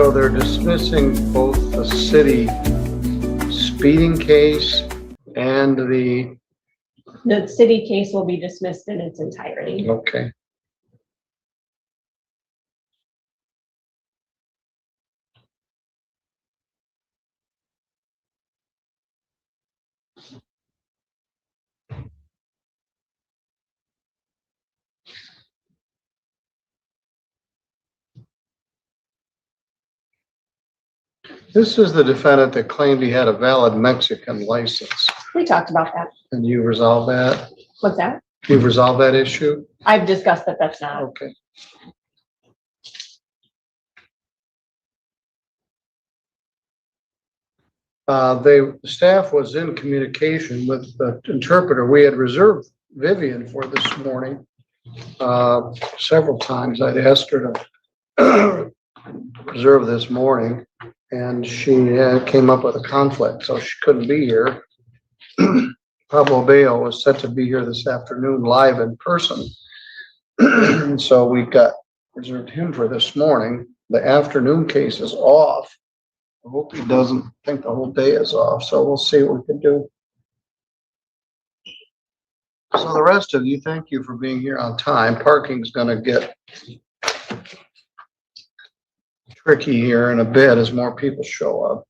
So they're dismissing both the city speeding case and the, city case will be dismissed in its entirety. okay. This is the defendant that claimed he had a valid Mexican license. We talked about that. And you resolved that? What's that? You've resolved that issue? I've discussed that that's not. Okay. The staff was in communication with the interpreter. We had reserved Vivian for this morning. Several times I'd asked her to reserve this morning, and she came up with a conflict, so she couldn't be here. Pablo Bello was set to be here this afternoon live in person. So we got reserved him for this morning. The afternoon case is off. I hope he doesn't think the whole day is off, so we'll see what we can do. So the rest of you, thank you for being here on time. Parking's gonna get tricky here in a bit as more people show up.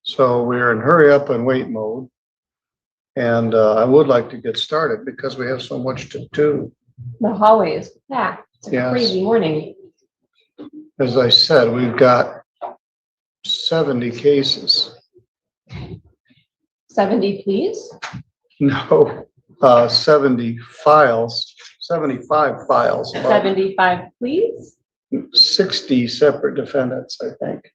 So we're in hurry up and wait mode. And I would like to get started because we have so much to do. The hallway is packed. It's a Yes. crazy morning. As I said, we've got 70 cases. 70, please. No, 70 files, 75 files. about 75, please. 60 separate defendants, I think.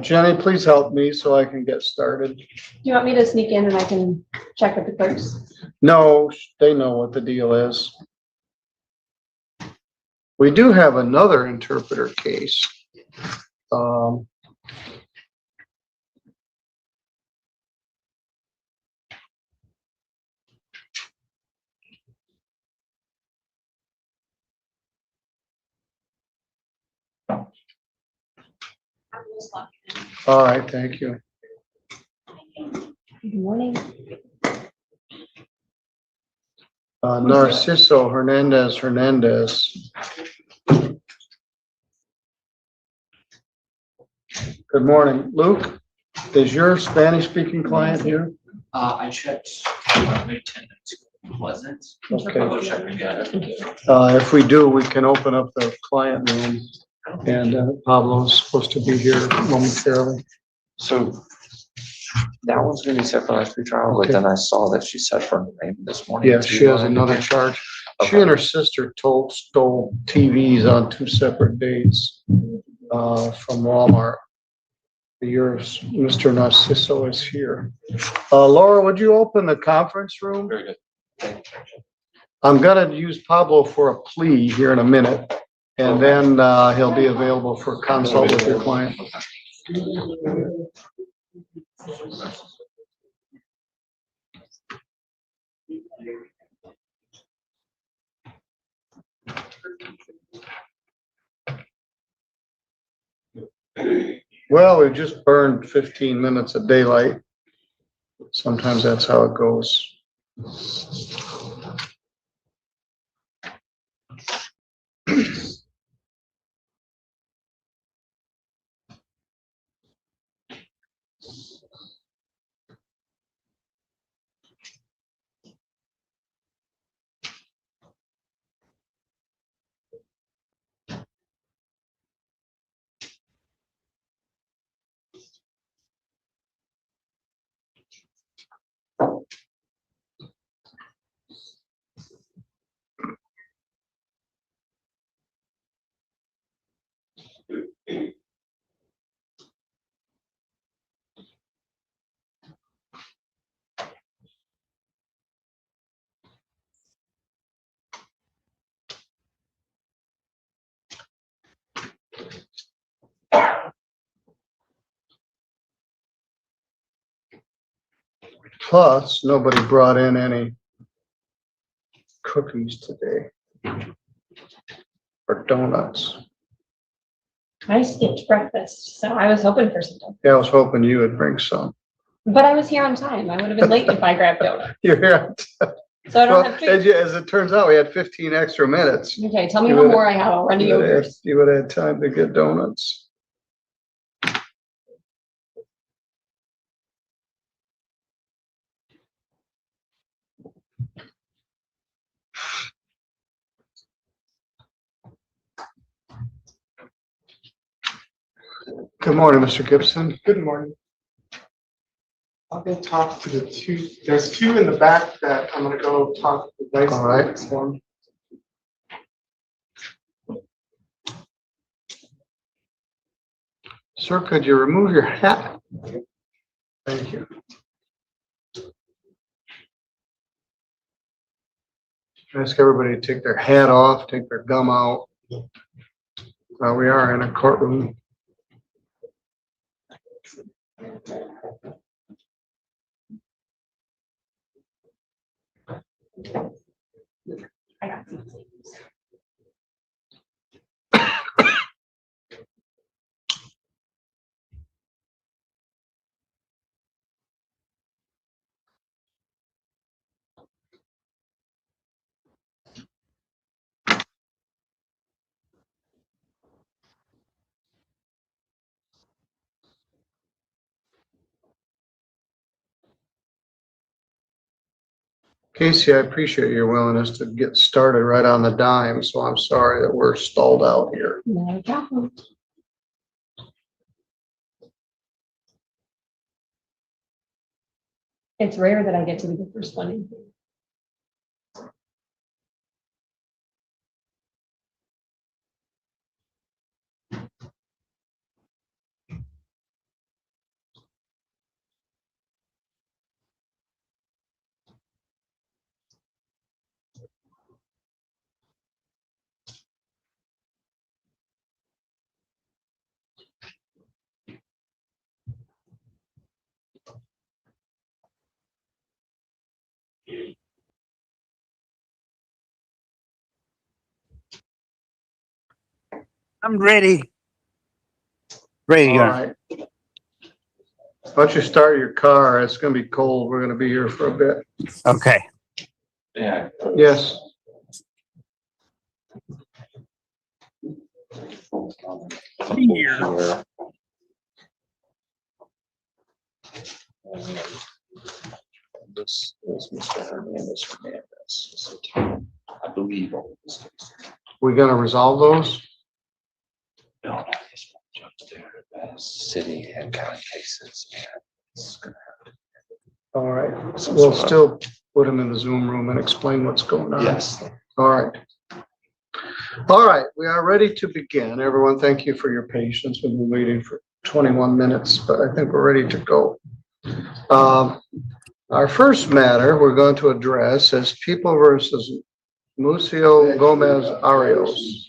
Jenny, please help me so I can get started. Do you want me to sneak in and I can check with the clerks? No, they know what the deal is. We do have another interpreter case. All right, thank you. Good morning. Narciso Hernandez. Good morning. Luke, is your Spanish-speaking client here? I checked maybe 10 minutes ago. Wasn't. Okay. I'll go check again. If we do, we can open up the client room, and Pablo's supposed to be here momentarily. So that one's gonna be set for last pretrial, Okay. but then I saw that she set for name this morning. Yeah, she has another charge. She and her sister stole TVs on 2 separate days from Walmart. Yours, Mr. Narciso is here. Laura, would you open the conference room? Very good. Thank you. I'm gonna use Pablo for a plea here in a minute, and then he'll be available for consult with your client. Well, we just burned 15 minutes of daylight. Sometimes that's how it goes. Plus, nobody brought in any cookies today. Or donuts. I skipped breakfast, so I was hoping for something. Yeah, I was hoping you would bring some. But I was here on time. I would have been late if I grabbed donut. You're here. So I don't Well, have as, food. as it turns out, we had 15 extra minutes. Okay, tell me You how would- more I have. I'll run to You would have yours. had time to get donuts. Good morning, Mr. Gibson. Good morning. I'll go talk to the two, there's two in the back that I'm gonna go talk to the vice All right. next one. Sir, could you remove your hat? Thank you. Ask everybody to take their hat off, take their gum out. We are in a courtroom. I got some. Casey, I appreciate your willingness to get started right on the dime, so I'm sorry that we're stalled out here. No problem. It's rare that I get to be the first one in here. I'm ready. Ready, All Your Honor. right. Why don't you start your car? It's gonna be cold. We're gonna be here for a bit. Okay. Yeah. Yes. Here. This is Mr. Hernandez. I believe. We gonna resolve those? No, no, this one jumps there. City and county cases, man. It's gonna happen. All right. We'll still put them in the Zoom room and explain what's going on. Yes. All right. All right, we are ready to begin. Everyone, thank you for your patience. We've been waiting for 21 minutes, but I think we're ready to go. Our first matter we're going to address is People versus Museo Gomez-Arias.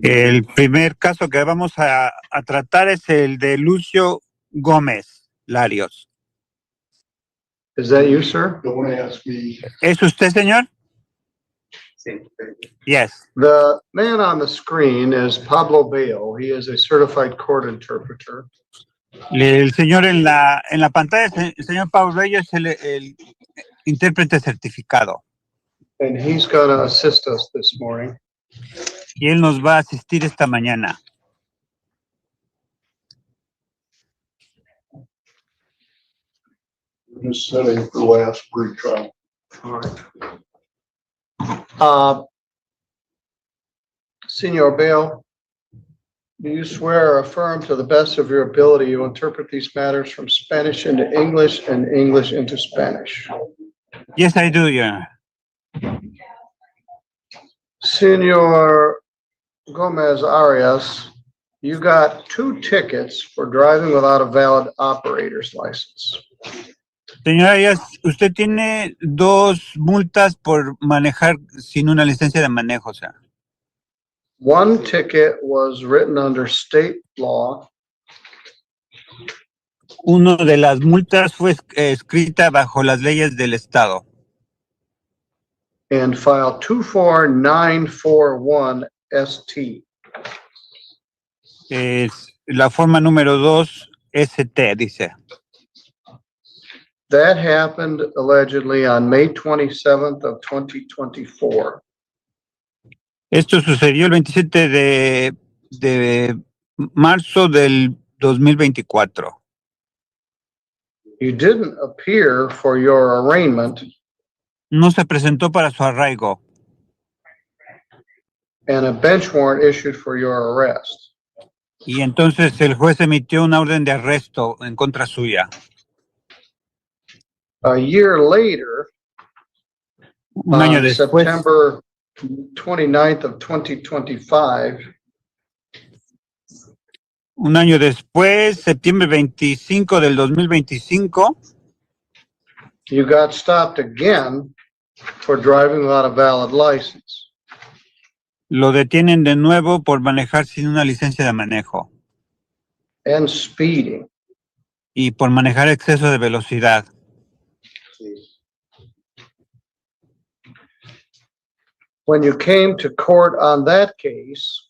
El primer caso que vamos a tratar es el de Lucio Gómez Larios. Is that you, sir? Don't ask me. ¿Es usted, señor? Yes. The man on the screen is Pablo Bello. He is a certified court interpreter. El señor en la pantalla, el señor Pablo Bello es el intérprete certificado. And he's going to assist us this morning. Y él nos va a asistir esta mañana. Just setting for last pre-trial. All right. Senor Bello, do you swear or affirm to the best of your ability you interpret these matters from Spanish into English and English into Spanish? Yes, I do, Your Honor. Senor Gomez-Arias, you got 2 tickets for driving without a valid operator's license. Señora Arias, usted tiene 2 multas por manejar sin una licencia de manejo, o sea. One ticket was written under state law Una de las multas fue escrita bajo las leyes del estado. and file 24941 ST. Es la forma número 2, ST, dice. That happened allegedly on May 27th of 2024. Esto sucedió el 27 de marzo del 2024. You didn't appear for your arraignment, No se presentó para su arraigo and a bench warrant issued for your arrest. y entonces el juez emitió una orden de arresto en contra suya. A year later, Un año on después, September 29th of 2025, septiembre 25 del 2025, you got stopped again for driving without a valid license. lo detienen de nuevo por manejar sin una licencia de manejo And speeding. y por manejar exceso de velocidad. When you came to court on that case,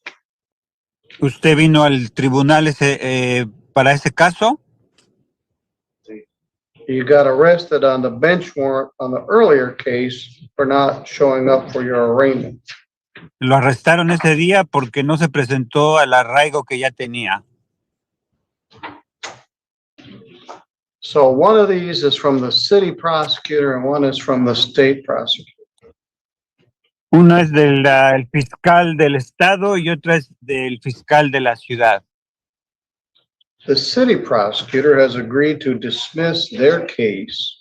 ¿Usted vino al tribunal para ese caso? you got arrested on the bench warrant on the earlier case for not showing up for your arraignment. Lo arrestaron ese día porque no se presentó al arraigo que ya tenía. So one of these is from the city prosecutor and one is from the state prosecutor. Una es del el fiscal del estado y otra es del fiscal de la ciudad. The city prosecutor has agreed to dismiss their case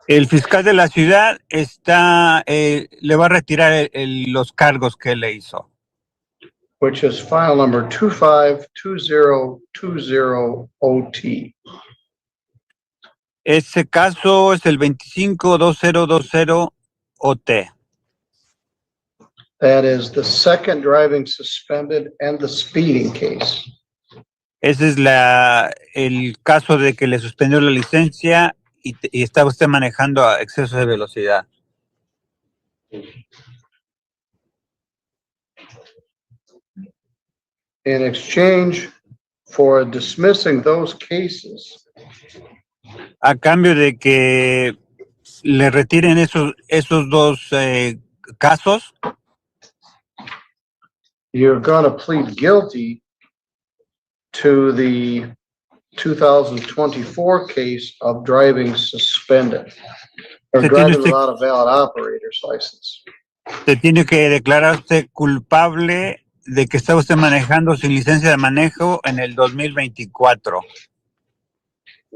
El fiscal de la ciudad le va a retirar los cargos que le hizo. which is file number 252020OT. Ese caso es el 252020OT. That is the second driving suspended and the speeding case. Ese es el caso de que le suspendió la licencia y estaba usted manejando a exceso de velocidad. In exchange for dismissing those cases, A cambio de que le retiren esos dos casos, you're going to plead guilty to the 2024 case of driving suspended or Se tiene driving usted- without a valid operator's license. se tiene que declarar usted culpable de que está usted manejando sin licencia de manejo en el 2024.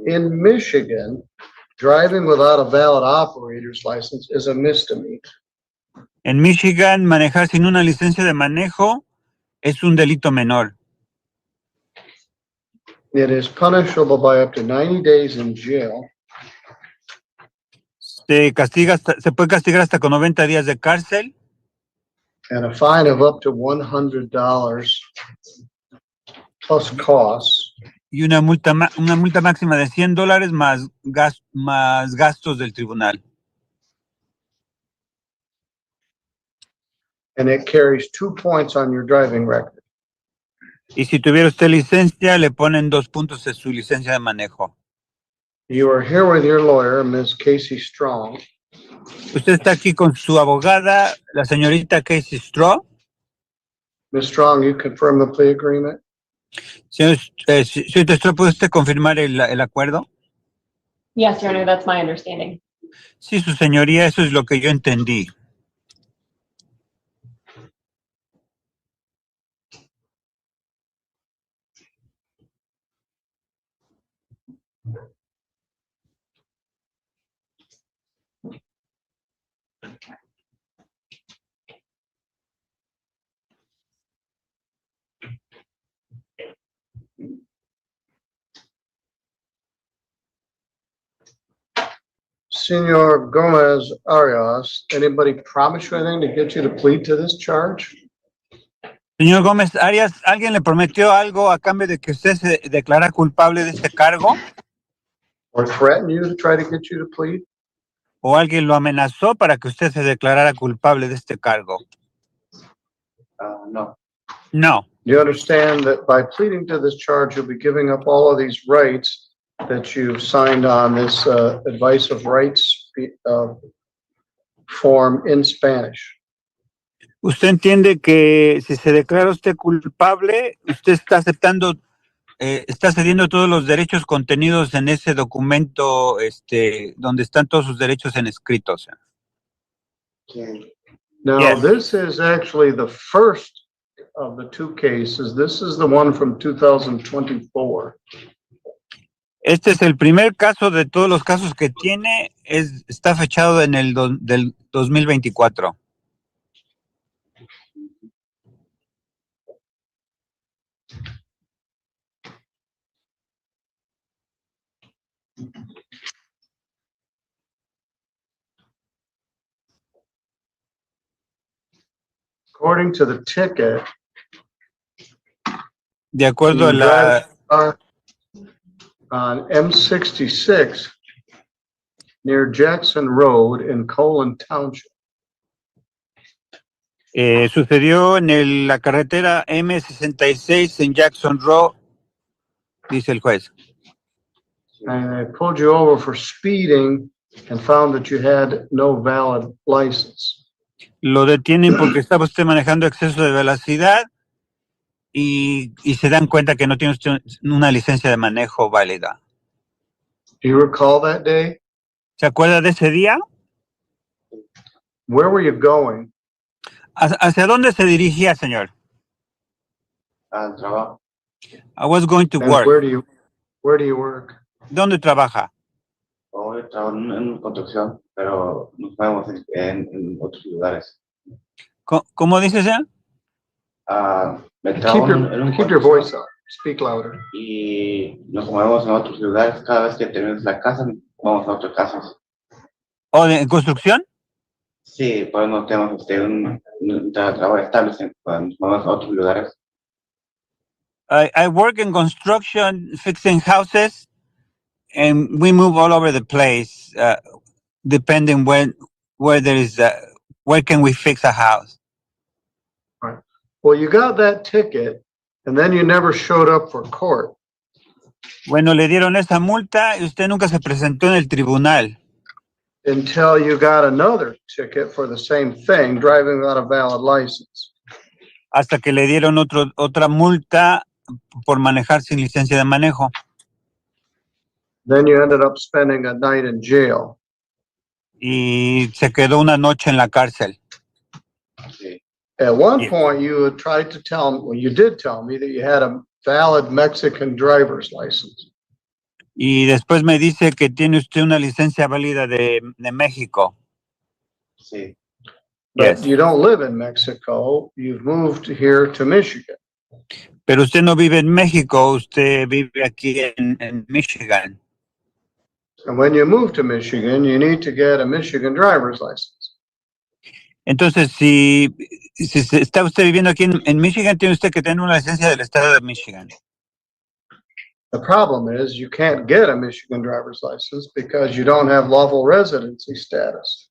In Michigan, driving without a valid operator's license is a misdemeanor. En Michigan, manejar sin una licencia de manejo es un delito menor. It is punishable by up to 90 days in jail Se puede castigar hasta con 90 días de cárcel and a fine of up to $100 plus costs. y una multa máxima de $100 más gastos del tribunal. And it carries 2 points on your driving record. Y si tuviera usted licencia, le ponen 2 puntos en su licencia de manejo. You are here with your lawyer, Ms. Casey Strong. Usted está aquí con su abogada, la señorita Casey Straw. Ms. Strong, you confirm the plea agreement? Señorita Straw, ¿puede usted confirmar el acuerdo? Yes, Your Honor, that's my understanding. Sí, su señoría, eso es lo que yo entendí. Senor Gomez-Arias, anybody promise you anything to get you to plead to this charge? Señor Gomez-Arias, ¿alguien le prometió algo a cambio de que usted se declara culpable de este cargo? Or threaten you to try to get you to plead? ¿O alguien lo amenazó para que usted se declarara culpable de este cargo? No. No. You understand that by pleading to this charge, you'll be giving up all of these rights that you've signed on this advice of rights form in Spanish. Usted entiende que si se declara usted culpable, usted está aceptando, está cediendo todos los derechos contenidos en ese documento, donde están todos sus derechos en escritos. Now, Yes. this is actually the first of the two cases. This is the one from 2024. Este es el primer caso de todos los casos que tiene, está fechado en el del 2024. According to the ticket, De acuerdo a you la... drive on M66 near Jackson Road in Colon Township. Sucedió en la carretera M66 en Jackson Road, dice el juez. And they pulled you over for speeding and found that you had no valid license. Lo detienen porque estaba usted manejando exceso de velocidad y se dan cuenta que no tiene usted una licencia de manejo válida. Do you recall that day? ¿Se acuerda de ese día? Where were you going? ¿Hacia dónde se dirigía, señor? Al trabajo. I was going to And work. where do you work? ¿Dónde trabaja? Hoy trabajo en construcción, pero nos vemos en otros lugares. ¿Cómo dice, señor? Me trabajo en un Keep your construcción voice up. Speak louder. y nos movemos en otros lugares. Cada vez que terminamos la casa, vamos a otras casas. ¿O en construcción? Sí, pues no tenemos un trabajo estable, pues nos movemos a otros lugares. I work in construction, fixing houses, and we move all over the place, depending where there is, where can we fix a house. Well, you got that ticket and then you never showed up for court. Bueno, le dieron esa multa y usted nunca se presentó en el tribunal. Until you got another ticket for the same thing, driving without a valid license. Hasta que le dieron otra multa por manejar sin licencia de manejo. Then you ended up spending a night in jail. Y se quedó una noche en la cárcel. Sí. At one Yes. point, you had tried to tell me, well, you did tell me that you had a valid Mexican driver's license. Y después me dice que tiene usted una licencia válida de México. Sí. But Yes. you don't live in Mexico. You've moved here to Michigan. Pero usted no vive en México, usted vive aquí en Michigan. And when you move to Michigan, you need to get a Michigan driver's license. Entonces, si está usted viviendo aquí en Michigan, tiene usted que tener una licencia del estado de Michigan. The problem is you can't get a Michigan driver's license because you don't have lawful residency status.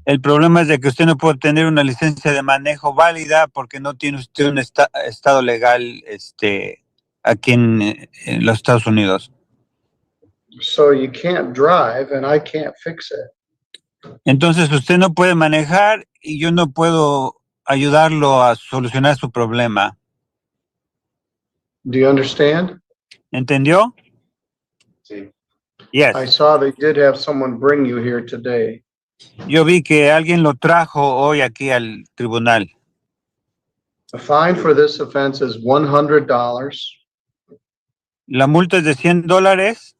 El problema es de que usted no puede tener una licencia de manejo válida porque no tiene usted un estado legal aquí en los Estados Unidos. So you can't drive and I can't fix it. Entonces usted no puede manejar y yo no puedo ayudarlo a solucionar su problema. Do you understand? ¿Entendió? Sí. Yes. I saw they did have someone bring you here today. Yo vi que alguien lo trajo hoy aquí al tribunal. The fine for this offense is $100. La multa es de $100.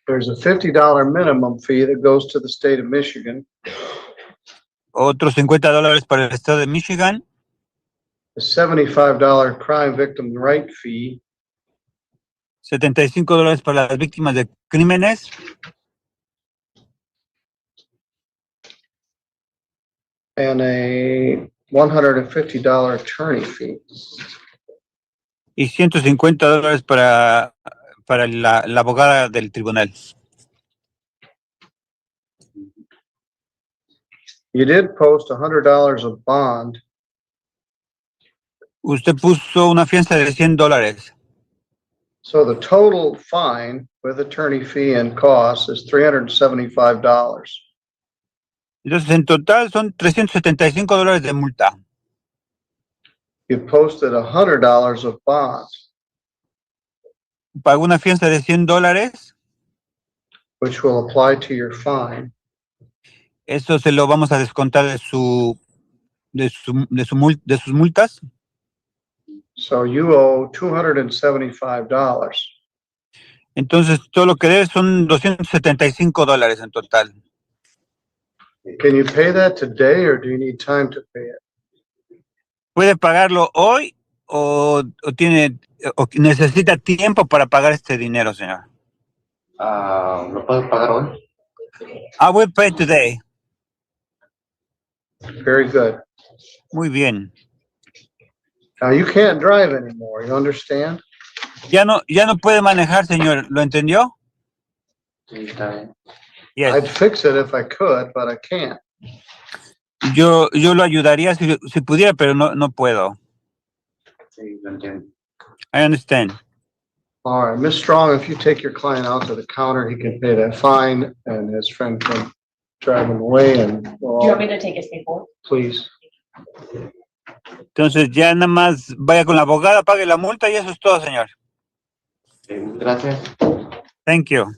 There's a $50 minimum fee that goes to the state of Michigan. Otros $50 para el estado de Michigan. A $75 crime victim right fee. $75 para las víctimas de crímenes. And a $150 attorney fee. Y $150 para la abogada del tribunal. You did post $100 of bond, Usted puso una fianza de $100. so the total fine with attorney fee and costs is $375. Entonces, en total son $375 de multa. You posted $100 of bond, Pagó una fianza de $100. which will apply to your fine. Eso se lo vamos a descontar de sus multas. So you owe $275. Entonces, todo lo que debe son $275 en total. Can you pay that today or do you need time to pay it? ¿Puede pagarlo hoy o necesita tiempo para pagar este dinero, señor? ¿Lo puedo pagar hoy? I will pay today. Very good. Muy bien. Now you can't drive anymore, you understand? Ya no puede manejar, señor. ¿Lo entendió? Sí, está bien. Yes. I'd fix it if I could, but I can't. Yo lo ayudaría si pudiera, pero no puedo. Sí, lo entiendo. I understand. All right, Ms. Strong, if you take your client out to the counter, he can pay that fine and his friend can drive him away and, Do you want me to take his paperwork? please. Entonces ya nada más vaya con la abogada, pague la multa y eso es todo, señor. Gracias. Thank you.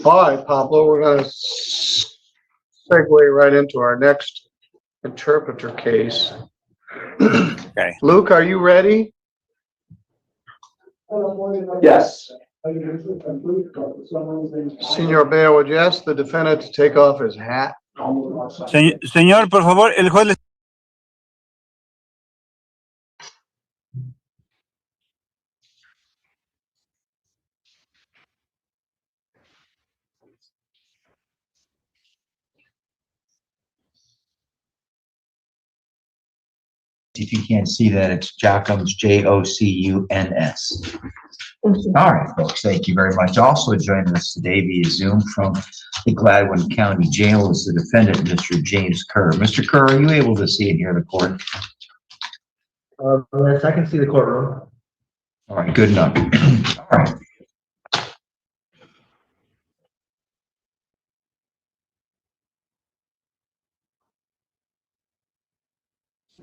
All right, Pablo, we're going to segue right into our next interpreter case. Okay. Luke, are you ready? Yes. Senor Bea, would you ask the defendant to take off his hat? Señor, por favor, el juez If you can't see that, it's Jocuns, Jocuns. All right, folks, thank you very much. Also joining us today via Zoom from the Gladwin County Jail is the defendant, Mr. James Kerr. Mr. Kerr, are you able to see and hear the court? Yes, I can see the courtroom. All right, good enough. All right.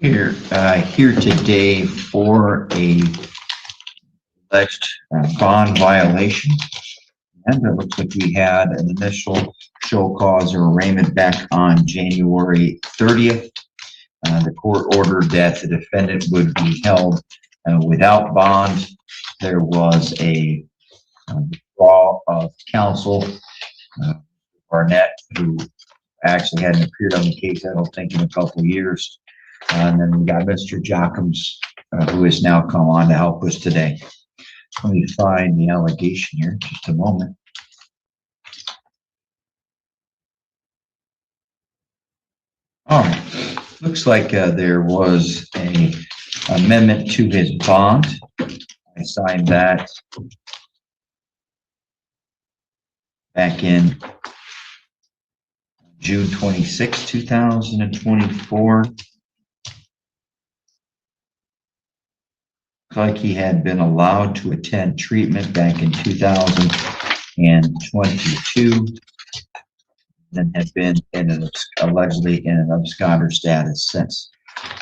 Here today for a alleged bond violation. And it looks like we had an initial show cause or arraignment back on January 30th. The court ordered that the defendant would be held without bond. There was a withdrawal of counsel, Barnett, who actually hadn't appeared on the case, I don't think, in a couple of years. And then we got Mr. Jocuns, who has now come on to help us today. Let me find the allegation here, just a moment. Oh, looks like there was a amendment to his bond. I signed that back in June 26, 2024. Like he had been allowed to attend treatment back in 2022 and had been allegedly in an absconder status since.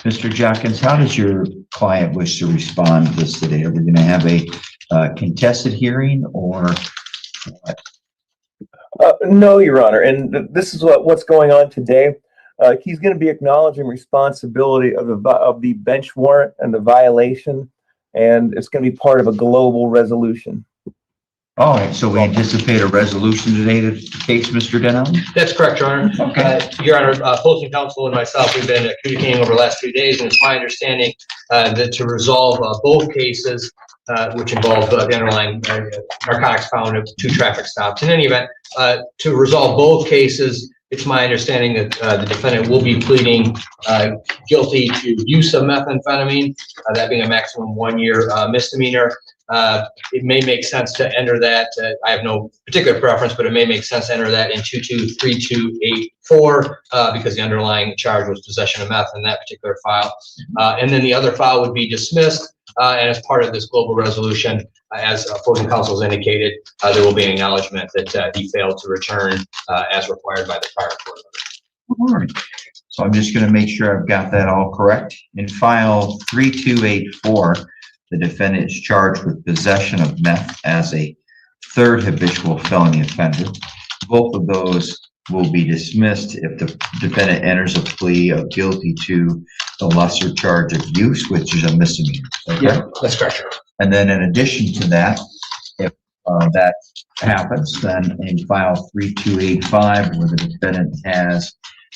Mr. Jocuns, how does your client wish to respond to this today? Are we going to have a contested hearing or what? No, Your Honor, and this is what's going on today. He's going to be acknowledging responsibility of the bench warrant and the violation, and it's going to be part of a global resolution. All right, so we anticipate a resolution today to the case, Mr. Denham? That's correct, Your Honor. Okay. Your Honor, opposing counsel and myself, we've been communicating over the last 2 days, and it's my understanding that to resolve both cases, which involve the underlying narcotics found at 2 traffic stops. In any event, to resolve both cases, It's my understanding that the defendant will be pleading guilty to use of methamphetamine, that being a maximum 1-year misdemeanor. It may make sense to enter that. I have no particular preference, but it may make sense to enter that in 223284 because the underlying charge was possession of meth in that particular file. And then the other file would be dismissed. And as part of this global resolution, as opposing counsel has indicated, there will be an acknowledgement that he failed to return as required by the prior court order. All right. So I'm just going to make sure I've got that all correct. In file 3284, the defendant is charged with possession of meth as a third habitual felony offender. Both of those will be dismissed if the defendant enters a plea of guilty to the lesser charge of use, which is a misdemeanor. Okay? Yeah, that's correct. And then in addition to that, if that happens, then in file 3285, where the defendant has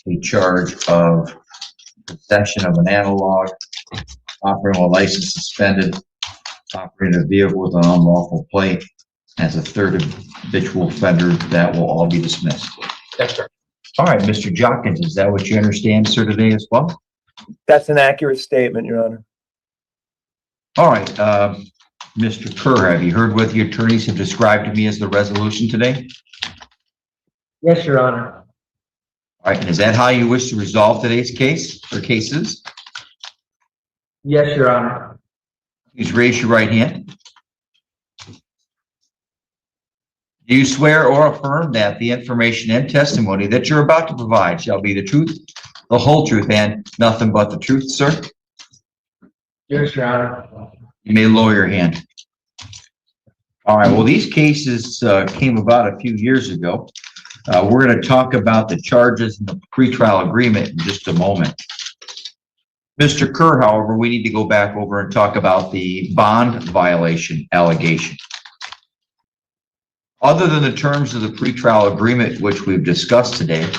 a charge of possession of an analog, operating while license suspended, operating a vehicle with an unlawful plate, as a third habitual offender, that will all be dismissed. That's correct. All right, Mr. Jockins, is that what you understand, sir, today as well? That's an accurate statement, Your Honor. All right, Mr. Kerr, have you heard what the attorneys have described to me as the resolution today? Yes, Your Honor. All right, and is that how you wish to resolve today's case or cases? Yes, Your Honor. Please raise your right hand. Do you swear or affirm that the information and testimony that you're about to provide shall be the truth, the whole truth, and nothing but the truth, sir? Yes, Your Honor. You may lower your hand. All right, well, these cases came about a few years ago. We're going to talk about the charges and the pretrial agreement in just a moment. Mr. Kerr, however, we need to go back over and talk about the bond violation allegation. Other than the terms of the pretrial agreement, which we've discussed today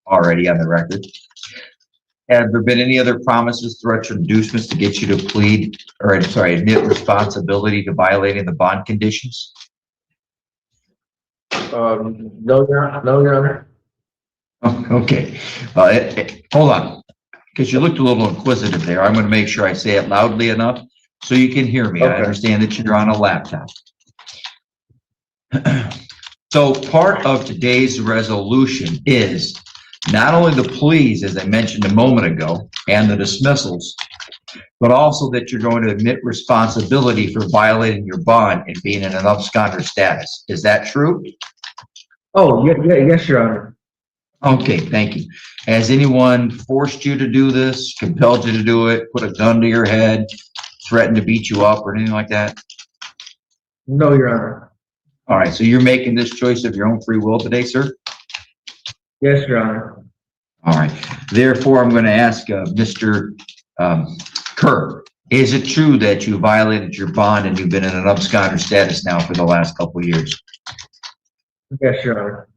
already on the record, have there been any other promises, threats, or inducements to get you to plead, or I'm sorry, admit responsibility to violating the bond conditions? No, Your Honor. No, Your Honor. Oh, okay. Hold on, because you looked a little inquisitive there. I'm going to make sure I say it loudly enough so you can hear me. I Okay. understand that you're on a laptop. So part of today's resolution is not only the pleas, as I mentioned a moment ago, and the dismissals, but also that you're going to admit responsibility for violating your bond and being in an absconder status. Is that true? Oh, yes, Your Honor. Okay, thank you. Has anyone forced you to do this, compelled you to do it, put a gun to your head, threatened to beat you up or anything like that? No, Your Honor. All right, so you're making this choice of your own free will today, sir? Yes, Your Honor. All right. Therefore, I'm going to ask Mr. Kerr, is it true that you violated your bond and you've been in an absconder status now for the last couple of years? Yes, Your Honor.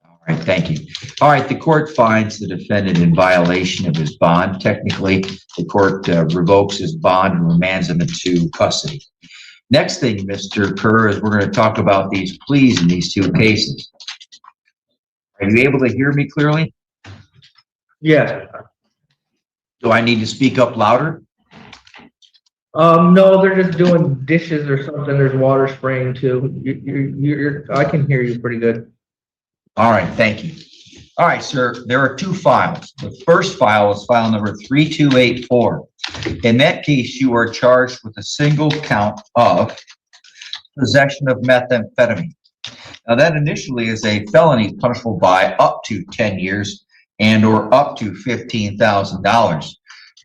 All right, thank you. All right, the court finds the defendant in violation of his bond. Technically, the court revokes his bond and remands him into custody. Next thing, Mr. Kerr, is we're going to talk about these pleas in these two cases. Are you able to hear me clearly? Yes. Do I need to speak up louder? No, they're just doing dishes or something. There's water spraying too. I can hear you pretty good. All right, thank you. All right, sir, there are two files. The first file is file number 3284. In that case, you are charged with a single count of possession of methamphetamine. Now, that initially is a felony punishable by up to 10 years and or up to $15,000.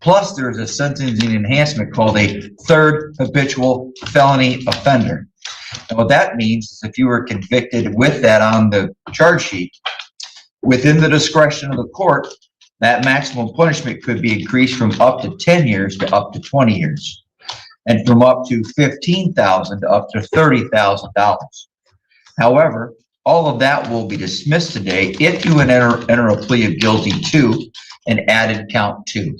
Plus, there's a sentencing enhancement called a third habitual felony offender. And what that means is if you were convicted with that on the charge sheet, within the discretion of the court, that maximum punishment could be increased from up to 10 years to up to 20 years, and from up to $15,000 to up to $30,000. However, all of that will be dismissed today if you enter a plea of guilty to an added count 2.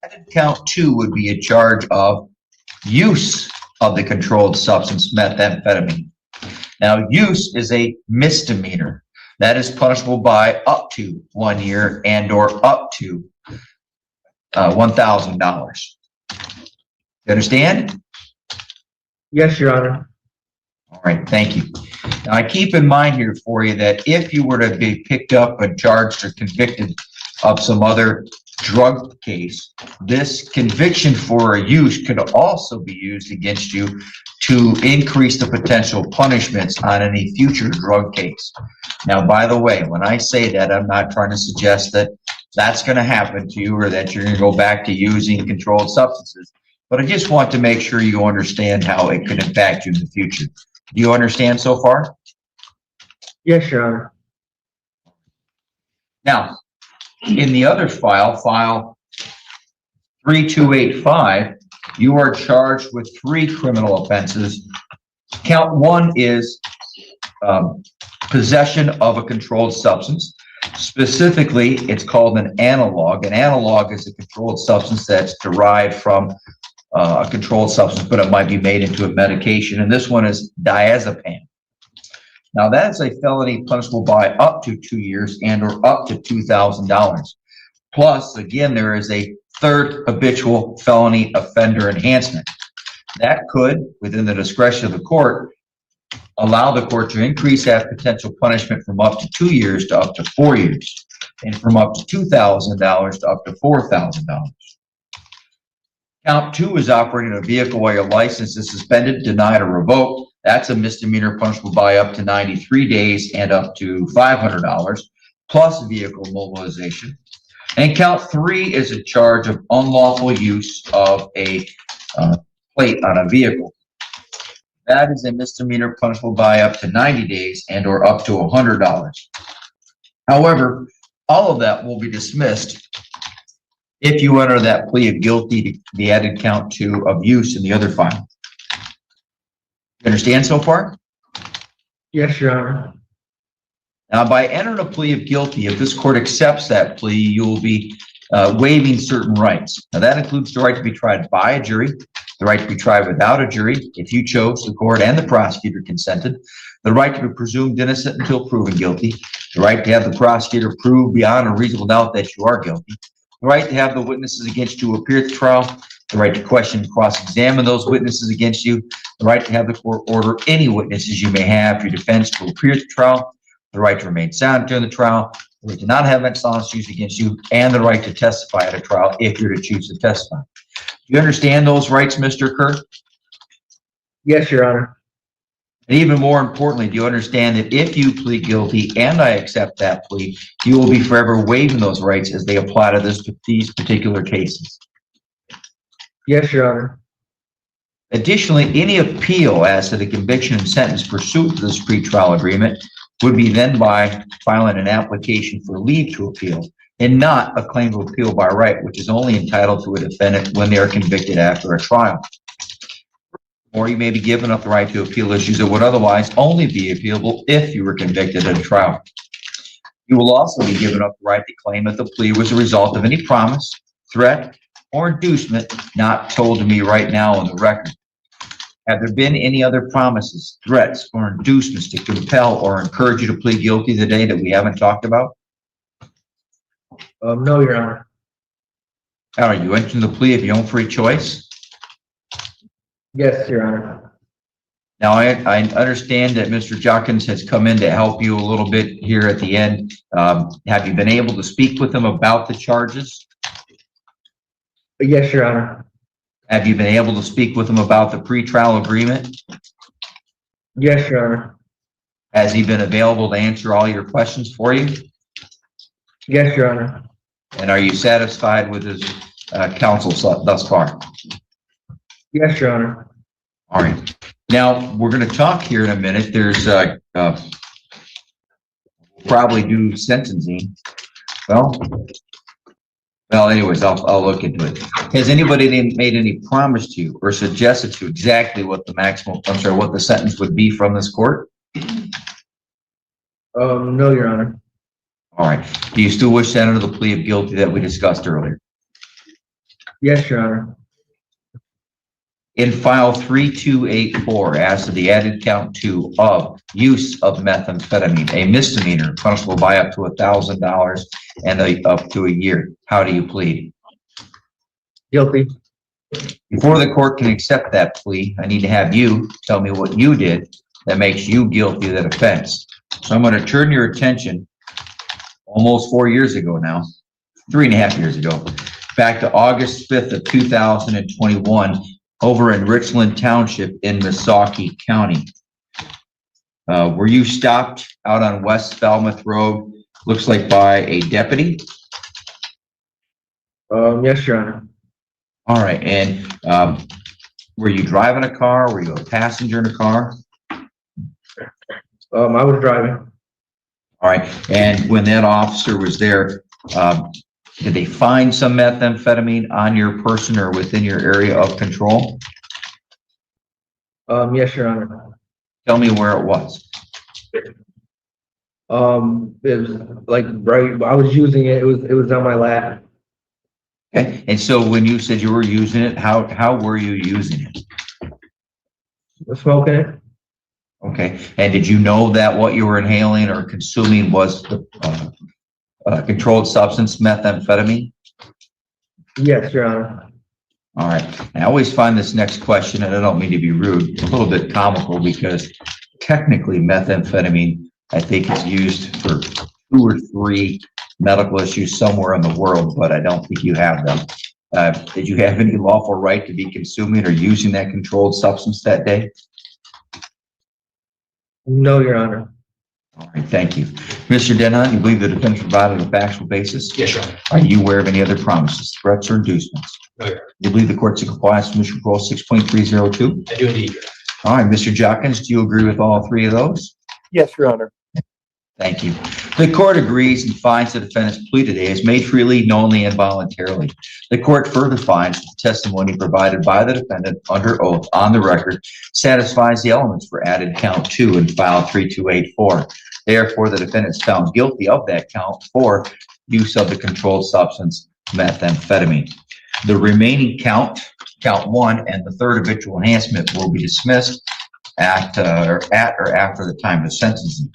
Added count 2 would be a charge of use of the controlled substance methamphetamine. Now, use is a misdemeanor. That is punishable by up to 1 year and or up to $1,000. You understand? Yes, Your Honor. All right, thank you. Now, I keep in mind here for you that if you were to be picked up and charged or convicted of some other drug case, this conviction for a use could also be used against you to increase the potential punishments on any future drug case. Now, by the way, when I say that, I'm not trying to suggest that that's going to happen to you or that you're going to go back to using controlled substances, but I just want to make sure you understand how it could impact you in the future. Do you understand so far? Yes, Your Honor. Now, in the other file, file 3285, you are charged with 3 criminal offenses. Count 1 is possession of a controlled substance. Specifically, it's called an analog. An analog is a controlled substance that's derived from a controlled substance, but it might be made into a medication. And this one is diazepam. Now, that's a felony punishable by up to 2 years and or up to $2,000. Plus, again, there is a third habitual felony offender enhancement. That could, within the discretion of the court, allow the court to increase that potential punishment from up to 2 years to up to 4 years, and from up to $2,000 to up to $4,000. Count 2 is operating a vehicle while your license is suspended, denied, or revoked. That's a misdemeanor punishable by up to 93 days and up to $500, plus vehicle mobilization. And count 3 is a charge of unlawful use of a plate on a vehicle. That is a misdemeanor punishable by up to 90 days and or up to $100. However, all of that will be dismissed if you enter that plea of guilty to the added count 2 of use in the other file. You understand so far? Yes, Your Honor. Now, by entering a plea of guilty, if this court accepts that plea, you will be waiving certain rights. Now, that includes the right to be tried by a jury, the right to be tried without a jury, if you chose, the court and the prosecutor consented, the right to be presumed innocent until proven guilty, the right to have the prosecutor prove beyond a reasonable doubt that you are guilty, the right to have the witnesses against you appear at the trial, the right to question and cross-examine those witnesses against you, the right to have the court order any witnesses you may have for your defense to appear at the trial, the right to remain silent during the trial, the right to not have that silence used against you, and the right to testify at a trial if you're to choose to testify. Do you understand those rights, Mr. Kerr? Yes, Your Honor. And even more importantly, do you understand that if you plead guilty and I accept that plea, you will be forever waiving those rights as they apply to these particular cases? Yes, Your Honor. Additionally, any appeal as to the conviction and sentence pursuant to this pretrial agreement would be then by filing an application for leave to appeal and not a claim to appeal by right, which is only entitled to a defendant when they are convicted after a trial. Or you may be given up the right to appeal issues that would otherwise only be appealable if you were convicted at a trial. You will also be given up the right to claim that the plea was a result of any promise, threat, or inducement not told to me right now on the record. Have there been any other promises, threats, or inducements to compel or encourage you to plead guilty today that we haven't talked about? No, Your Honor. Are you entering the plea of your own free choice? Yes, Your Honor. Now, I understand that Mr. Judkins has come in to help you a little bit here at the end. Have you been able to speak with him about the charges? Yes, Your Honor. Have you been able to speak with him about the pretrial agreement? Yes, Your Honor. Has he been available to answer all your questions for you? Yes, Your Honor. And are you satisfied with his counsel thus far? Yes, Your Honor. All right. Now, we're going to talk here in a minute. There's probably do sentencing. Well, anyways, I'll look into it. Has anybody made any promise to you or suggested to exactly what the what the sentence would be from this court? No, Your Honor. All right. Do you still wish to enter the plea of guilty that we discussed earlier? Yes, Your Honor. In file 3284, as to the added count 2 of use of methamphetamine, a misdemeanor punishable by up to $1,000 and up to a year. How do you plead? Guilty. Before the court can accept that plea, I need to have you tell me what you did that makes you guilty of that offense. So I'm going to turn your attention almost 4 years ago now, 3.5 years ago, back to August 5th of 2021 over in Richland Township in Missaukee County. Were you stopped out on West Falmouth Road, looks like by a deputy? Yes, Your Honor. All right, and were you driving a car? Were you a passenger in a car? I was driving. All right, and when that officer was there, did they find some methamphetamine on your person or within your area of control? Yes, Your Honor. Tell me where it was. It was like right. I was using it. It was on my lap. Okay, and so when you said you were using it, how were you using it? Smoking it. Okay, and did you know that what you were inhaling or consuming was the controlled substance methamphetamine? Yes, Your Honor. All right, I always find this next question, and I don't mean to be rude, a little bit comical because technically methamphetamine, I think, is used for 2 or 3 medical issues somewhere in the world, but I don't think you have them. Did you have any lawful right to be consuming or using that controlled substance that day? No, Your Honor. All right, thank you. Mr. Denham, you believe the defense provided a factual basis? Yes, Your Honor. Are you aware of any other promises, threats, or inducements? No, Your Honor. Do you believe the court's in compliance with Mission Control 6.302? I do indeed, Your Honor. All right, Mr. Jockins, do you agree with all 3 of those? Yes, Your Honor. Thank you. The court agrees and finds the defendant's plea today is made freely, knowingly, and voluntarily. The court further finds that the testimony provided by the defendant under oath on the record satisfies the elements for added count 2 in file 3284. Therefore, the defendant is found guilty of that count for use of the controlled substance methamphetamine. The remaining count 1, and the 3rd habitual enhancement will be dismissed at or after the time of sentencing.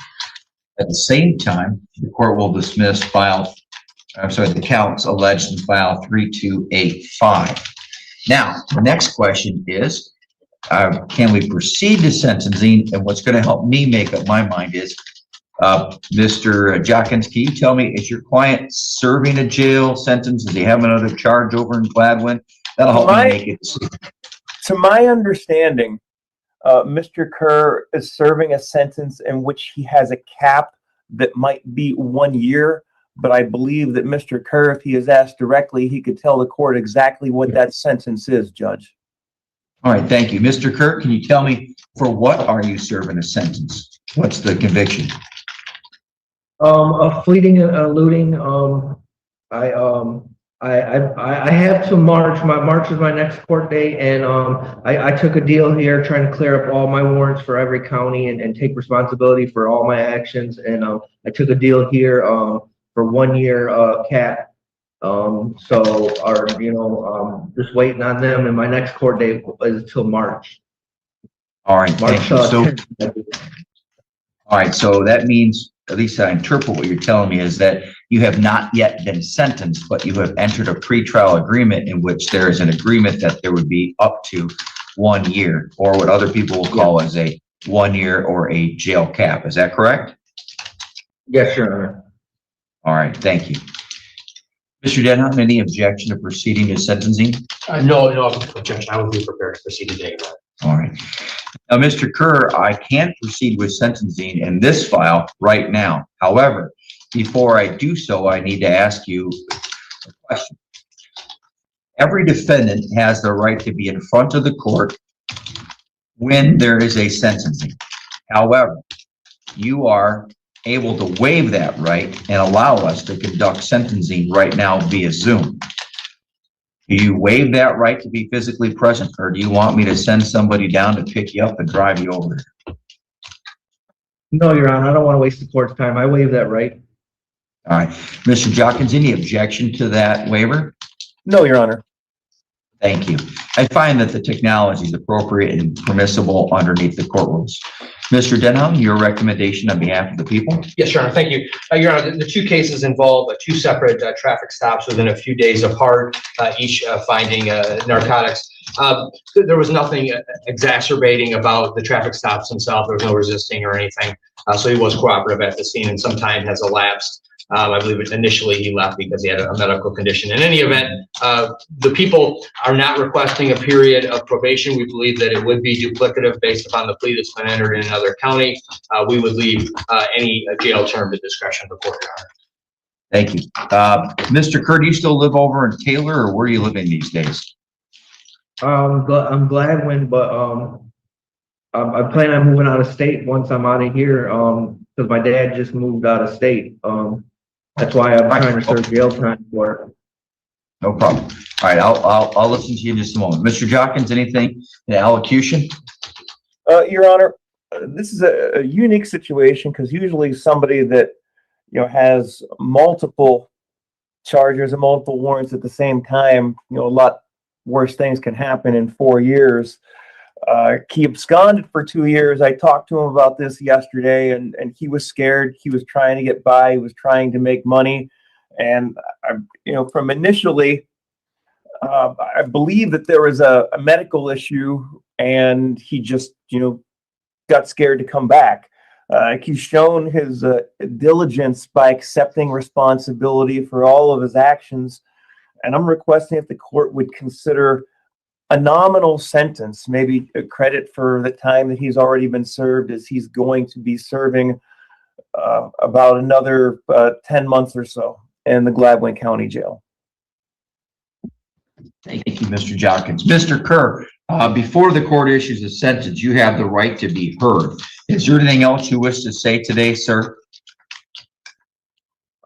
At the same time, the court will dismiss the counts alleged in file 3285. Now, the next question is, can we proceed to sentencing? And what's going to help me make up my mind is, Mr. Jockins, can you tell me, is your client serving a jail sentence? Does he have another charge over in Gladwin? That'll help me make it. To my understanding, Mr. Kerr is serving a sentence in which he has a cap that might be 1 year, but I believe that Mr. Kerr, if he is asked directly, he could tell the court exactly what that sentence is, Judge. All right, thank you. Mr. Kerr, can you tell me for what are you serving a sentence? What's the conviction? A fleeting and eluding. I have to March. March is my next court date, and I took a deal here trying to clear up all my warrants for every county and take responsibility for all my actions. And I took a deal here for 1 year cap. Just waiting on them, and my next court date is till March. All right, thank you. All right, so that means, at least I interpret what you're telling me, is that you have not yet been sentenced, but you have entered a pretrial agreement in which there is an agreement that there would be up to 1 year, or what other people will call as a 1 year or a jail cap. Is that correct? Yes, Your Honor. All right, thank you. Mr. Denham, any objection to proceeding to sentencing? No objection. I would be prepared to proceed today, Your Honor. All right. Now, Mr. Kerr, I can't proceed with sentencing in this file right now. However, before I do so, I need to ask you a question. Every defendant has the right to be in front of the court when there is a sentencing. However, you are able to waive that right and allow us to conduct sentencing right now via Zoom. Do you waive that right to be physically present, or do you want me to send somebody down to pick you up and drive you over? No, Your Honor, I don't want to waste the court's time. I waive that right. All right. Mr. Jockins, any objection to that waiver? No, Your Honor. Thank you. I find that the technology is appropriate and permissible underneath the court rules. Mr. Denham, your recommendation on behalf of the people? Yes, Your Honor, thank you. Your Honor, the two cases involve two separate traffic stops within a few days apart, each finding narcotics. There was nothing exacerbating about the traffic stops themselves. There was no resisting or anything. So he was cooperative at the scene, and some time has elapsed. I believe initially he left because he had a medical condition. In any event, the people are not requesting a period of probation. We believe that it would be duplicative based upon the plea that's been entered in another county. We would leave any jail term to discretion of the court, Your Honor. Thank you. Mr. Kerr, do you still live over in Taylor, or where are you living these days? I'm glad when, but I plan on moving out of state once I'm out of here. Because my dad just moved out of state. That's why I'm trying to serve jail time for it. No problem. All right, I'll listen to you in just a moment. Mr. Jockins, anything in allocution? Your Honor, this is a unique situation because usually somebody that, has multiple charges and multiple warrants at the same time, a lot worse things can happen in 4 years. He absconded for 2 years. I talked to him about this yesterday, and he was scared. He was trying to get by. He was trying to make money. And, from initially, I believe that there was a medical issue, and he just, got scared to come back. He's shown his diligence by accepting responsibility for all of his actions. And I'm requesting if the court would consider a nominal sentence, maybe a credit for the time that he's already been served, as he's going to be serving about another 10 months or so in the Gwin County Jail. Thank you, Mr. Jockins. Mr. Kerr, before the court issues a sentence, you have the right to be heard. Is there anything else you wish to say today, sir?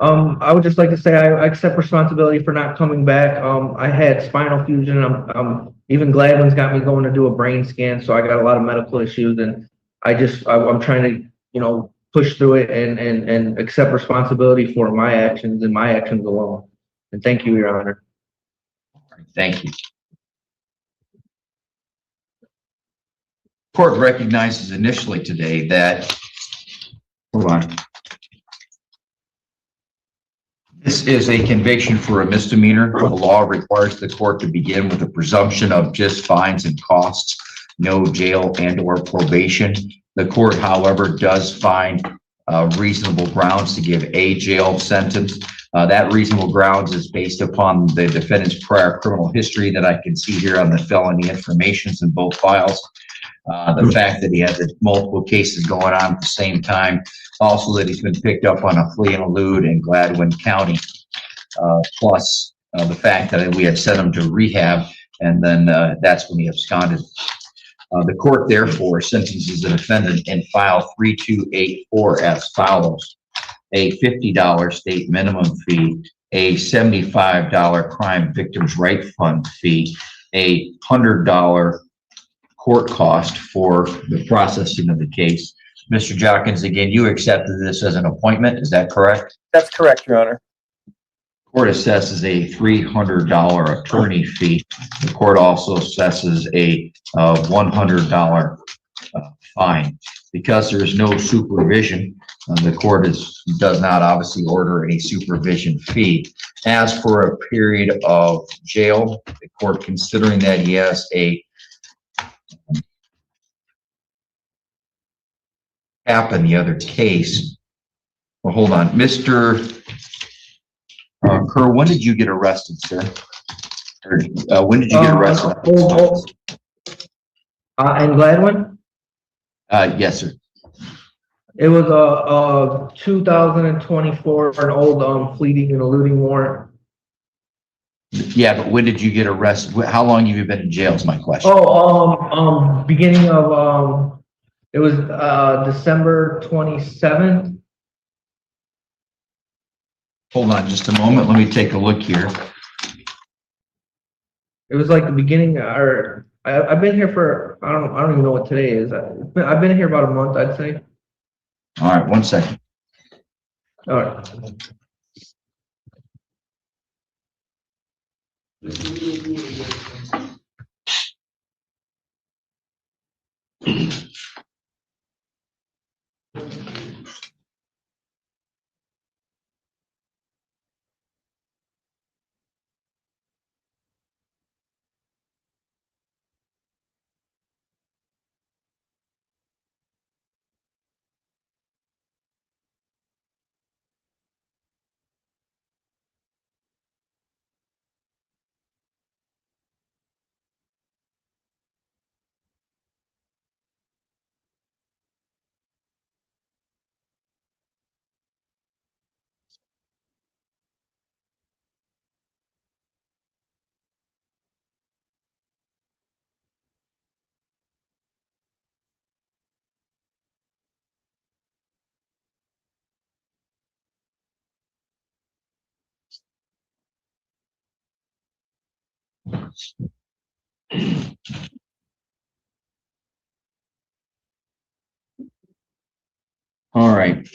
I would just like to say I accept responsibility for not coming back. I had spinal fusion. I'm even Gladwin's got me going to do a brain scan, so I got a lot of medical issues, and I'm trying to push through it and accept responsibility for my actions and my actions alone. And thank you, Your Honor. Thank you. Court recognizes initially today that, hold on. This is a conviction for a misdemeanor. The law requires the court to begin with a presumption of just fines and costs, no jail and/or probation. The court, however, does find reasonable grounds to give a jail sentence. That reasonable grounds is based upon the defendant's prior criminal history that I can see here on the felony informations in both files. The fact that he has multiple cases going on at the same time. Also that he's been picked up on a flee and elude in Gwin County. Plus the fact that we had sent him to rehab, and then that's when he absconded. The court therefore sentences the defendant in file 3284 as follows: a $50 state minimum fee, a $75 crime victims' right fund fee, a $100 court cost for the processing of the case. Mr. Jockins, again, you accepted this as an appointment, is that correct? That's correct, Your Honor. Court assesses a $300 attorney fee. The court also assesses a $100 fine. Because there is no supervision, the court does not obviously order any supervision fee. As for a period of jail, the court, considering that he has a cap in the other case. Well, hold on, Mr. Kerr, when did you get arrested, sir? Or, when did you get arrested? In Gladwin? Yes, sir. It was 2024, an old fleeting and eluding warrant. Yeah, but when did you get arrested? How long have you been in jail is my question. Beginning of it was December 27th. Hold on just a moment. Let me take a look here. It was like the beginning, or I've been here for, I don't even know what today is. I've been here about a month, I'd say. All right, 1 second. All right. All right.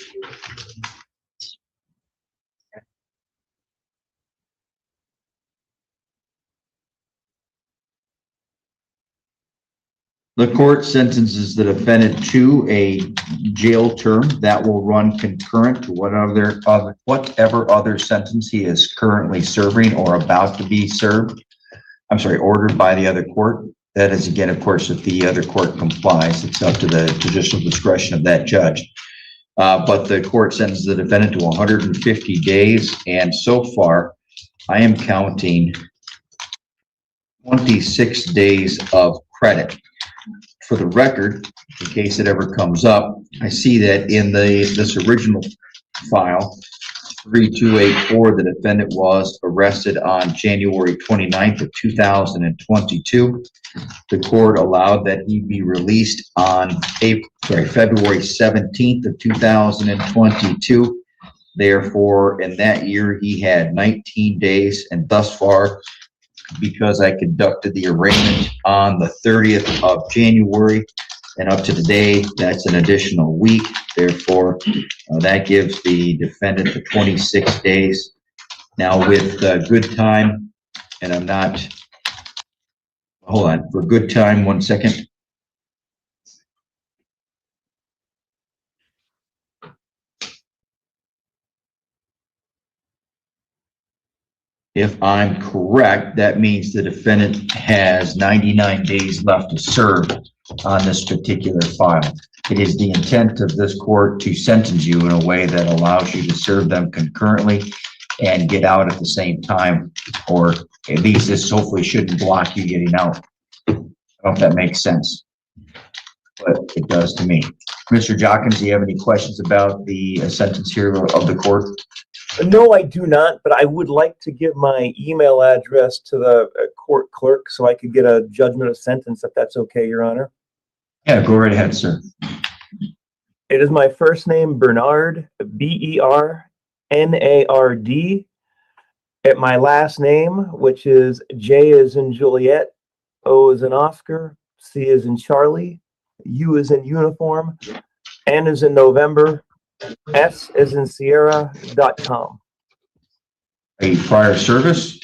The court sentences the defendant to a jail term that will run concurrent to whatever other sentence he is currently serving or about to be served. I'm sorry, ordered by the other court. That is, again, of course, if the other court complies, it's up to the judicial discretion of that judge. But the court sentences the defendant to 150 days, and so far, I am counting 26 days of credit. For the record, in case it ever comes up, I see that in this original file, 3284, the defendant was arrested on January 29th of 2022. The court allowed that he be released on February 17th of 2022. Therefore, in that year, he had 19 days, and thus far, because I conducted the arraignment on the 30th of January and up to today, that's an additional week. Therefore, that gives the defendant the 26 days. Now with good time, and I'm not, hold on, for good time, 1 second. If I'm correct, that means the defendant has 99 days left to serve on this particular file. It is the intent of this court to sentence you in a way that allows you to serve them concurrently and get out at the same time, or at least this hopefully shouldn't block you getting out. I don't know if that makes sense, but it does to me. Mr. Jockins, do you have any questions about the sentence here of the court? No, I do not, but I would like to give my email address to the court clerk so I could get a judgment of sentence, if that's okay, Your Honor. Yeah, go right ahead, sir. It is my first name, Bernard, B-E-R-N-A-R-D, at my last name, which is J as in Juliet, O as in Oscar, C as in Charlie, U as in uniform, N as in November, S as in Sierra.com. A prior service?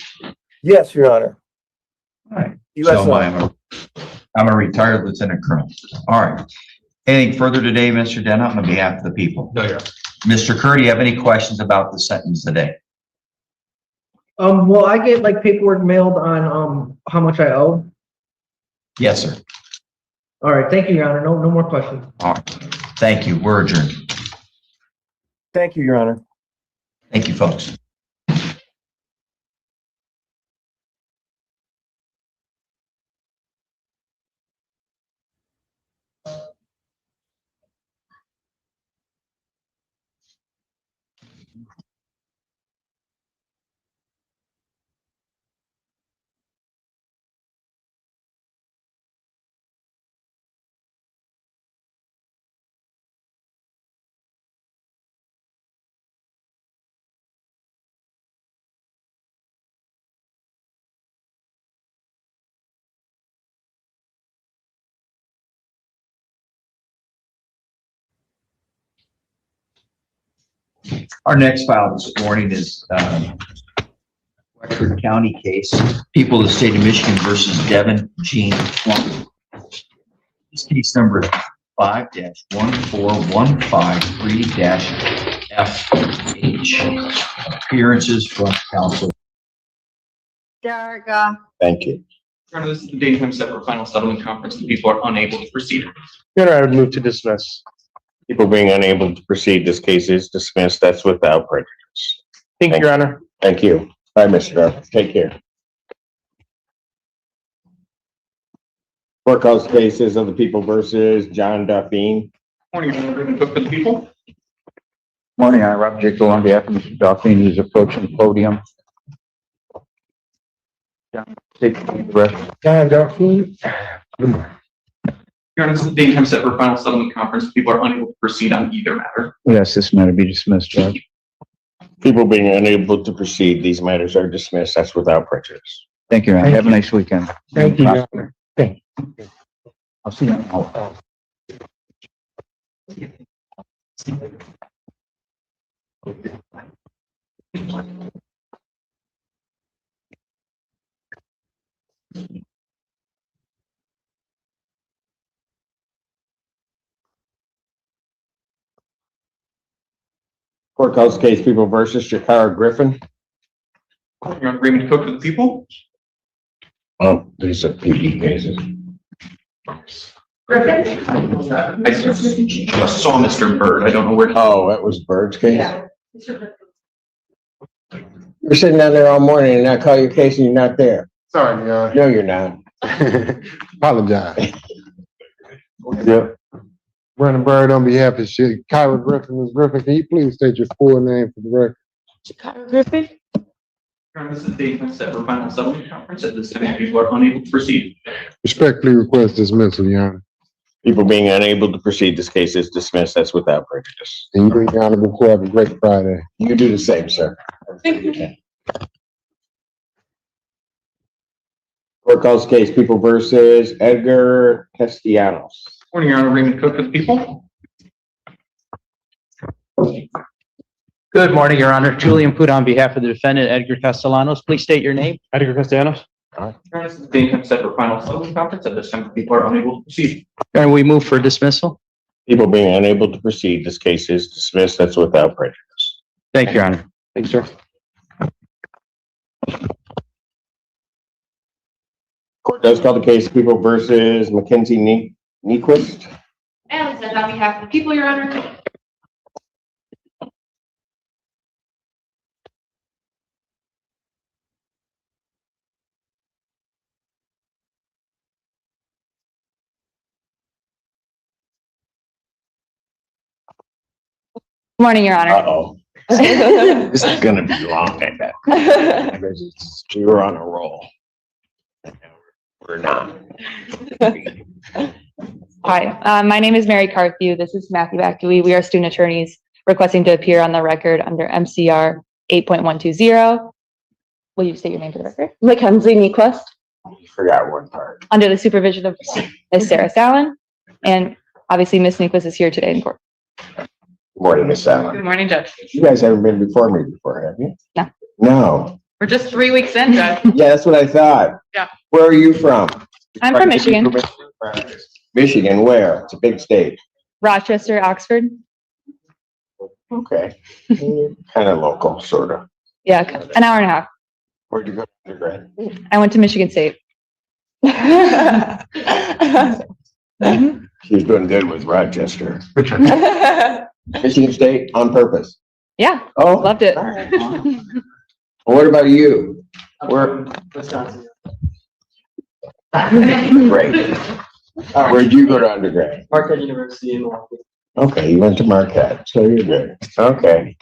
Yes, Your Honor. All right. US So I'm a retired lieutenant colonel. All right. Anything further today, Mr. Denham, on behalf of the people? No, Your Honor. Mr. Kerr, do you have any questions about the sentence today? Will I get like paperwork mailed on how much I owe? Yes, sir. All right, thank you, Your Honor. No more questions. All right. Thank you. We're adjourned. Thank you, Your Honor. Thank you, folks. Our next file this morning is Wexford County case, people of the state of Michigan versus Devin Jean Plum. This case number 5-14153-FH. Appearances from counsel. Darga. Thank you. Your Honor, this is the date and time set for final settlement conference. The people are unable to proceed. Your Honor, I would move to dismiss. People being unable to proceed, this case is dismissed. That's without prejudice. Thank you, Your Honor. Thank you. Bye, Mr. Dark. Take care. Court calls cases of the people versus John Duffine. Morning, Your Honor. Cook for the people. Morning, I'm Rob Jacob on behalf of Mr. Dauphin, who's approaching the podium. John, take the rest. John Duffine. Your Honor, this is the date and time set for final settlement conference. The people are unable to proceed on either matter. Yes, this matter be dismissed, Judge. People being unable to proceed, these matters are dismissed. That's without prejudice. Thank you, Ron. Have a nice weekend. Thank you, Your Honor. Thank you. I'll see you tomorrow. Court calls case people versus Shakara Griffin. Your Honor, Raymond Cook for the people. Oh, these are PD cases. Griffin? I just saw Mr. Bird. I don't know where. Oh, that was Bird's case? Yeah. You're sitting down there all morning and I call your case and you're not there. Sorry, Your Honor. No, you're not. Apologize. Yep. Brandon Bird on behalf of Kyra Griffin. Ms. Griffin, can you please state your full name for the record? Chicago Griffin. Your Honor, this is the date and time set for final settlement conference. At this time, people are unable to proceed. Respectfully request dismissal, Your Honor. People being unable to proceed, this case is dismissed. That's without prejudice. And you, the Honorable Court, have a great Friday. You do the same, sir. Court calls case people versus Edgar Castellanos. Morning, Your Honor. Raymond Cook for the people. Good morning, Your Honor. Julian Put on behalf of the defendant, Edgar Castellanos. Please state your name. Edgar Castellanos. Your Honor, this is the date and time set for final settlement conference. At this time, people are unable to proceed. And we move for dismissal. People being unable to proceed, this case is dismissed. That's without prejudice. Thank you, Your Honor. Thanks, sir. Court does call the case people versus Mackenzie Nyquist. And said on behalf of the people, Your Honor. Morning, Your Honor. Uh-oh. This is gonna be long, I bet. You're on a roll. We're not. Hi, my name is Mary Carthew. This is Matthew Bactui. We are student attorneys requesting to appear on the record under MCR 8.120. Will you state your name for the record? Mackenzie Nyquist. You forgot one part. Under the supervision of Ms. Sarah Sallin. And obviously, Ms. Nyquist is here today in court. Good morning, Miss Allen. Good morning, Judge. You guys haven't been before me before, have you? No. No. We're just 3 weeks in, Judge. Yeah, that's what I thought. Yeah. Where are you from? I'm from Michigan. Michigan, where? It's a big state. Rochester, Oxford. Okay. Kind of local, sort of. Yeah, an hour and a half. Where'd you go to undergrad? I went to Michigan State. She's doing good with Rochester. Michigan State on purpose. Yeah, Oh, loved it. what about you? Where? Wisconsin. Great. Where'd you go to undergrad? Marquette University in Milwaukee. Okay, you went to Marquette, so you're good. Okay.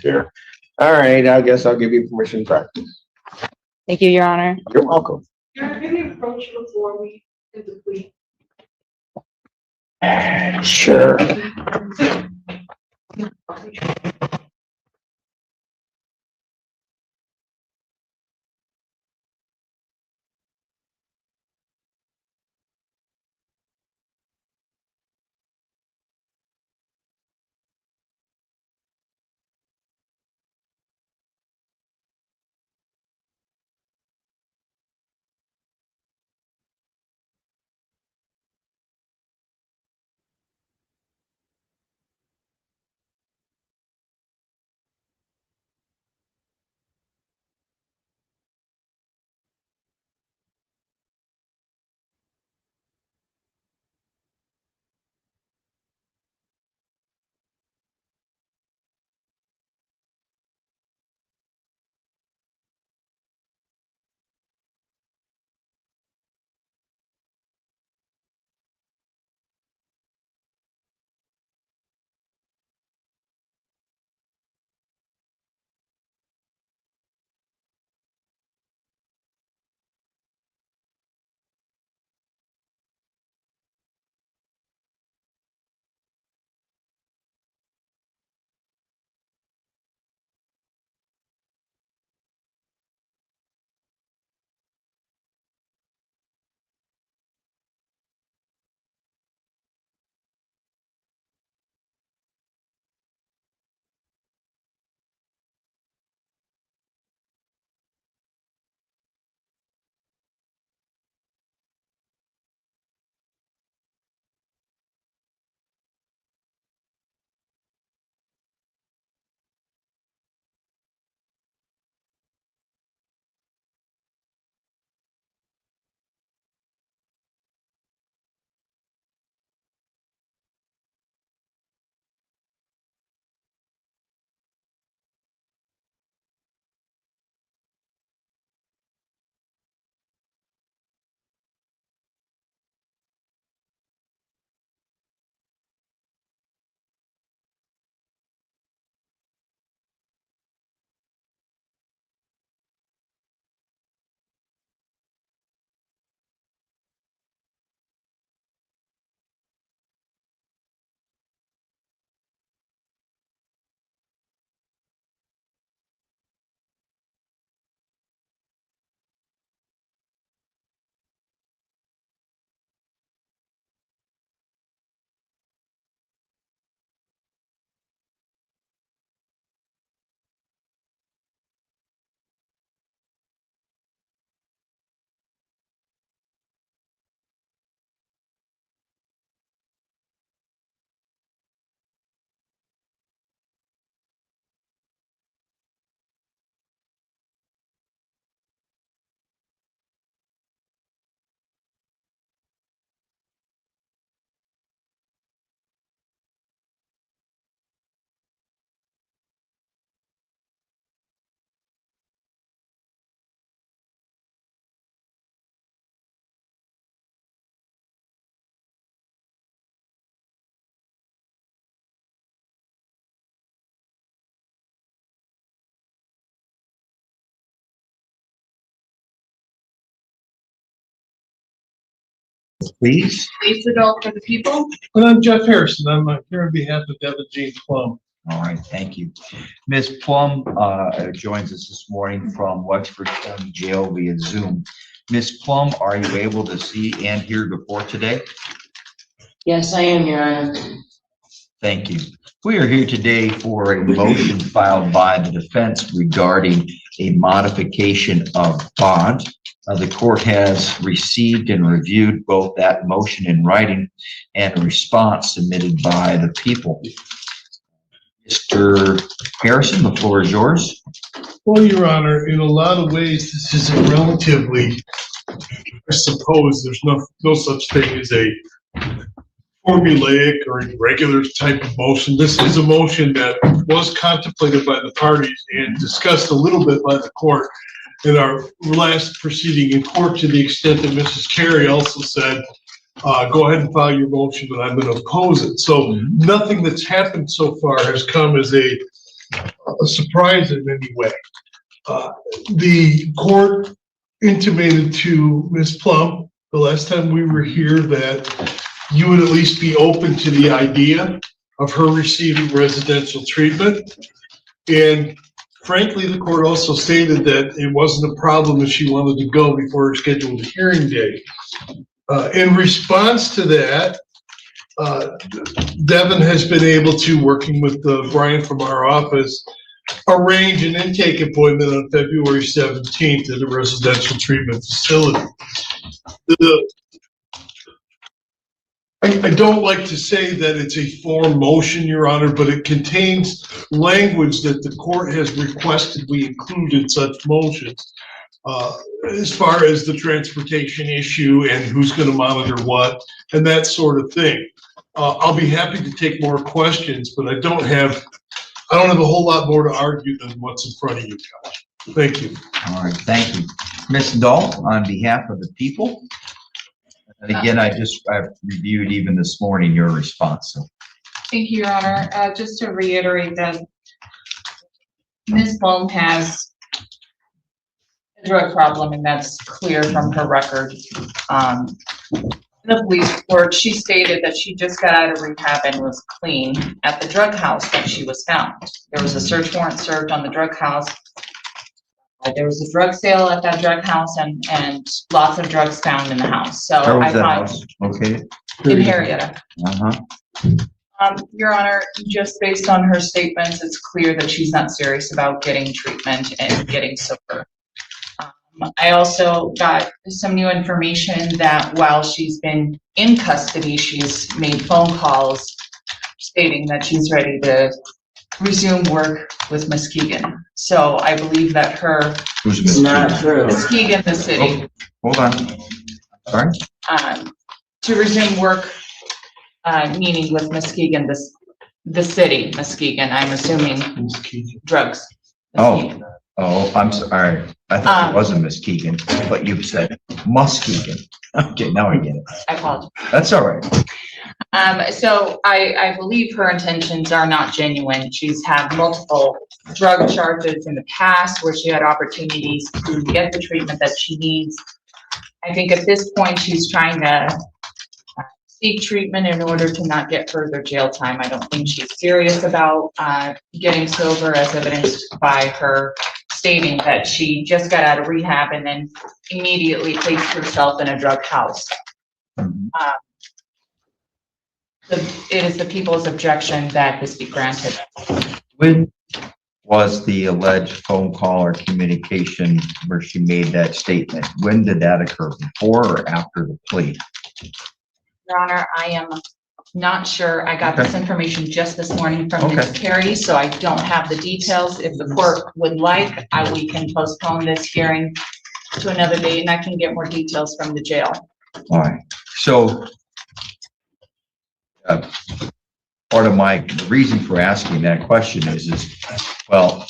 Here. All right, I guess I'll give you permission to practice. Thank you, Your Honor. You're welcome. Can we approach before we do the plea? Sure. please. Lisa Dahl for the people. And I'm Jeff Harrison. I'm here on behalf of Devin Jean Plum. All right, thank you. Ms. Plum joins us this morning from Wexford County Jail via Zoom. Ms. Plum, are you able to see and hear before today? Yes, I am, Your Honor. Thank you. We are here today for a motion filed by the defense regarding a modification of bond. The court has received and reviewed both that motion in writing and a response submitted by the people. Mr. Harrison, the floor is yours. Well, Your Honor, in a lot of ways, this is a relatively, I suppose there's no such thing as a formulaic or regular type of motion. This is a motion that was contemplated by the parties and discussed a little bit by the court in our last proceeding in court, to the extent that Mrs. Carey also said, go ahead and file your motion, but I'm going to oppose it. So nothing that's happened so far has come as a surprise in any way. The court intimated to Ms. Plum the last time we were here that you would at least be open to the idea of her receiving residential treatment. And frankly, the court also stated that it wasn't a problem if she wanted to go before her scheduled hearing date. In response to that, Devin has been able to, working with Brian from our office, arrange an intake appointment on February 17th at a residential treatment facility. I don't like to say that it's a form motion, Your Honor, but it contains language that the court has requested we include in such motions. As far as the transportation issue and who's going to monitor what and that sort of thing. I'll be happy to take more questions, but I don't have a whole lot more to argue than what's in front of you guys. Thank you. All right, thank you. Ms. Dahl, on behalf of the people. And again, I reviewed even this morning your response. So. Thank you, Your Honor. Just to reiterate that Ms. Plum has a drug problem, and that's clear from her record. In the police report, she stated that she just got out of rehab and was clean at the drug house that she was found. There was a search warrant served on the drug house. There was a drug sale at that drug house and lots of drugs found in the house. So Where was I that find house located? in Marietta. Uh-huh. Your Honor, just based on her statements, it's clear that she's not serious about getting treatment and getting sober. I also got some new information that while she's been in custody, she's made phone calls stating that she's ready to resume work with Muskegon. So I believe that her, Who's Ms. Keegan? Muskegon, the city. Oh, hold on. Sorry? To resume work, meaning with Muskegon, the city, Muskegon, I'm assuming drugs. Oh, I'm sorry. I thought it wasn't Miss Keegan, but you said Muskegon. Okay, now I get it. I apologize. That's all right. So I believe her intentions are not genuine. She's had multiple drug charges in the past where she had opportunities to get the treatment that she needs. I think at this point, she's trying to seek treatment in order to not get further jail time. I don't think she's serious about getting sober, as evidenced by her stating that she just got out of rehab and then immediately placed herself in a drug house. It is the people's objection that this be granted. When was the alleged phone call or communication where she made that statement? When did that occur? Before or after the plea? Your Honor, I am not sure. I got this information just this morning from Ms. Carey, so I don't have the details. If the court would like, we can postpone this hearing to another date, and I can get more details from the jail. All right. So part of my reason for asking that question is well,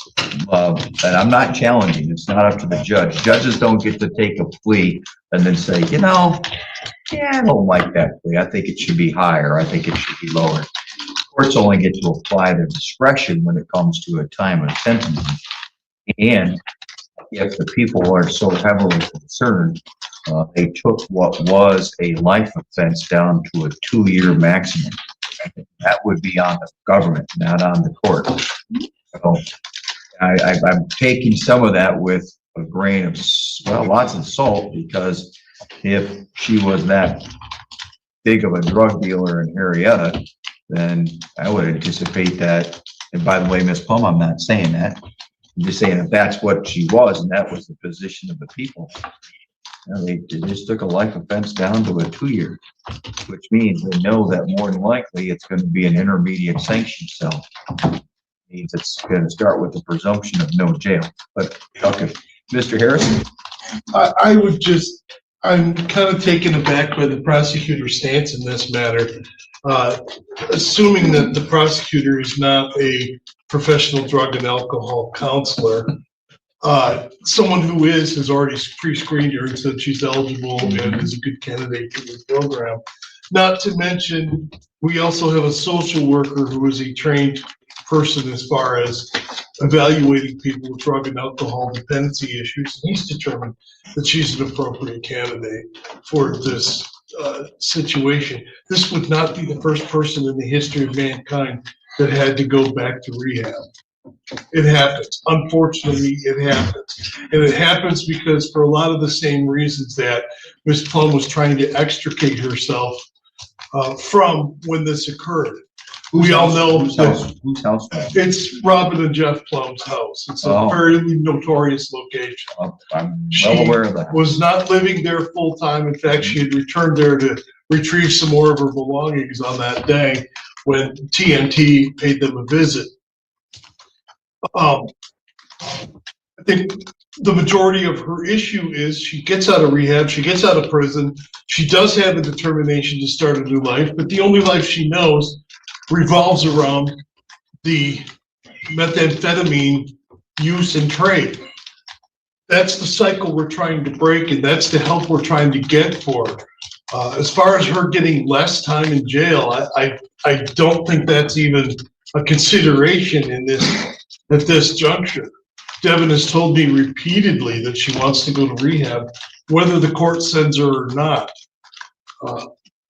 and I'm not challenging, it's not up to the judge. Judges don't get to take a plea and then say, you know, yeah, I don't like that plea. I think it should be higher. I think it should be lower. Courts only get to apply their discretion when it comes to a time of sentencing. And if the people are so heavily concerned, they took what was a life offense down to a 2-year maximum. That would be on the government, not on the court. So I'm taking some of that with a grain of, well, lots of salt, because if she was that big of a drug dealer in Marietta, then I would anticipate that. And by the way, Ms. Plum, I'm not saying that. I'm just saying if that's what she was and that was the position of the people, they just took a life offense down to a 2-year, which means they know that more than likely it's going to be an intermediate sanction cell. Means it's going to start with the presumption of no jail. But okay, Mr. Harrison. I'm kind of taken aback by the prosecutor's stance in this matter. Assuming that the prosecutor is not a professional drug and alcohol counselor, someone who has already pre-screened her and said she's eligible and is a good candidate for the program. Not to mention, we also have a social worker who is a trained person as far as evaluating people with drug and alcohol dependency issues. And he's determined that she's an appropriate candidate for this situation. This would not be the first person in the history of mankind that had to go back to rehab. It happens. Unfortunately, it happens. And it happens because for a lot of the same reasons that Ms. Plum was trying to extricate herself from when this occurred. We all know whose house? It's Robin and Jeff Plum's house. It's a very notorious location. I'm well aware of that. She was not living there full time. In fact, she had returned there to retrieve some more of her belongings on that day when TNT paid them a visit. I think the majority of her issue is she gets out of rehab, she gets out of prison, she does have a determination to start a new life, but the only life she knows revolves around the methamphetamine use and trade. That's the cycle we're trying to break, and that's the help we're trying to get for her. As far as her getting less time in jail, I don't think that's even a consideration in this at this juncture. Devin has told me repeatedly that she wants to go to rehab, whether the court sends her or not.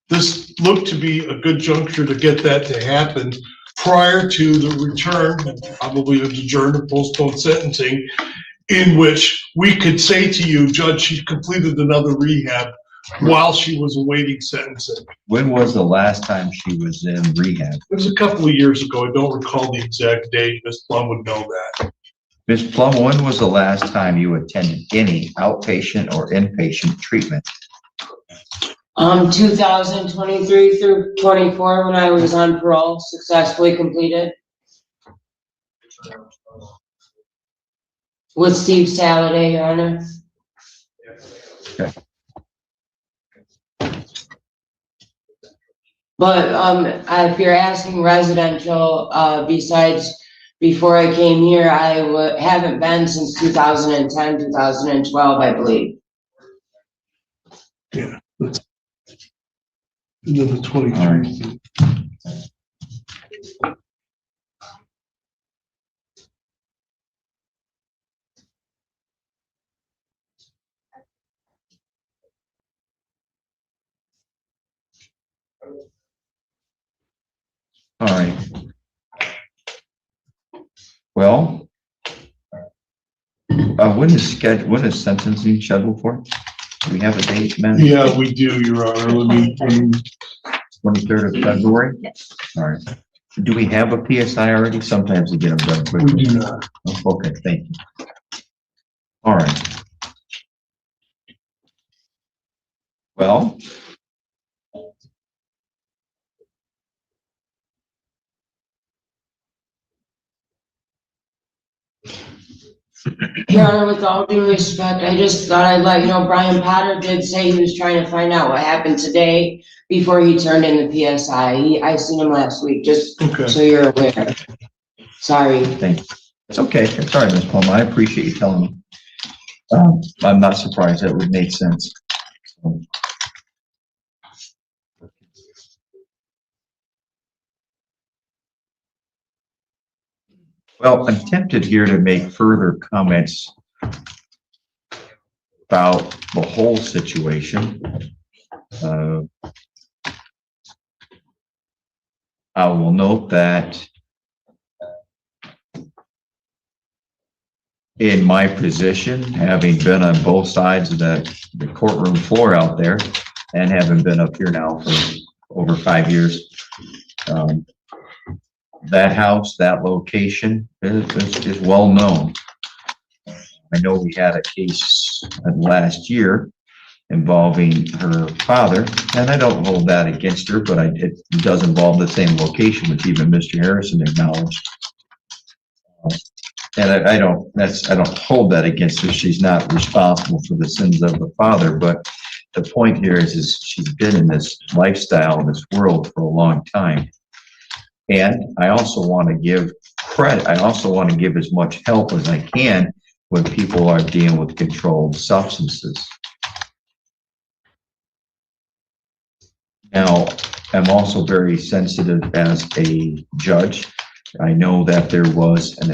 This looked to be a good juncture to get that to happen prior to the return, probably of adjourned or postponed sentencing, in which we could say to you, Judge, she completed another rehab while she was awaiting sentencing. When was the last time she was in rehab? It was a couple of years ago. I don't recall the exact date. Ms. Plum would know that. Ms. Plum, when was the last time you attended any outpatient or inpatient treatment? 2023 through 24, when I was on parole, successfully completed. With Steve Saladay, Your Honor. Okay. But if you're asking residential, besides before I came here, I haven't been since 2010, 2012, I believe. Yeah. And then the 23. All right. Well, when is sentencing scheduled for? Do we have a date, man? Yeah, we do, Your Honor. Let me 23rd of February? Yes. All right. Do we have a PSI already? Sometimes we get them done quickly. We do not. Oh, okay, thank you. All right. Well, Your Honor, with all due respect, I just thought I'd let you know, Brian Potter did say he was trying to find out what happened today before he turned in the PSI. I seen him last week, just so you're aware. Sorry. thank you. It's okay. It's all right, Ms. Plum. I appreciate you telling me. I'm not surprised. That would make sense. Well, I'm tempted here to make further comments about the whole situation. I will note that in my position, having been on both sides of the courtroom floor out there and having been up here now for over 5 years, that house, that location is well known. I know we had a case last year involving her father, and I don't hold that against her, but it does involve the same location, which even Mr. Harrison acknowledged. And I don't hold that against her. She's not responsible for the sins of the father, but the point here is she's been in this lifestyle, this world for a long time. And I also want to give credit. I also want to give as much help as I can when people are dealing with controlled substances. Now, I'm also very sensitive as a judge. I know that there was an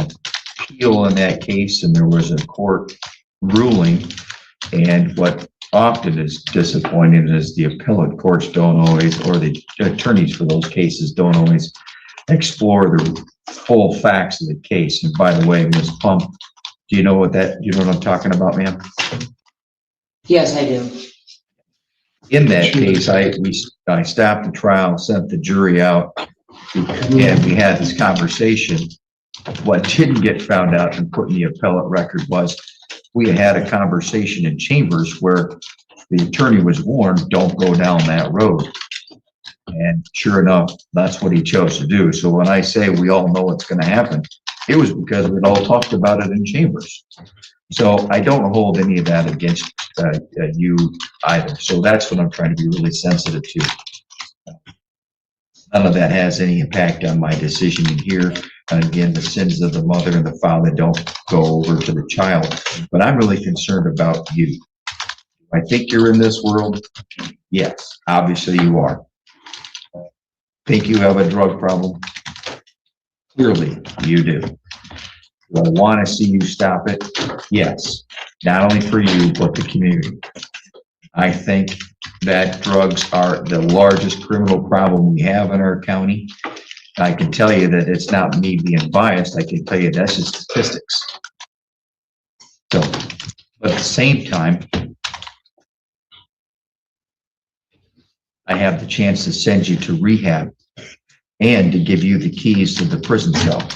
appeal in that case and there was a court ruling. And what often is disappointing is the appellate courts don't always, or the attorneys for those cases don't always explore the full facts of the case. And by the way, Ms. Plum, do you know what I'm talking about, ma'am? Yes, I do. In that case, I stopped the trial, sent the jury out, and we had this conversation. What didn't get found out and put in the appellate record was we had a conversation in chambers where the attorney was warned, don't go down that road. And sure enough, that's what he chose to do. So when I say we all know what's going to happen, it was because we'd all talked about it in chambers. So I don't hold any of that against you either. So that's what I'm trying to be really sensitive to. None of that has any impact on my decision in here. And again, the sins of the mother and the father don't go over to the child. But I'm really concerned about you. I think you're in this world. Yes, obviously you are. Think you have a drug problem? Clearly you do. Do I want to see you stop it? Yes. Not only for you, but the community. I think that drugs are the largest criminal problem we have in our county. I can tell you that it's not me being biased. I can tell you that's just statistics. So, but at the same time, I have the chance to send you to rehab and to give you the keys to the prison cell.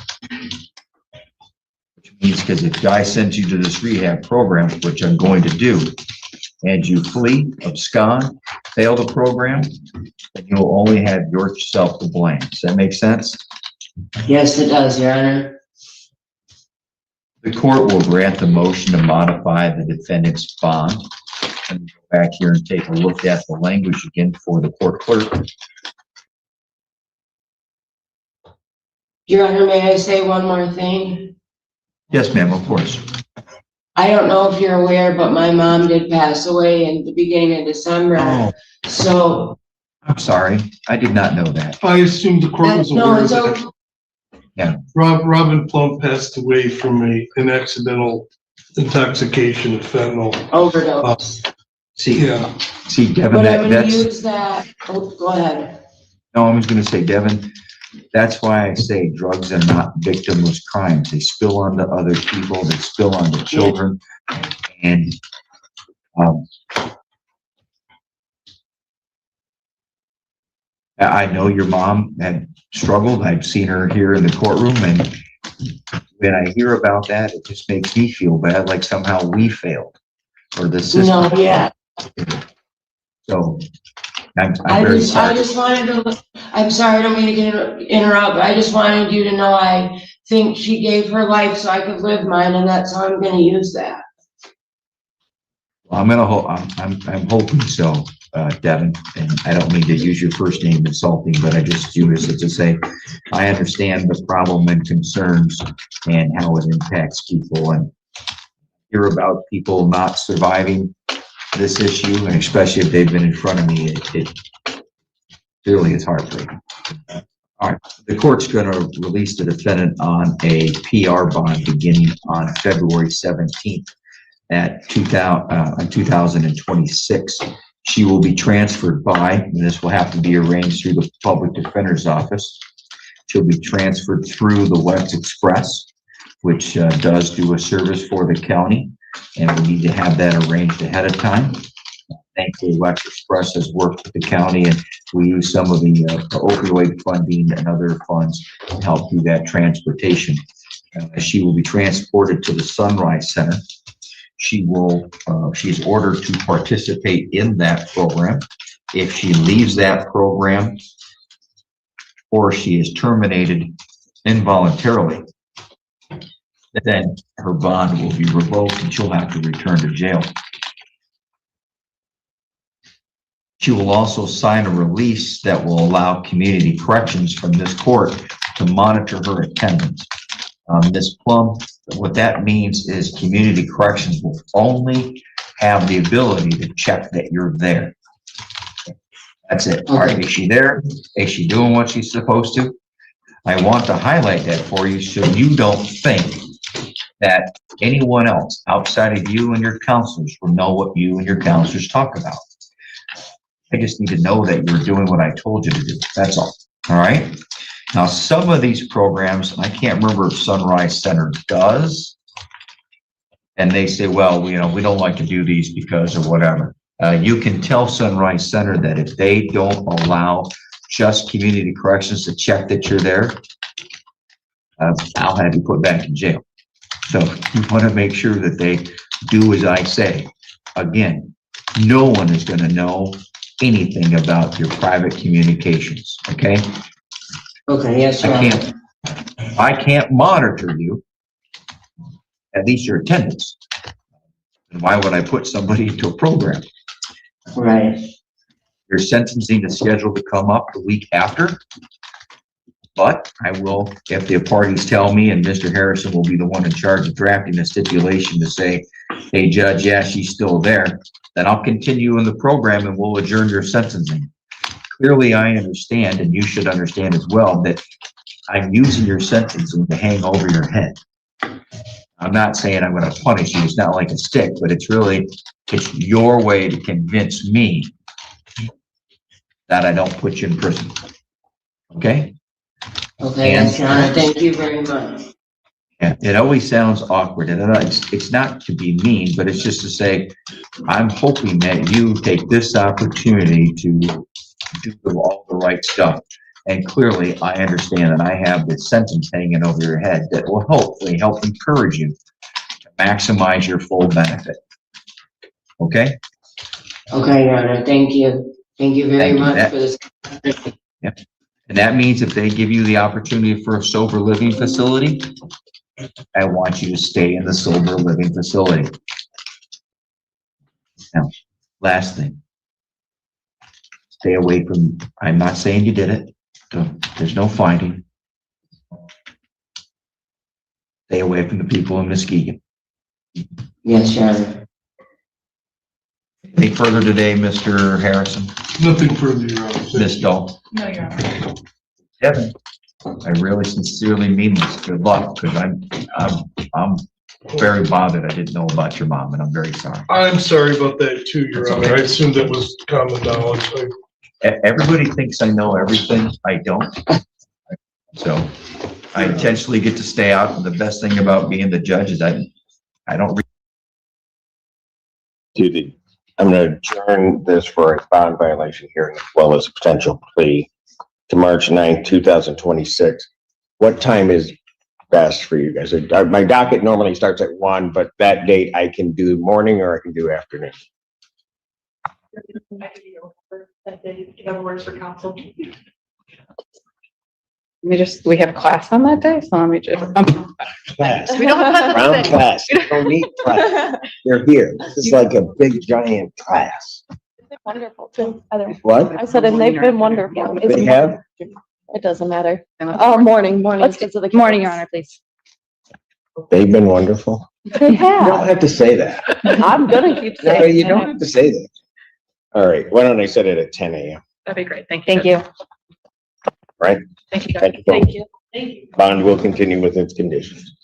Which means, because if I send you to this rehab program, which I'm going to do, and you flee, abscond, fail the program, then you'll only have yourself to blame. Does that make sense? Yes, it does, Your Honor. The court will grant the motion to modify the defendant's bond. And go back here and take a look at the language again for the court clerk. Your Honor, may I say one more thing? Yes, ma'am, of course. I don't know if you're aware, but my mom did pass away in the beginning of December. Oh. So. I'm sorry, I did not know that. I assumed the court was aware of that. Yeah. Robin Plum passed away from an accidental intoxication of fentanyl. Overdose. See, Devin, But I'm gonna that's. use that, oh, go ahead. No, I was gonna say, Devin, that's why I say drugs are not victimless crimes. They spill onto other people, they spill onto children. And, I know your mom had struggled. I've seen her here in the courtroom, and when I hear about that, it just makes me feel bad, like somehow we failed, or the system. No, yeah. So, I'm very sorry. I just wanted to, I'm sorry, I don't mean to interrupt, but I just wanted you to know I think she gave her life so I could live mine, and that's how I'm gonna use that. Well, I'm hoping so, Devin, and I don't mean to use your first name insulting, but I just use it to say, I understand the problem and concerns and how it impacts people, and hear about people not surviving this issue, and especially if they've been in front of me, it really is heartbreaking. All right, the court's going to release the defendant on a PR bond beginning on February 17th. at 2026. She will be transferred by, and this will have to be arranged through the Public Defender's Office. She'll be transferred through the West Express, which does do a service for the county, and we need to have that arranged ahead of time. Thankfully, West Express has worked with the county, and we use some of the opioid funding and other funds to help do that transportation. She will be transported to the Sunrise Center. She's ordered to participate in that program. If she leaves that program or she is terminated involuntarily, then her bond will be revoked and she'll have to return to jail. She will also sign a release that will allow community corrections from this court to monitor her attendance. Ms. Plum, what that means is community corrections will only have the ability to check that you're there. That's it. All right, is she there? Is she doing what she's supposed to? I want to highlight that for you so you don't think that anyone else outside of you and your counselors will know what you and your counselors talk about. I just need to know that you're doing what I told you to do. That's all. All right. Now, some of these programs, I can't remember if Sunrise Center does. And they say, well, we don't like to do these because of whatever. You can tell Sunrise Center that if they don't allow just community corrections to check that you're there, I'll have you put back in jail. So you want to make sure that they do as I say. Again, no one is going to know anything about your private communications, okay? Okay, yes, sir. I can't monitor you, at least your attendance. And why would I put somebody into a program? Right. Your sentencing is scheduled to come up the week after. But I will, if the parties tell me, and Mr. Harrison will be the one in charge of drafting a stipulation to say, hey, Judge, yeah, she's still there, then I'll continue in the program and we'll adjourn your sentencing. Clearly, I understand, and you should understand as well, that I'm using your sentencing to hang over your head. I'm not saying I'm going to punish you. It's not like a stick, but it's your way to convince me that I don't put you in prison. Okay? Okay, yes, Your Honor. Thank you very much. Yeah, it always sounds awkward, and it's not to be mean, but it's just to say, I'm hoping that you take this opportunity to do all the right stuff. And clearly, I understand that I have this sentence hanging over your head that will hopefully help encourage you to maximize your full benefit. Okay? Okay, Your Honor. Thank you. Thank you very much for this. Yep. And that means if they give you the opportunity for a sober living facility, I want you to stay in the sober living facility. Now, last thing. Stay away from, I'm not saying you did it. There's no fighting. Stay away from the people in Muskegon. Yes, Your Honor. Any further today, Mr. Harrison? Nothing further, Your Honor. Ms. Dahl? No, Your Honor. Kevin, I really sincerely mean this. Good luck, because I'm very bothered. I didn't know about your mom, and I'm very sorry. I'm sorry about that too, Your Honor. I assumed that was common knowledge. Everybody thinks I know everything. I don't. So I intentionally get to stay out. And the best thing about being the judge is I don't. I'm going to adjourn this for a bond violation hearing as well as a potential plea to March 9th, 2026. What time is best for you guys? My docket normally starts at 1, but that date I can do morning or I can do afternoon. We have class on that day, so let me just. Class. We don't have Round class. You don't need class. You're here. This is like a big giant class. Wonderful. Too. What? I said, and they've been wonderful. They have? It doesn't matter. Morning. Let's get to the morning, Your Honor, please. They've been wonderful. They You don't have. have to say that. I'm gonna keep No, saying. you don't have to say that. All right. Why don't I set it at 10 a.m.? That'd be great. Thank you. Right? Thank you. Thank you. Thank you. Thank you. Bond will continue with its conditions.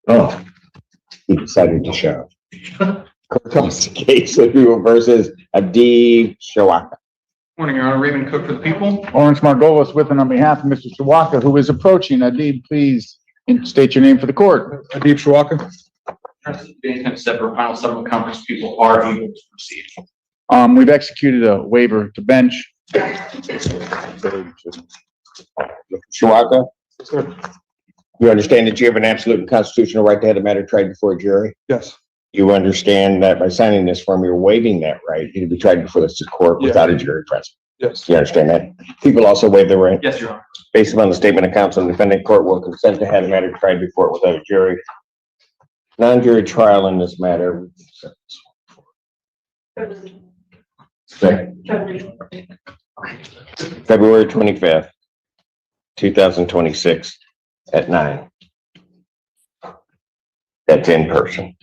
Oh, he decided to show. Court calls the case of people versus Adi Shawaka. Morning, Your Honor. Raymond Cook for the people. Lawrence Margolis with and on behalf of Mr. Shawaka, who is approaching. Adib, please state your name for the court. Adib Shawaka. The intent set for final settlement conference, people are able to proceed. We've executed a waiver to bench. Shawaka? You understand that you have an absolute and constitutional right to have the matter tried before a jury? Yes. You understand that by signing this form, you're waiving that right to be tried before the court without a jury present? Yes. You understand that? People also waive their right? Yes, Your Honor. Based upon the statement of counsel, the defendant court will consent to have the matter tried before it without a jury. Non-jury trial in this matter. February 25th, 2026 at 9. That's in person.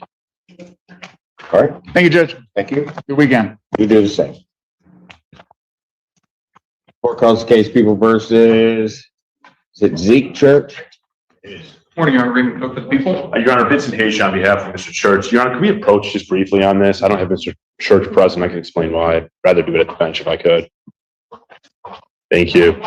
All right. Thank you, Judge. Thank you. Good weekend. You do the same. Court calls the case people versus, is it Zeke Church? Morning, Your Honor. Raymond Cook for the people. Your Honor, Vincent Hayes on behalf of Mr. Church. Your Honor, can we approach just briefly on this? I don't have Mr. Church present. I can explain why. I'd rather do it at the bench if I could. Thank you.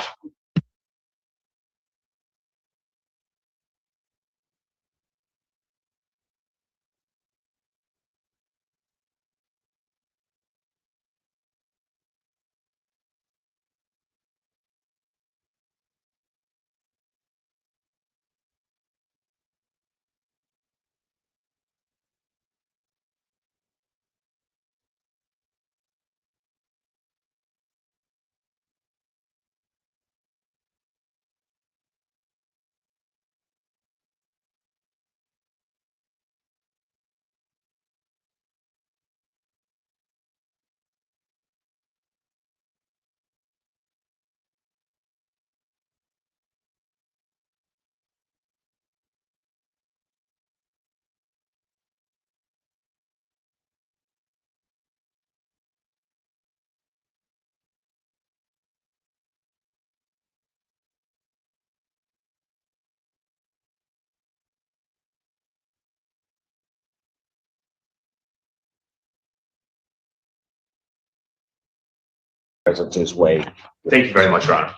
Presence is waived. Thank you very much, Your Honor.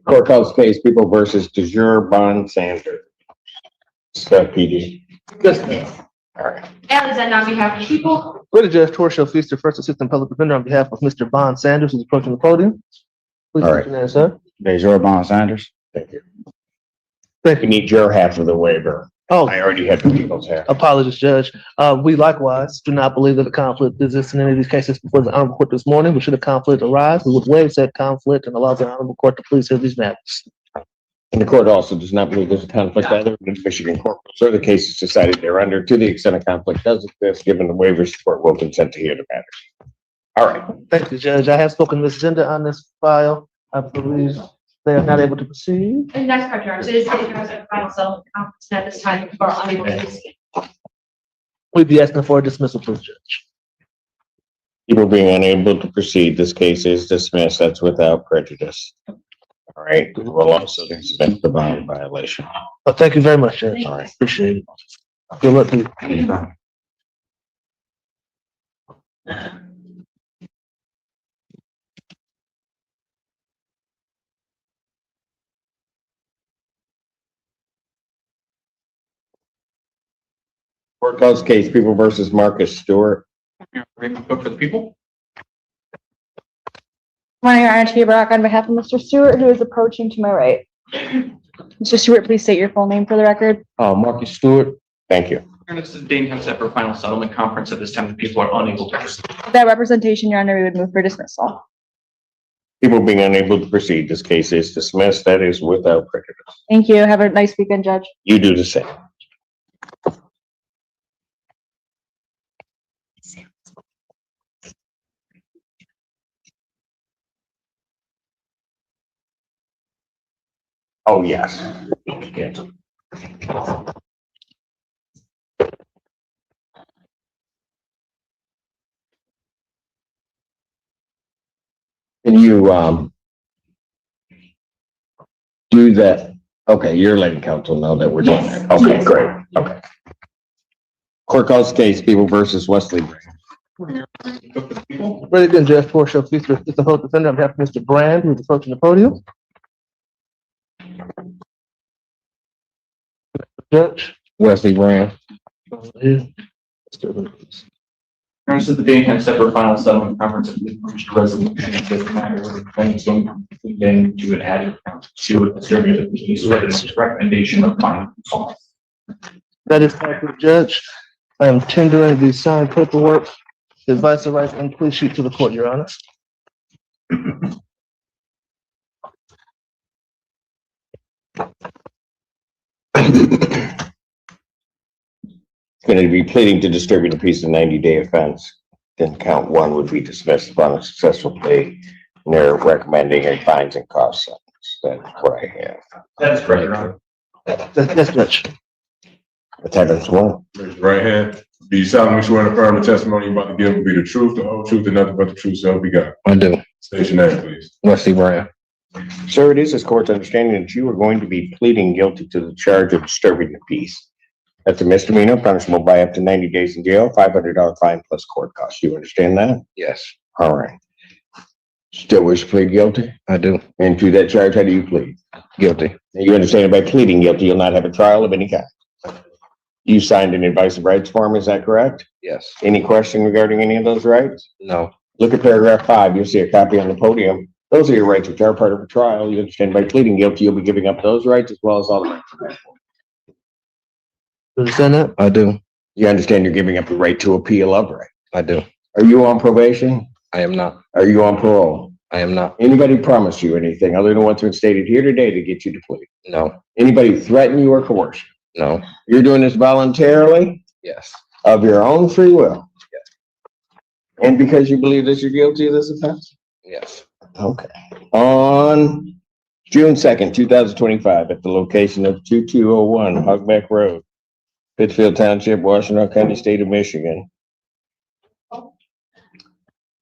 Court calls the case people versus DeJure Bond Sanders. PD. All right. And on behalf of people. With the judge, Torshell Feaster, First Assistant Public Defender, on behalf of Mr. Bond Sanders, who's approaching the podium. Please All state right. your name, sir. DeJure Bond Sanders. Thank you. We need your half of the waiver. Oh, I already had the people's half. apologies, Judge. We likewise do not believe that a conflict exists in any of these cases before the Honorable Court this morning. But should a conflict arise, we would waive said conflict and allow the Honorable Court to please hear these matters. And the court also does not believe there's a conflict either in the Michigan court. So the case is decided thereunder. To the extent a conflict does exist, given the waivers, the court will consent to hear the matter. All right. Thank you, Judge. I have spoken to Ms. Zenda on this file. I believe they are not able to proceed. And that's correct, Your Honor. So it is a final settlement conference at this time. People are unable to proceed. We'd be asking for a dismissal, please, Judge. People being unable to proceed, this case is dismissed. That's without prejudice. All right. We will also dismiss the bond violation. Oh, thank you very much, Judge. All right. Appreciate it. Good luck to you. Court calls case people versus Marcus Stewart. Raymond Cook for the people. Morning, Your Honor, Tia Brock on behalf of Mr. Stewart, who is approaching to my right. Mr. Stewart, please state your full name for the record. Marcus Stewart. Thank you. And this is a date and time set for final settlement conference. At this time, the people are unable to proceed. With that representation, Your Honor, we would move for dismissal. People being unable to proceed, this case is dismissed. That is without prejudice. Thank you. Have a nice weekend, Judge. You do the same. Oh, yes. Yes. Can you, do that? Okay, you're letting council know that we're doing that. Okay, great. Okay. Court calls the case, People versus Wesley. Ready again, Judge Portia, please, the public defender, on behalf of Mr. Brand, who's approaching the podium. Judge. Wesley Brand. This is the day and time set for final settlement conference of the reached resolution of this matter with the defendant's going then to an added count to distribute the case with its recommendation of final costs. That is accurate, Judge. I am tendering the signed paperwork, the advice of rights and plea sheet to the court, Your Honor. Going to be pleading to distribute a piece of 90-day offense. Then count one would be dismissed upon a successful plea. And they're recommending a fines and cost sentence. That's what I have. That's correct, Your Honor. That's Judge. Attendance one. Raise your right hand. Do you solemnly swear to affirm the testimony you're about to give will be the truth, the whole truth, and nothing but the truth, so help you God? I do. State your name, please. Wesley Brand. Sir, it is this court's understanding that you are going to be pleading guilty to the charge of disturbing the peace. That's a misdemeanor, punishable by up to 90 days in jail, $500 fine plus court costs. You understand that? Yes, All right. Still wish to plead guilty? I do. And to that charge, how do you plead? Guilty. You understand that by pleading guilty, you'll not have a trial of any kind. You signed an advice of rights form, is that correct? Yes. Any question regarding any of those rights? No. Look at paragraph 5. You'll see a copy on the podium. Those are your rights which are part of a trial. You understand by pleading guilty, you'll be giving up those rights as well as all the rights. You understand that? I do. You understand you're giving up the right to appeal of right. I do. Are you on probation? I am not. Are you on parole? I am not. Anybody promise you anything other than what's been stated here today to get you to plead? No. Anybody threaten you or coerce you? No. You're doing this voluntarily Yes. of your own free will? Yes. And because you believe that you're guilty of this offense? Yes. Okay. On June 2nd, 2025, at the location of 2201 Hogback Road, Pittsfield Township, Washington County, State of Michigan.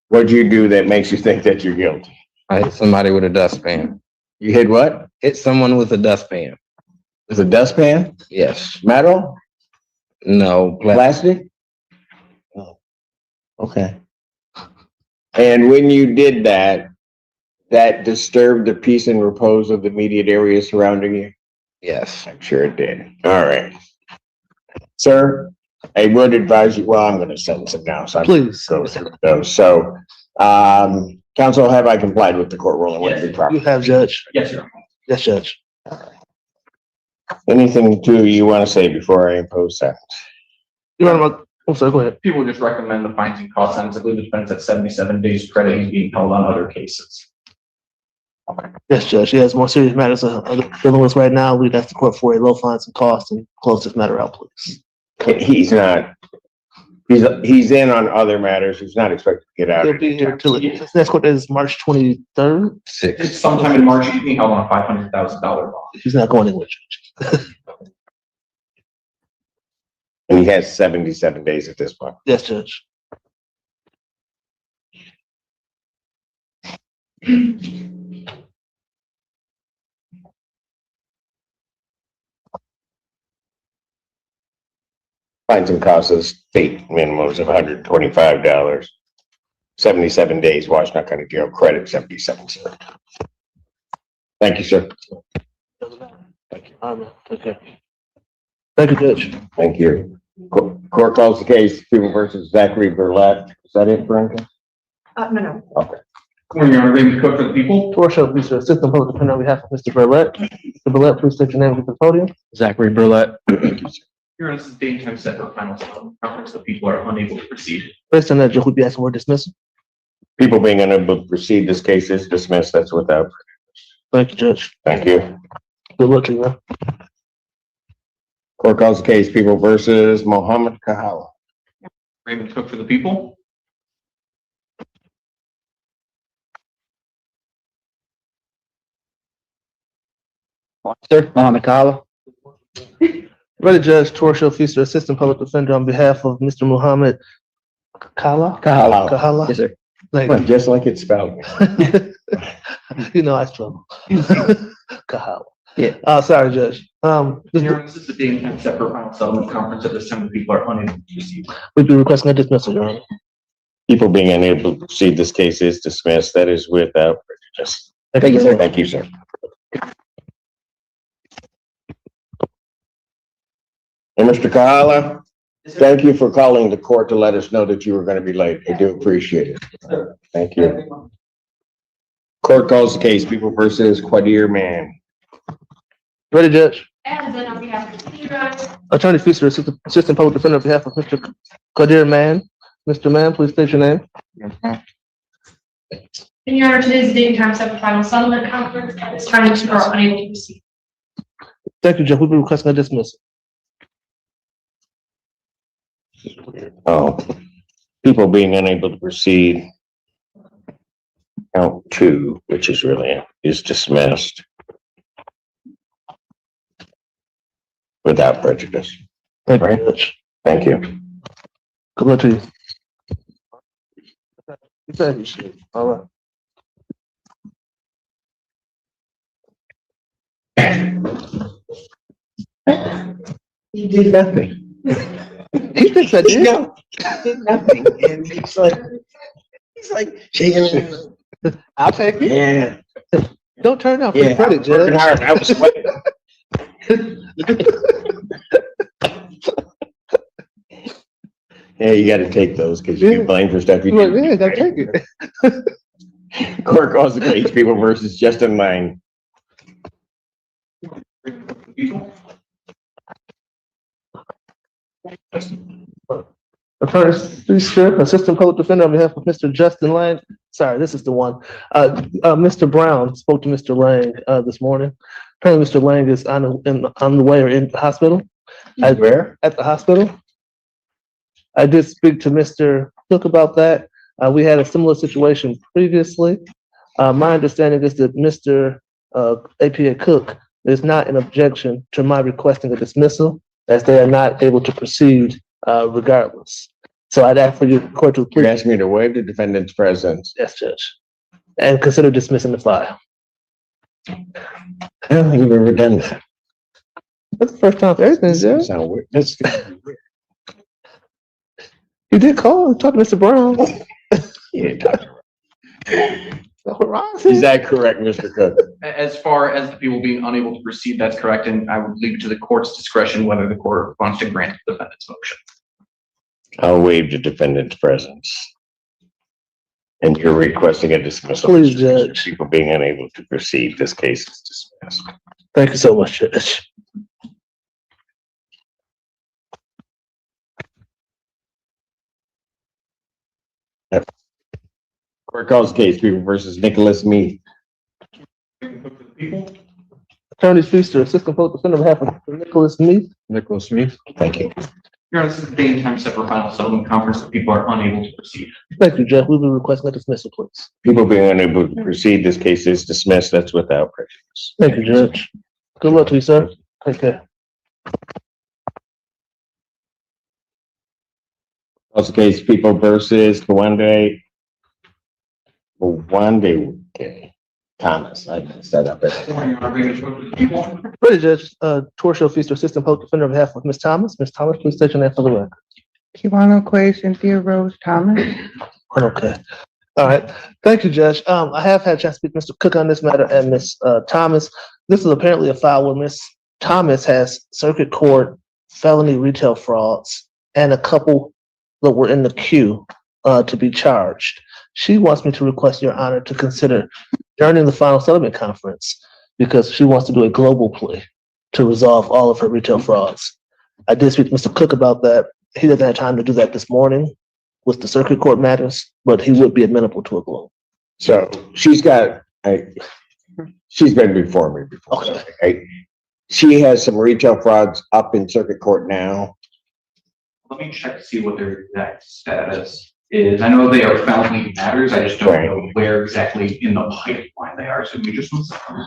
What'd you do that makes you think that you're guilty? I hit somebody with a dustpan. You hit what? Hit someone with a dustpan. With a dustpan? Yes. Metal? No. Plastic? Oh, okay. And when you did that, that disturbed the peace and repose of the immediate area surrounding you? Yes. I'm sure it did. All right. Sir, I would advise you, well, I'm going to sentence him now, so I'm Please. go through those. So, counsel, have I complied with the court ruling? Would it be proper? You have, Judge. Yes, Your Honor. Yes, Judge. Anything to you want to say before I impose sentence? Your Honor, I'm sorry, go ahead. People just recommend the fines and cost sentence. I believe the defendant's at 77 days credit and being held on other cases. Yes, Judge. He has more serious matters dealing with right now. We'd ask the court for a low fines and cost and close this matter out, please. He's not, he's in on other matters. He's not expected to get out. He'll be here till his next court date is March 23rd. It's sometime in March, he's being held on a $500,000 bond. He's not going anywhere, Judge. And he has 77 days at this point. Yes, Judge. Fines and costs is state minimums of $125. 77 days, Washington County Jail, credit 77, sir. Thank you, sir. Thank you. Okay. Thank you, Judge. Thank you. Court calls the case, People versus Zachary Burlett. Is that it, Veronica? No. Okay. Good morning, Your Honor. Raymond Cook for the people. Portia, please, assistant public defender on behalf of Mr. Burlett. Mr. Burlett, please state your name at the podium. Zachary Burlett. Your Honor, this is date and time set for final settlement conference. The people are unable to proceed. Based on that, Judge, we'd be asking for dismissal. People being unable to proceed, this case is dismissed. That's without. Thank you, Judge. Thank you. Good luck to you, man. Court calls the case, People versus Mohammed Kahala. Raymond Cook for the people. Sir, Mohammed Kala. Ready, Judge Torshel Feaster, assistant public defender on behalf of Mr. Muhammad Kahala. Kahala. Kahala. Yes, sir. Thank you. Just like it's spelled. You know, I struggle. Kahala. Yeah. Sorry, Judge. Your Honor, this is the date and time set for final settlement conference. At this time, the people are unable to proceed. We'd be requesting a dismissal, Your Honor. People being unable to proceed, this case is dismissed. That is without prejudice. Thank you, sir. Thank you, sir. And Mr. Kahala, thank you for calling the court to let us know that you were going to be late. I do appreciate it. Thank you. Court calls the case, People versus Quadir Man. Ready, Judge? And then on behalf of the city, Your Honor, Attorney Feaster, Assistant Public Defender on behalf of Mr. Qadir Mann. Mr. Mann, please state your name. in Your Honor, today's the date and time set for final settlement conference. At this time, Mr. Burrow unable to proceed. Thank you, Judge. We'll be requesting a dismissal. Oh, people being unable to proceed. Count 2, which is dismissed without prejudice. Thank you, Judge. Thank you. Good luck to you. Thank you, sir. All right. He did nothing. He thinks I did. No, he did nothing. And he's like shaking. I'll take it. Yeah. Don't turn down free Yeah. credit, Judge. Working hard. I was sweating. Yeah, you gotta take those because you get blamed for stuff you Well, do. yeah, gotta take it. Court calls the case, People versus Justin Lang. Attorney Feaster, Assistant Public Defender on behalf of Mr. Justin Lang. Sorry, this is the one. Mr. Brown spoke to Mr. Lang this morning. Apparently, Mr. Lang is on the way or in the hospital. Where? At the hospital. I did speak to Mr. Cook about that. We had a similar situation previously. My understanding is that Mr. APA Cook is not an objection to my requesting a dismissal, as they are not able to proceed regardless. So I'd ask for your court to You're please. asking me to waive the defendant's presence. Yes, Judge. And consider dismissing the file. I don't think you've ever done that. That's the first time for everything, Judge. Sound weird. That's You did call and talk to Mr. Brown. yeah, Dr. That's what Ron Is said. that correct, Mr. Cook? As far as the people being unable to proceed, that's correct, and I would leave it to the court's discretion whether the court wants to grant the defendant's motion. I'll waive the defendant's presence. And you're requesting a dismissal. Please, Judge. People being unable to proceed, this case is dismissed. Thank you so much, Judge. Court calls case, People versus Nicholas Meath. Attorney Feaster, Assistant Public Defender on behalf of Mr. Nicholas Meath. Nicholas Meath. Thank you. Your Honor, this is the date and time set for final settlement conference. The people are unable to proceed. Thank you, Judge. We'll be requesting a dismissal, please. People being unable to proceed, this case is dismissed. That's without prejudice. Thank you, Judge. Good luck to you, sir. Take care. Also case, People versus Gwande Thomas. I messed that up. Your Ready, Judge. Torshio Feaster, Assistant Public Defender on behalf of Ms. Thomas. Ms. Thomas, please state your name for the record. Kiwana Quay Cynthia Rose Thomas. Okay. All right. Thank you, Judge. I have had a chance to speak to Mr. Cook on this matter and Ms. Thomas. This is apparently a file where Ms. Thomas has circuit court felony retail frauds and a couple that were in the queue to be charged. She wants me to request your honor to consider during the final settlement conference because she wants to do a global plea to resolve all of her retail frauds. I did speak to Mr. Cook about that. He doesn't have time to do that this morning with the circuit court matters, but he would be amenable to a global. So she's been before me before. Okay. Right? She has some retail frauds up in circuit court now. Let me check to see what their exact status is. I know they are felony matters. I just don't know where exactly in the pipeline they are. So give me just 1 second.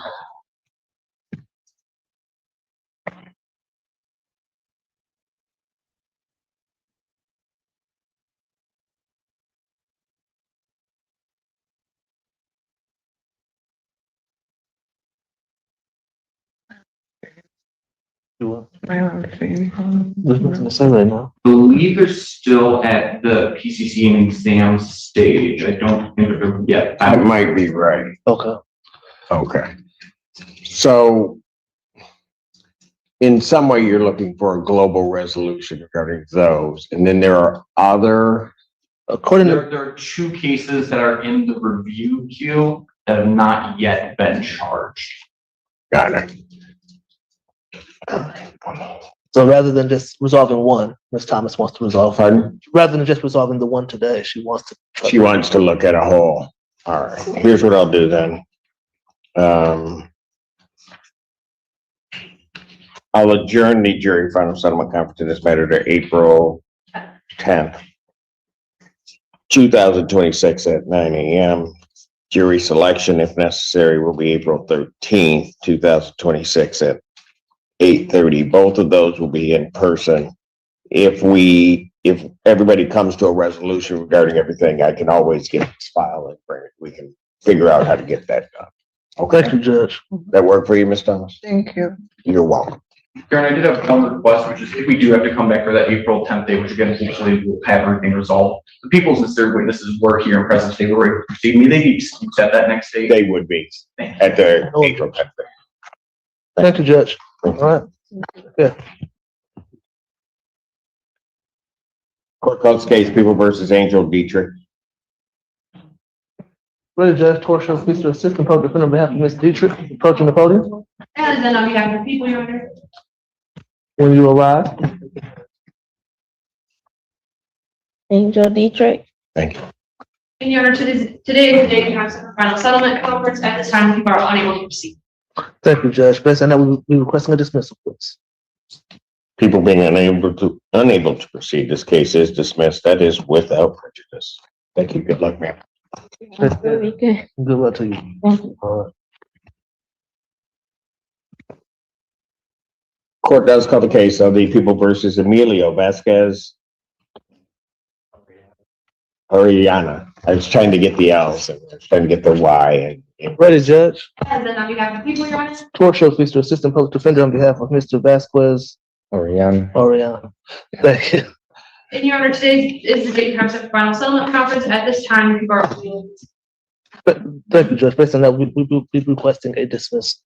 There's nothing to say right now. Believe they're still at the PCC and exam stage. I don't think they're yet. That might be right. Okay. Okay. So in some way, you're looking for a global resolution regarding those. And then there are other, according to, there are two cases that are in the review queue that have not yet been charged. got it. So rather than just resolving one, Ms. Thomas wants to resolve. Pardon? Rather than just resolving the one today, she wants to. She wants to look at a whole. All right, here's what I'll do then. I'll adjourn the jury final settlement conference in this matter to April 10th, 2026 at 9 a.m. Jury selection, if necessary, will be April 13th, 2026 at 8:30. Both of those will be in person. If everybody comes to a resolution regarding everything, I can always get this file and bring it. We can figure out how to get that done. Okay. Thank you, Judge. That work for you, Ms. Thomas? Thank you. You're welcome. Karen, I did have one request, which is if we do have to come back for that April 10th day, which again, essentially we'll have everything resolved. The people's and third witnesses were here in presence. They were able to proceed. May they be excused at that next day? They would be at the April 10th day. Thank you, Judge. All right. Yeah. Court calls case People versus Angel Dietrich. Ready, Judge Torshov, please to assist and public defender on behalf of Ms. Dietrich, approaching the podium. And then on behalf of the people, Your Honor. When you arrive. Angel Dietrich. Thank you. And Your Honor, today is the day we have a final settlement conference. At this time, people are unable to proceed. Thank you, Judge. Based on that, we requesting a dismissal, please. People being unable to proceed, this case is dismissed. That is without prejudice. Thank you. Good luck, ma'am. Good luck to you. Thank you. All right. Court does call the case of the People versus Emilio Vasquez Oriana. I was trying to get the L's and I was trying to get the Y. Ready, Judge. And then on behalf of the people, Your Honor. Torshov, please to assistant public defender on behalf of Mr. Vasquez Oriana. Thank you. And Your Honor, today is the day we have a final settlement conference. At this time, people are unable to proceed. Thank you, Judge. Based on that, we'll be requesting a dismissal.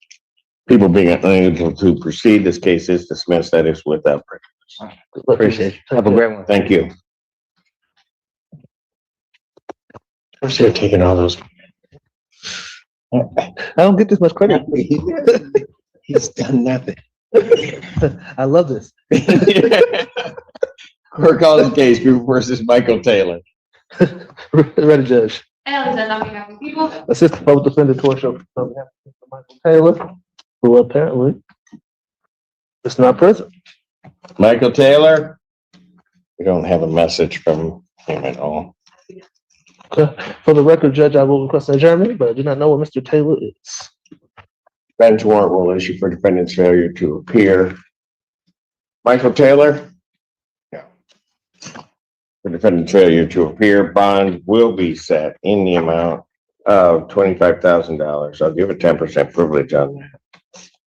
People being unable to proceed, this case is dismissed. That is without prejudice. Appreciate it. Have a great one. Thank you. We're taking all those. I don't get this much credit. He's done nothing. I love this. Court calls the case People versus Michael Taylor. Ready, Judge. And then on behalf of the people. Assistant public defender Torshov on behalf of Mr. Michael Taylor, who apparently is not present. Michael Taylor. We don't have a message from him at all. Okay. For the record, Judge, I will request an adjournment, but I do not know where Mr. Taylor is. Bench warrant will issue for defendant's failure to appear. Michael Taylor? Yeah. For defendant's failure to appear, bond will be set in the amount of $25,000. I'll give a 10% privilege on that.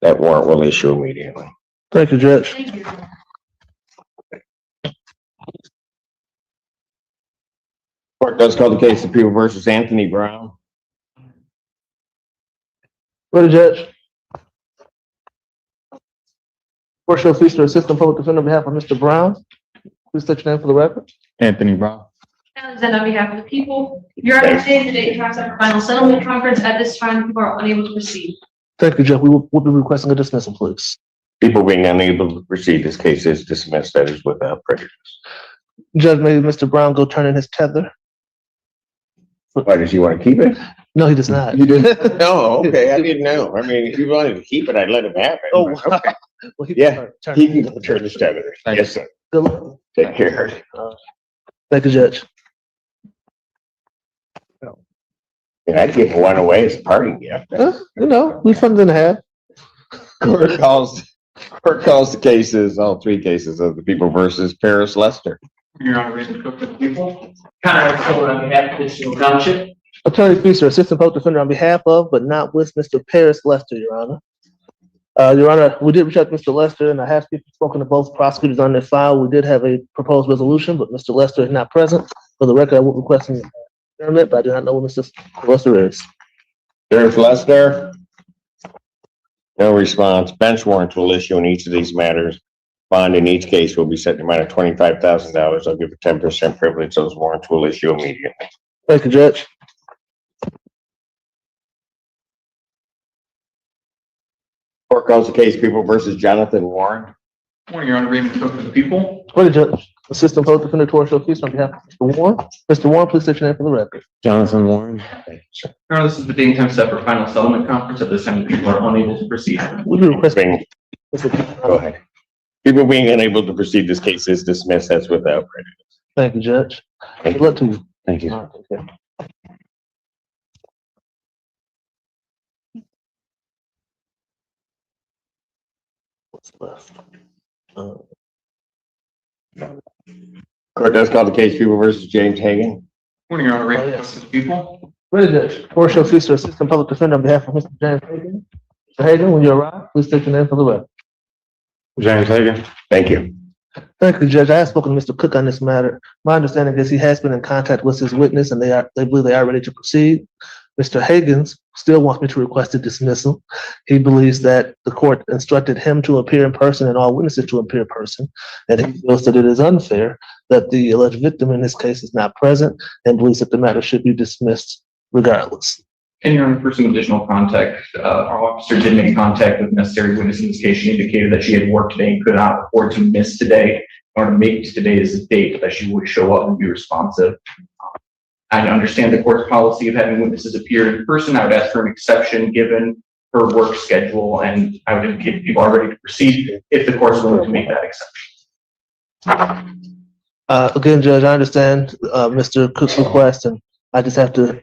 That warrant will issue immediately. Thank you, Judge. Thank you. Court does call the case of People versus Anthony Brown. Ready, Judge. Torshov, please to assistant public defender on behalf of Mr. Brown. Please state your name for the record. Anthony Brown. And then on behalf of the people, Your Honor, today is the day we have a final settlement conference. At this time, people are unable to proceed. Thank you, Judge. We'll be requesting a dismissal, please. People being unable to proceed, this case is dismissed. That is without prejudice. Judge, may Mr. Brown go turn in his tether? Why, does he want to keep it? No, he does not. You didn't? No, okay, I didn't know. I mean, if you wanted to keep it, I'd let him have it. Oh, but okay. Well, Yeah, he can go turn his tether. Yes, sir. Good luck. Take care. Thank you, Judge. And I'd give one away as a parting gift. We funded in half. Court calls the cases, all three cases of the People versus Paris Lester. Your Honor, Raymond Cook for the people. Conrad Fuller on behalf of District Township. Attorney Feaster, assistant public defender on behalf of, but not with Mr. Paris Lester, Your Honor. Your Honor, we did reach out to Mr. Lester, and I have spoken to both prosecutors on their file. We did have a proposed resolution, but Mr. Lester is not present. For the record, I will request an adjournment, but I do not know what Mr. Lester is. Sheriff Lester? No response. Bench warrants will issue in each of these matters. Bond in each case will be set to amount of $25,000. I'll give a 10% privilege. Those warrants will issue immediately. Thank you, Judge. Court calls the case People versus Jonathan Warren. Morning, Your Honor, Raymond Cook for the people. Morning, Judge. Assistant Public Defender Torres O'Keefe on behalf of Mr. Warren. Mr. Warren, please state your name for the record. Jonathan Warren. Your Honor, this is the date and time set for final settlement conference. At this time, the people are unable to proceed. Would you request? Go ahead. People being unable to proceed, this case is dismissed as without prejudice. Thank you, Judge. Good luck to you. Thank you. Okay. What's left? Court does call the case People versus James Hagan. Morning, Your Honor, Raymond Cook for the people. Ready, Judge. Torres O'Keefe, Assistant Public Defender on behalf of Mr. James Hagan. Mr. Hagan, when you arrive, please state your name for the record. James Hagan. Thank you. Thank you, Judge. I have spoken to Mr. Cook on this matter. My understanding is he has been in contact with his witness and they believe they are ready to proceed. Mr. Higgins still wants me to request a dismissal. He believes that the court instructed him to appear in person and all witnesses to appear in person. And he feels that it is unfair that the alleged victim in this case is not present and believes that the matter should be dismissed regardless. And Your Honor, for some additional context, our officer did make contact with necessary witness in this case. She indicated that she had work today and could not afford to miss today, or to make today as a date that she would show up and be responsive. I understand the court's policy of having witnesses appear in person. I would ask for an exception given her work schedule, and I would indicate that people are ready to proceed if the court's willing to make that exception. Again, Judge, I understand Mr. Cook's request, and I just have to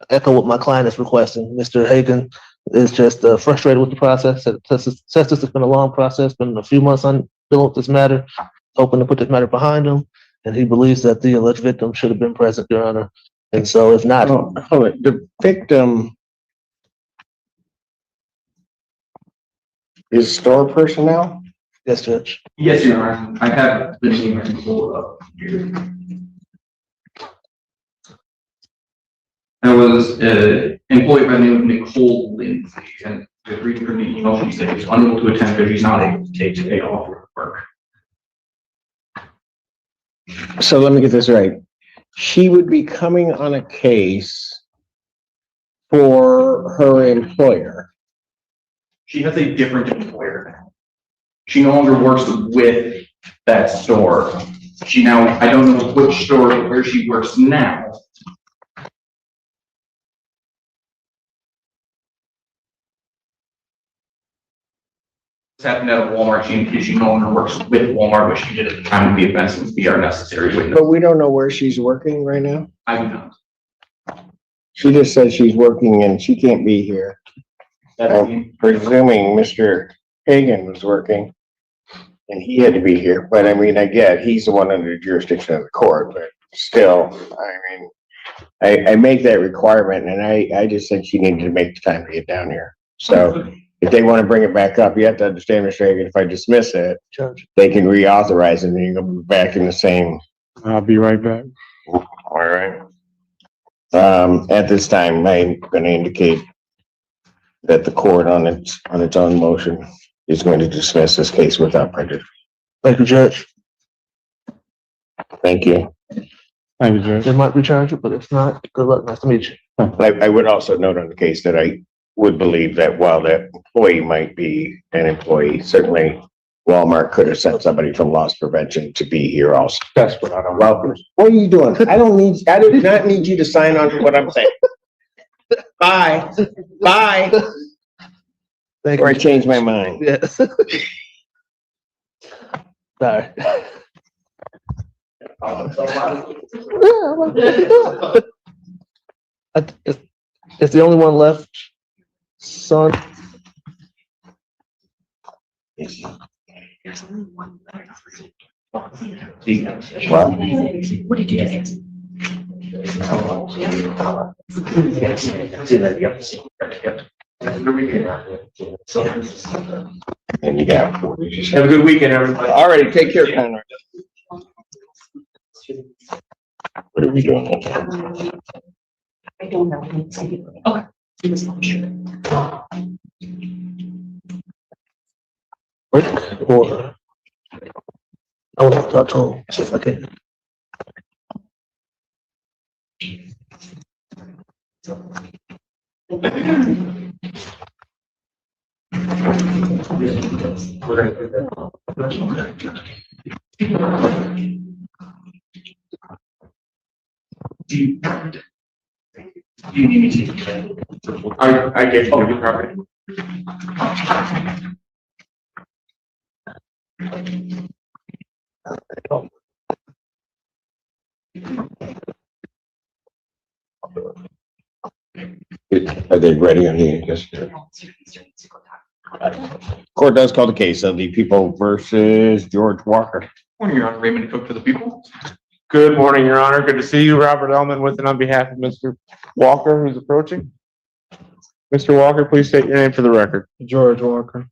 echo what my client is requesting. Mr. Hagan is just frustrated with the process. Says this has been a long process, been a few months on dealing with this matter, hoping to put this matter behind him, and he believes that the alleged victim should have been present, Your Honor. And so if not. The victim is store personnel? Yes, Judge. Yes, Your Honor. I have the name and pull up here. There was an employee by the name of Nicole Lindsay, and reading from the email, she said she's unable to attend because she's not able to take today off work. So let me get this right. She would be coming on a case for her employer. She has a different employer now. She no longer works with that store. She now, I don't know which store, where she works now. This happened at a Walmart. She no longer works with Walmart, but she did at the time of the events and be our necessary witness. But we don't know where she's working right now? I do not. She just said she's working and she can't be here. I'm presuming Mr. Hagan was working and he had to be here, but I mean, I get, he's the one under the jurisdiction of the court, but still, I mean, I make that requirement and I just said she needed to make the time to get down here. So if they want to bring it back up, you have to understand, Mr. Hagan, if I dismiss it, Judge, they can reauthorize it and you're gonna be back in the same. I'll be right back. All right. At this time, I'm gonna indicate that the court on its own motion is going to dismiss this case without prejudice. Thank you, Judge. Thank you. Thank you, Judge. They might recharge it, but if not, good luck. Nice to meet you. I would also note on the case that I would believe that while that employee might be an employee, certainly Walmart could have sent somebody from loss prevention to be here also. That's what I don't. Welcome. What are you doing? I do not need you to sign on to what I'm saying. Bye. Bye. Thank Or I you. changed my mind. Yes. Sorry. It's the only one left, son. What did you get? And you got. Have a good weekend, everybody. All righty, take care, Conrad. What are we doing? I don't know. Okay. Quick, or I want to talk to him, see if I can. We're gonna do that. Do you need me to? I gave you your property. Are they ready on the, yes? Court does call the case of the People versus George Walker. Morning, Your Honor. Raymond Cook for the People. Good morning, Your Honor. Good to see you. Robert Ellman with and on behalf of Mr. Walker, who's approaching. Mr. Walker, please state your name for the record. George Walker.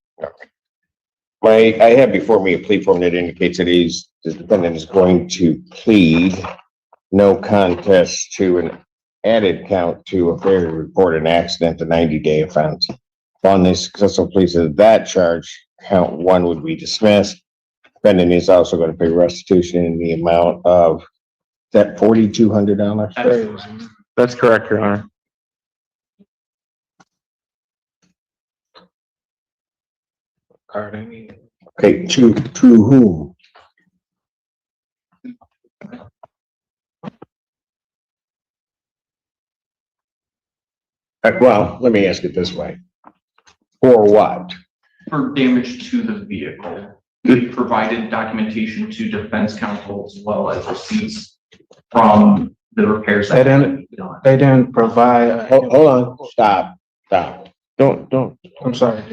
I have before me a plea form that indicates that the defendant is going to plead no contest to an added count to a failure to report an accident, a 90-day offense. On the successful plea to that charge, count one would be dismissed. Defendant is also going to pay restitution in the amount of that $4,200. That's correct, Your Honor. Okay, to whom? Well, let me ask it this way. For what? For damage to the vehicle. We provided documentation to defense counsel as well as receipts from the repairs. They didn't provide. Hold on, stop. Don't. I'm sorry.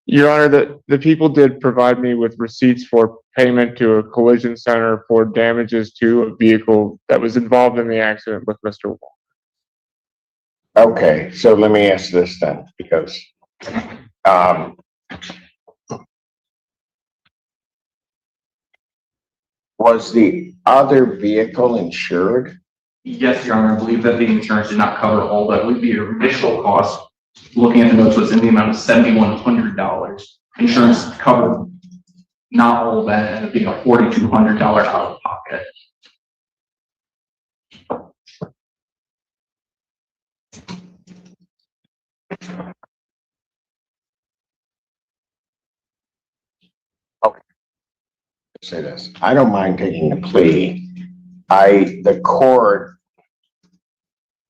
Your Honor, the people did provide me with receipts for payment to a collision center for damages to a vehicle that was involved in the accident with Mr. Walker. Okay, so let me ask this then, because was the other vehicle insured? Yes, Your Honor. I believe that the insurance did not cover all that. Would be your initial cost. Looking at the notes, was in the amount of $7,100. Insurance covered not all that, and it being a $4,200 out of pocket. Okay. Say this. I don't mind taking the plea. The court,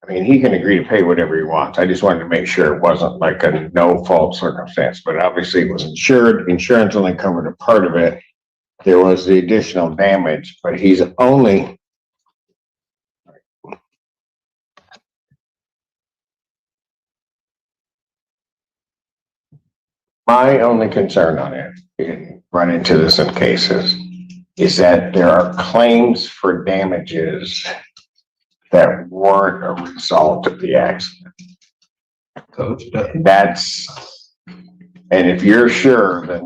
I mean, he can agree to pay whatever he wants. I just wanted to make sure it wasn't like a no fault circumstance, but obviously it was insured. Insurance only covered a part of it. There was the additional damage, but he's only. My only concern on it, you can run into this in cases, is that there are claims for damages that weren't a result of the accident. And if you're sure, then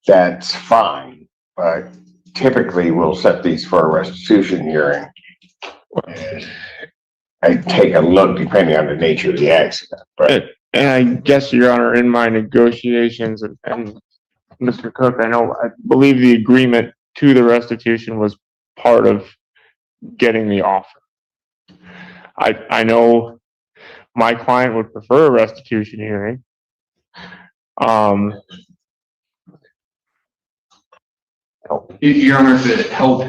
that's fine, but typically we'll set these for a restitution hearing. I take a look depending on the nature of the accident, but. And I guess, Your Honor, in my negotiations and Mr. Cook, I believe the agreement to the restitution was part of getting the offer. I know my client would prefer a restitution hearing. Your Honor, if it helped,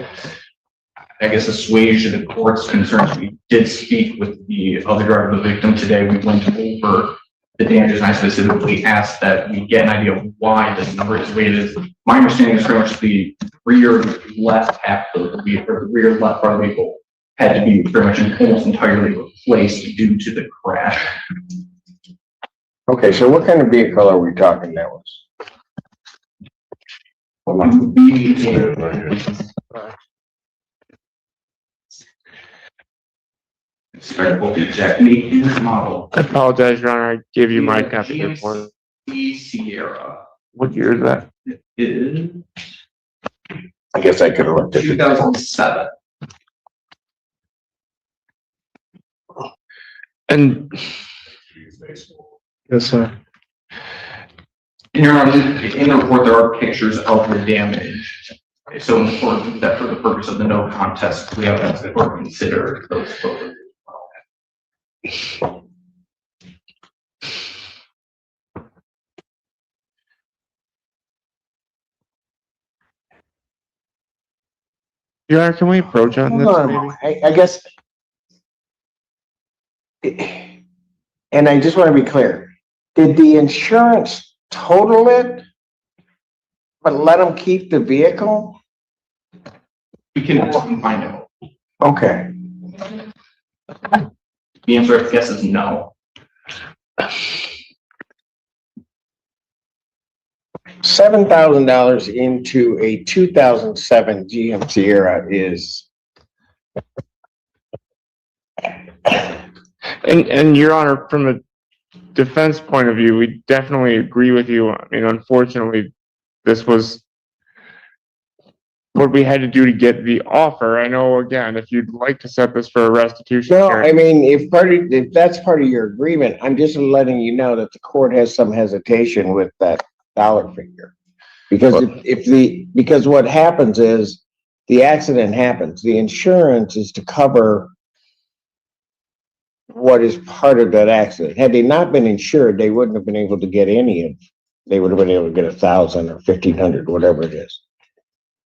I guess, assuage the court's concerns, we did speak with the other driver of the victim today. We went over the damages, and I specifically asked that we get an idea of why this number is the way it is. My understanding is pretty much the rear left half of the vehicle, or the rear left part of the vehicle had to be pretty much almost entirely replaced due to the crash. Okay, so what kind of vehicle are we talking that was? Respectful Jack Nathan's model. I apologize, Your Honor. I gave you my copy of this one. Sierra What year is that? is I guess I could have looked at it. 2007. And Yes, sir. Your Honor, in the report, there are pictures of the damage. So important that for the purpose of the no contest, we have to ask the court to consider those photos. Your Honor, can we approach on this? Hold on a maybe? moment. I guess. And I just want to be clear, did the insurance total it, but let them keep the vehicle? We can find out. Okay. The answer, I guess, is no. $7,000 into a 2007 GM Sierra is. And Your Honor, from a defense point of view, we definitely agree with you. I mean, unfortunately, this was what we had to do to get the offer. I know, again, if you'd like to set this for a restitution. No, hearing- I mean, if that's part of your agreement, I'm just letting you know that the court has some hesitation with that dollar figure. Because what happens is the accident happens. The insurance is to cover what is part of that accident. Had they not been insured, they wouldn't have been able to get they would have been able to get 1,000 or 1,500, whatever it is.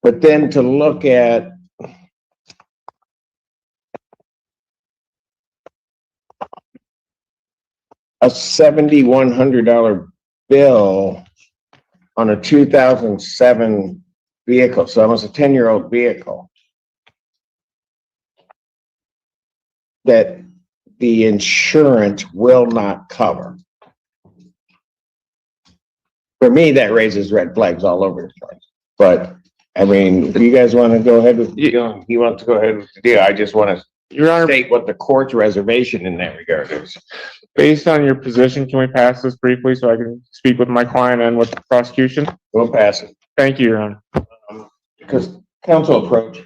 But then to look at a $7,100 bill on a 2007 vehicle, so almost a 10-year-old vehicle, that the insurance will not cover. For me, that raises red flags all over the place. But I mean, if you guys want to go ahead with the deal, he wants to go ahead with the deal. I just want to state what the court's reservation in that regard is. Based on your position, can we pass this briefly so I can speak with my client and with the prosecution? We'll pass it. Thank you, Your Honor. Because counsel approach.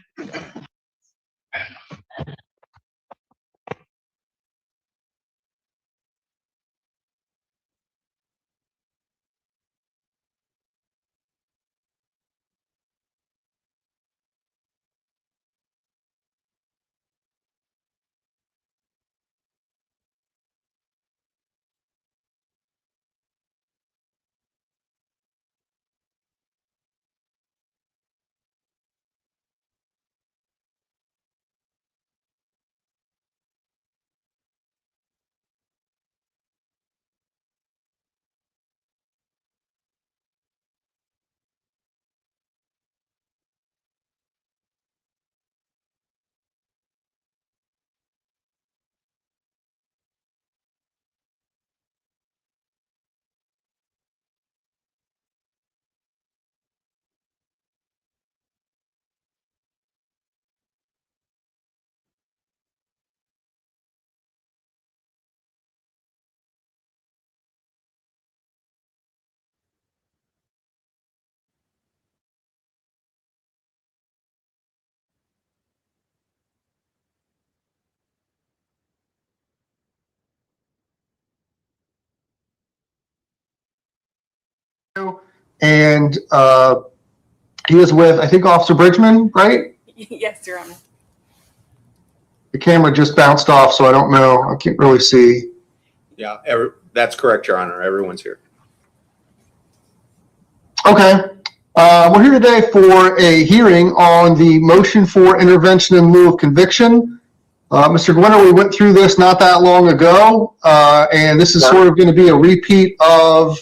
And he was with, I think, Officer Bridgman, right? Yes, Your Honor. The camera just bounced off, so I don't know. I can't really see. Yeah, that's correct, Your Honor. Everyone's here. Okay. We're here today for a hearing on the motion for intervention in lieu of conviction. Mr. Gwin, we went through this not that long ago, and this is sort of going to be a repeat of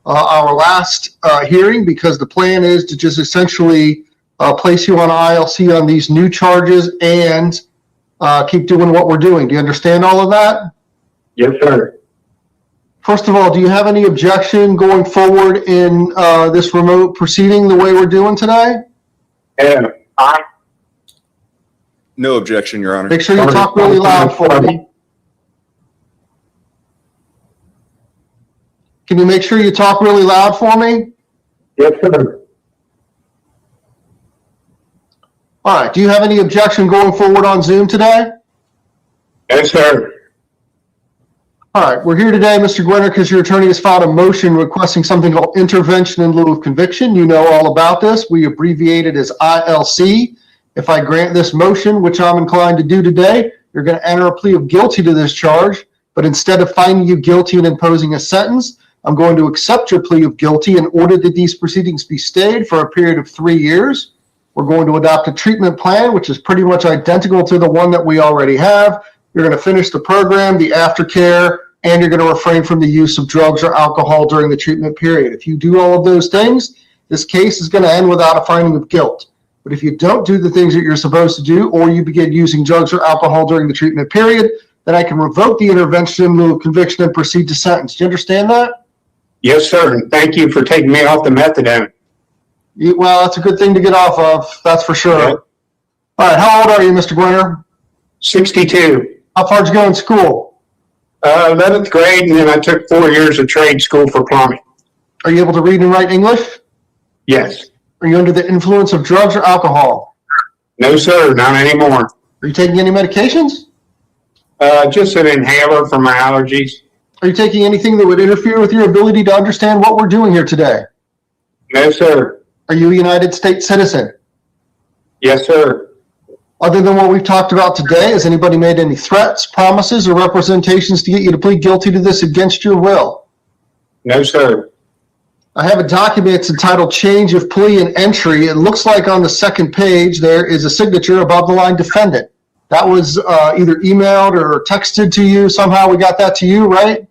our last hearing, because the plan is to just essentially place you on ILC on these new charges and keep doing what we're doing. Do you understand all of that? Yes, sir. First of all, do you have any objection going forward in this remote proceeding the way we're doing today? No objection, Your Honor. Make sure you talk really loud for me. Can you make sure you talk really loud for me? Yes, sir. All right, do you have any objection going forward on Zoom today? Yes, sir. All right, we're here today, Mr. Gwinner, because your attorney has filed a motion requesting something called intervention in lieu of conviction. You know all about this. We abbreviate it as ILC. If I grant this motion, which I'm inclined to do today, you're going to enter a plea of guilty to this charge, but instead of finding you guilty and imposing a sentence, I'm going to accept your plea of guilty and order that these proceedings be stayed for a period of 3 years. We're going to adopt a treatment plan, which is pretty much identical to the one that we already have. You're going to finish the program, the aftercare, and you're going to refrain from the use of drugs or alcohol during the treatment period. If you do all of those things, this case is going to end without a finding of guilt. But if you don't do the things that you're supposed to do, or you begin using drugs or alcohol during the treatment period, then I can revoke the intervention in lieu of conviction and proceed to sentence. Do you understand that? Yes, sir. And thank you for taking me off the methadone. Well, that's a good thing to get off of, that's for sure. Yeah. All right, how old are you, Mr. Gwinner? 62. How far did you go in school? 11th grade, and then I took 4 years of trade school for plumbing. Are you able to read and write English? Yes. Are you under the influence of drugs or alcohol? No, sir, not anymore. Are you taking any medications? Just an inhaler for my allergies. Are you taking anything that would interfere with your ability to understand what we're doing here today? No, sir. Are you a United States citizen? Yes, sir. Other than what we've talked about today, has anybody made any threats, promises, or representations to get you to plead guilty to this against your will? No, sir. I have a document, it's entitled Change of Plea and Entry. It looks like on the second page there is a signature above the line defendant. That was either emailed or texted to you. Somehow we got that to you, right?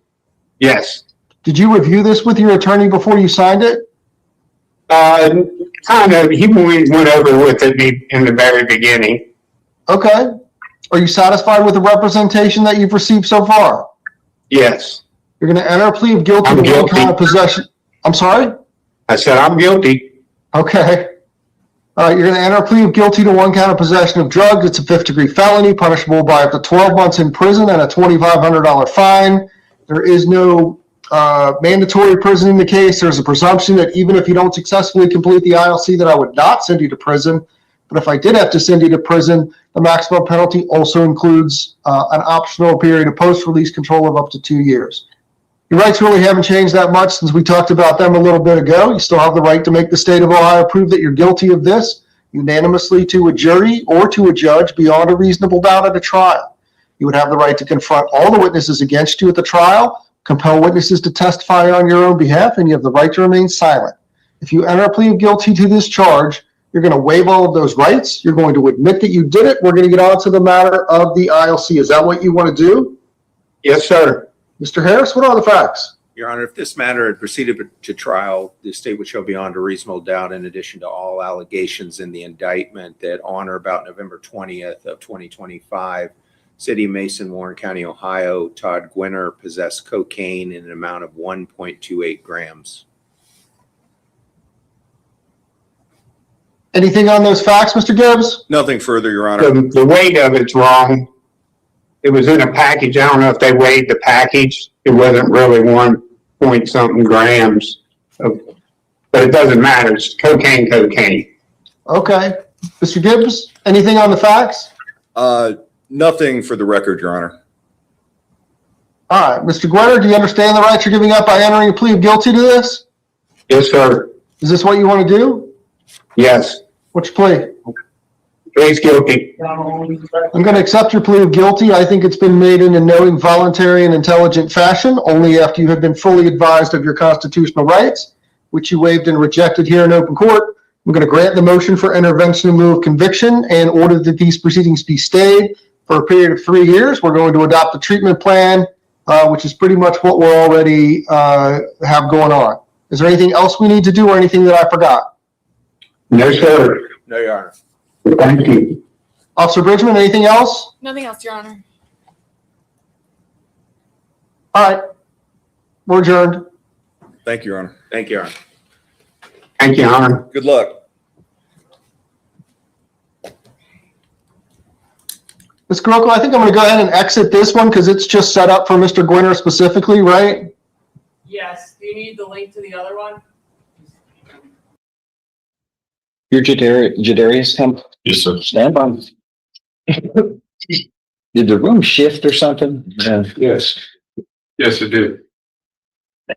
Yes. Did you review this with your attorney before you signed it? Kind of. He went over with it in the very beginning. Okay. Are you satisfied with the representation that you've received so far? Yes. You're going to enter a plea of guilty to one count of possession. I'm sorry? I said I'm guilty. Okay. All right, you're going to enter a plea of guilty to one count of possession of drugs. It's a 5th-degree felony, punishable by up to 12 months in prison and a $2,500 fine. There is no mandatory prison in the case. There's a presumption that even if you don't successfully complete the ILC, that I would not send you to prison. But if I did have to send you to prison, the maximum penalty also includes an optional period of post-release control of up to 2 years. Your rights really haven't changed that much since we talked about them a little bit ago. You still have the right to make the state of Ohio prove that you're guilty of this unanimously to a jury or to a judge beyond a reasonable doubt at a trial. You would have the right to confront all the witnesses against you at the trial, compel witnesses to testify on your own behalf, and you have the right to remain silent. If you enter a plea of guilty to this charge, you're going to waive all of those rights. You're going to admit that you did it. We're going to get on to the matter of the ILC. Is that what you want to do? Yes, sir. Mr. Harris, what are the facts? Your Honor, if this matter had proceeded to trial, the state would show beyond a reasonable doubt, in addition to all allegations in the indictment, that on or about November 20th of 2025, City of Mason, Warren County, Ohio, Todd Gwinner possessed cocaine in an amount of 1.28 grams. Anything on those facts, Mr. Gibbs? Nothing further, Your Honor. The weight of it's wrong. It was in a package. I don't know if they weighed the package. It wasn't really 1 point something grams. But it doesn't matter. It's cocaine. Okay. Mr. Gibbs, anything on the facts? Nothing for the record, Your Honor. All right. Mr. Gwinner, do you understand the rights you're giving up by entering a plea of guilty to this? Yes, sir. Is this what you want to do? Yes. What's your plea? Please guilty. I'm going to accept your plea of guilty. I think it's been made in a knowing, voluntary, and intelligent fashion, only after you have been fully advised of your constitutional rights, which you waived and rejected here in open court. I'm going to grant the motion for intervention in lieu of conviction and order that these proceedings be stayed for a period of 3 years. We're going to adopt a treatment plan, which is pretty much what we're already have going on. Is there anything else we need to do or anything that I forgot? No, sir. No, Your Honor. Thank you. Officer Bridgman, anything else? Nothing else, Your Honor. All right. We're adjourned. Thank you, Your Honor. Thank you, Your Honor. Thank you, Your Honor. Good luck. Ms. Kuroko, I think I'm going to go ahead and exit this one because it's just set up for Mr. Gwinner specifically, right? Yes, do you need the link to the other one? Your Judarius come? Yes, sir. Stand by. Did the room shift or something? Yes. Yes, it did.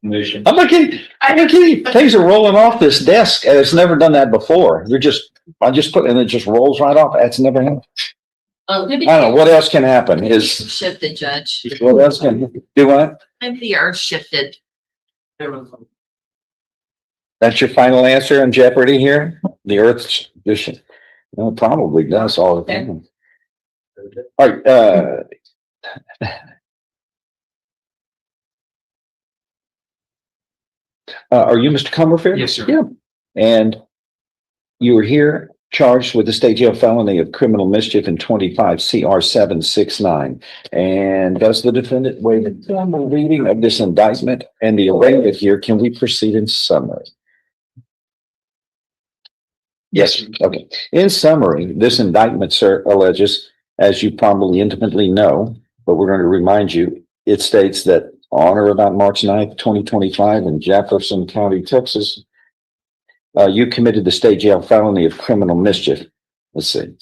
I'm not kidding. Things are rolling off this desk and it's never done that before. I just put, and it just rolls right off. That's never happened. I don't know, what else can happen is, Shifted, Judge. what else can, do what? Maybe the earth shifted. That's your final answer on Jeopardy here? The Earth's just, well, it probably does all the time. All right, are you Mr. Cumber? Yes, sir. Yeah. And you were here charged with the state jail felony of criminal mischief in 25 CR 769. And does the defendant waive the formal reading of this indictment and the arraignment here? Can we proceed in summary? Yes. Okay. In summary, this indictment, sir, alleges, as you probably intimately know, but we're going to remind you, it states that on or about March 9th, 2025 in Jefferson County, Texas, you committed the state jail felony of criminal mischief. Let's see.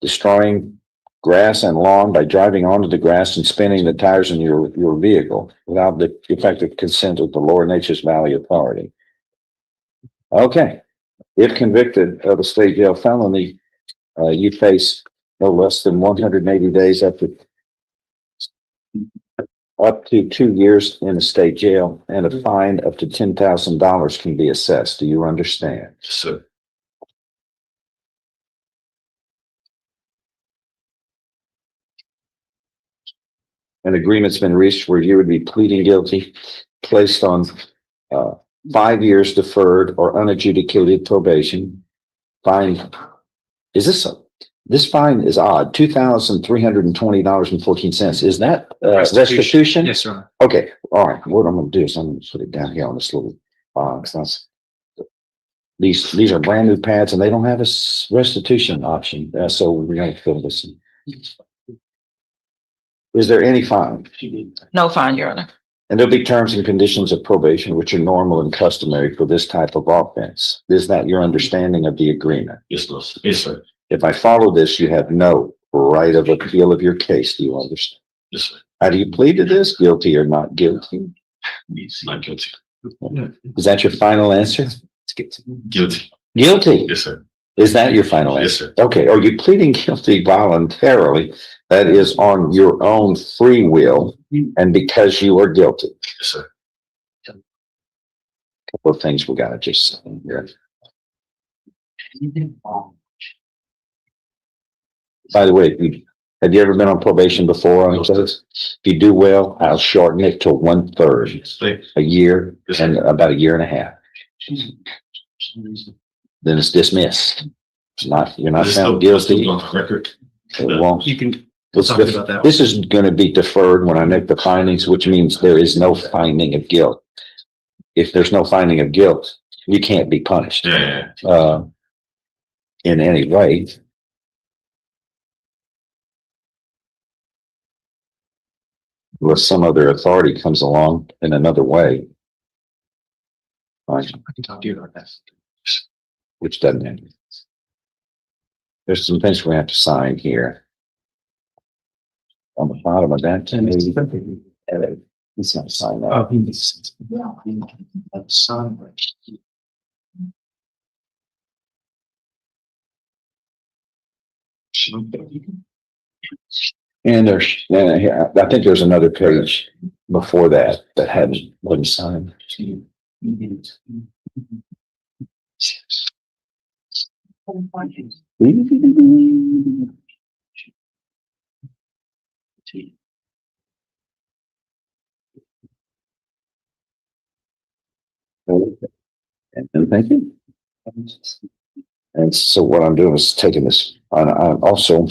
Destroying grass and lawn by driving onto the grass and spinning the tires in your vehicle without the effective consent of the Lower Nature's Valley Authority. Okay. If convicted of a state jail felony, you face no less than 180 days up to 2 years in a state jail, and a fine up to $10,000 can be assessed. Do you understand? Yes, sir. An agreement's been reached where you would be pleading guilty, placed on 5 years deferred or unadjudicated probation. Fine. This fine is odd, $2,320.14. Is that restitution? Yes, sir. Okay, all right. What I'm gonna do is I'm gonna put it down here on this little box. These are brand new pads and they don't have a restitution option. So we're gonna fill this in. Is there any fine? No fine, Your Honor. And there'll be terms and conditions of probation, which are normal and customary for this type of offense. Is that your understanding of the agreement? Yes, sir. If I follow this, you have no right of appeal of your case. Do you understand? Yes, sir. How do you plead to this? Guilty or not guilty? Not guilty. Is that your final answer? Guilty. Guilty? Yes, sir. Is that your final Yes, answer? sir. Okay. Are you pleading guilty voluntarily? That is on your own free will and because you are guilty? Yes, sir. Couple of things we gotta just say here. By the way, have you ever been on probation before? No, sir. If you do well, I'll shorten it to 1/3, a year and about a year and a half. Then it's dismissed. It's not, you're not found guilty. Record. It won't. You can Let's talk def- about that. This is going to be deferred when I make the findings, which means there is no finding of guilt. If there's no finding of guilt, you can't be punished Yeah. in any way. Unless some other authority comes along in another way. Fine. I can talk to you about that. Which doesn't end. There's some things we have to sign here. On the bottom of that, he's not sign that. Oh, he needs. Sign. And there's, I think there's another page before that that wasn't signed. And thank you. And so what I'm doing is taking this, I'm also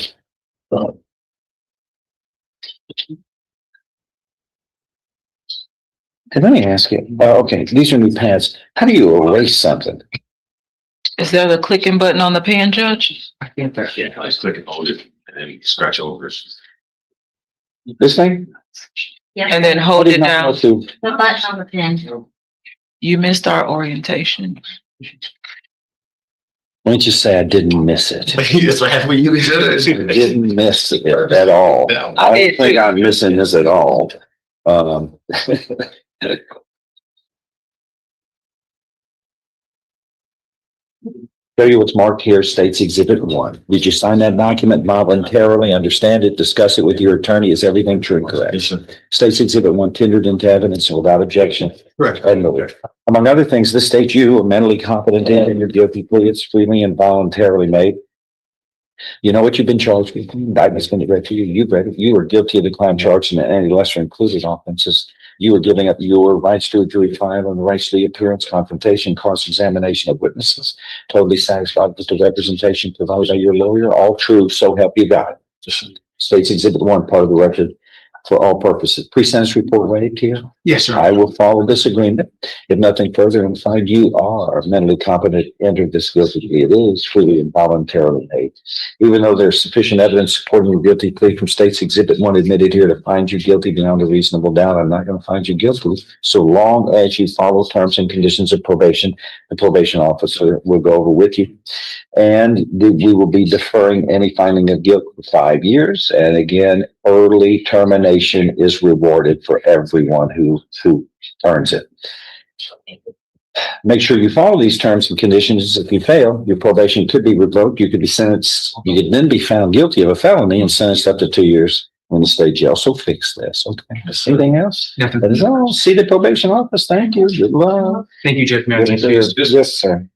let me ask you, okay, these are new pads. How do you erase something? Is there the clicking button on the pen, Judge? I can't touch it. I just click and hold it and then scratch over it. This thing? and then hold it down. To- The button on the pen. You missed our orientation. Let me just say I didn't miss it. Yes, I have, well, you did I didn't miss it at all. I don't think I'm missing this at all. Show you what's marked here, states exhibit 1. Did you sign that document voluntarily, understand it, discuss it with your attorney? Is everything true and correct? Yes, sir. States exhibit 1 tendered into evidence without objection. Correct. And moved. Among other things, this states you are mentally competent in and your guilty plea is freely and voluntarily made. You know what you've been charged with. The indictment's been read to you. You've read it. You are guilty of the crime charged and any lesser included offenses. You are giving up your rights to a jury trial and the rights to the appearance, confrontation, cross-examination of witnesses. Totally satisfied with the representation provided by your lawyer. All true. So help you God. States exhibit 1, part of the record for all purposes. Pre-sentence report ready to you? Yes, sir. I will follow this agreement. If nothing further, and find you are mentally competent, enter this guilty plea. It is freely and voluntarily made. Even though there's sufficient evidence supporting your guilty plea from States Exhibit 1 admitted here to find you guilty beyond a reasonable doubt, I'm not going to find you guilty so long as you follow terms and conditions of probation. The probation officer will go over with you. And we will be deferring any finding of guilt for 5 years. And again, early termination is rewarded for everyone who earns it. Make sure you follow these terms and conditions. If you fail, your probation could be revoked. You could be sentenced. You could then be found guilty of a felony and sentenced up to 2 years in the state jail. So fix this. Okay. Anything else? Nothing. That is all. See the probation office. Thank you. Good luck. Thank you, Judge Yes, sir.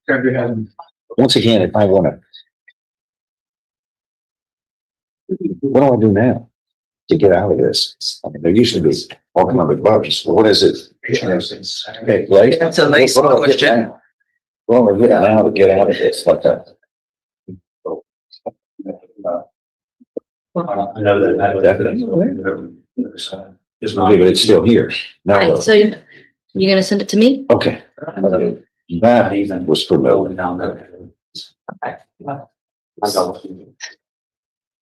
Once again, if I want to, what do I do now to get out of this? I mean, there used to be all kinds of bugs. What is it? Okay, Blake? That's a nice What do I get question. now? What do I get now to get out of this like that? I know that. Definitely. Okay, but it's still here. Now, Right, so you're gonna send it to me? okay. That was familiar.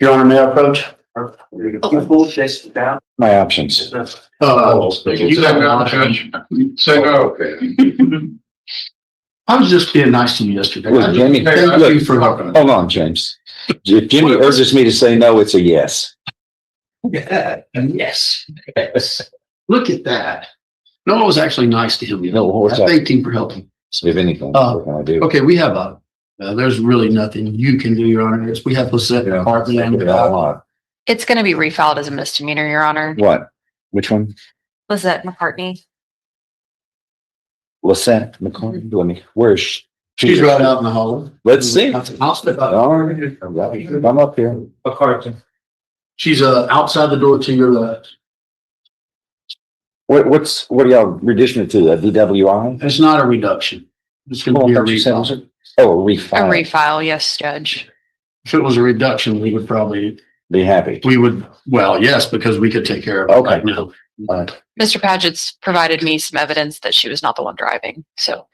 Your Honor, may I approach? My options. You say no, Judge. Say no. I was just being nice to you yesterday. Look, Jimmy, Thank look, you for helping. hold on, James. If Jimmy urges me to say no, it's a yes. Yeah, yes. Look at that. No, it was actually nice to him. No, what's I that? thank him for helping. If anything, what can I do? Okay, we have there's really nothing you can do, Your Honor. We have Lisette Yeah. McCarthy and It's gonna be refiled as a misdemeanor, Your Honor. What? Which one? Lizette McCartney. Lisette McCartney? Let me, where is she? she's right out in the hall. Let's see. I'll step up. All right, I'm up here. McCarthy. She's outside the door to your left. What are y'all reducing it to? A DWI? It's not a reduction. It's gonna be a refile. Oh, a A refile. refile, yes, Judge. If it was a reduction, we would probably, Be happy. well, yes, because we could take care of it Okay. right now. Mr. Paget's provided me some evidence that she was not the one driving, so.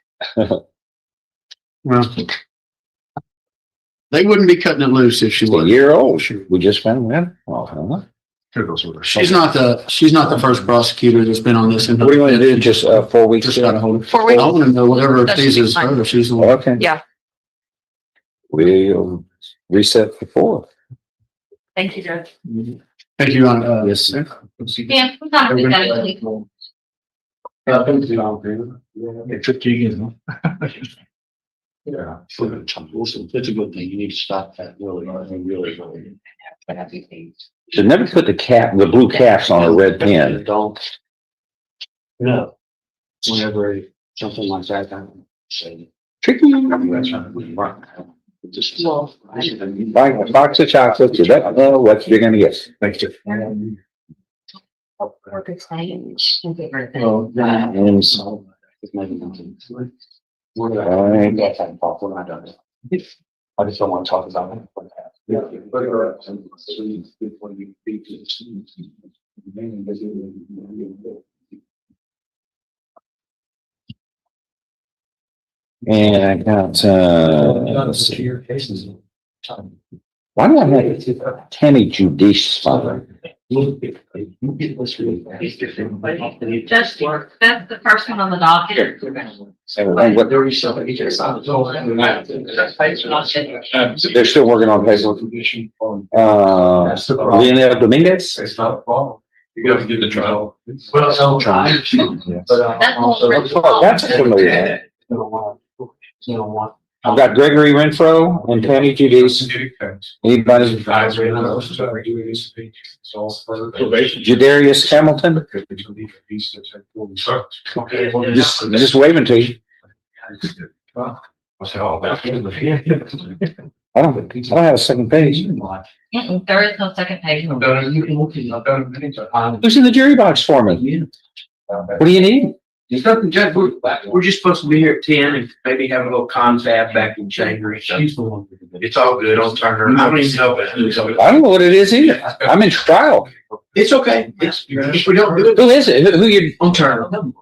Well, they wouldn't be cutting it loose if she A was. year old. We just found that. Oh, huh? She's not the first prosecutor that's been on this. What do you want to do? Just 4 weeks? Just gotta hold it. 4 I weeks. want to know whatever That should be pleases fine. her, if she's the one. Okay. Yeah, We'll reset for 4. thank you, Judge. Thank you, Your Honor. Yes, sir. Yeah, we got it. It took you, you know. Yeah. It's a good thing. You need to stop that really, really. Should never put the blue caps on a red pen. Don't. No. Whenever something like that happens. Tricky. Buy a box of chocolates, you don't know what you're gonna get. Thank you. And so, I just don't want to talk about it. and I got, let's see. Why do I have Tammy Judice father? Judge, that's the first one on the docket. They're still working on paperwork. Leonel Dominguez? It's not a problem. You gotta get the trial. That's a familiar name. I've got Gregory Renfro and Tammy Judice. Anybody? Judarius Hamilton? Just waving to you. I don't have a second page. There is no second page. Who's in the jury box for me? What do you need? There's nothing, Judge, we're just supposed to be here at 10 and maybe have a little confab back in January. So it's all good. I'll turn her. I don't even know. I don't know what it is either. I'm in trial. It's okay. If we don't do it. Who is it? Who you? I'm turning.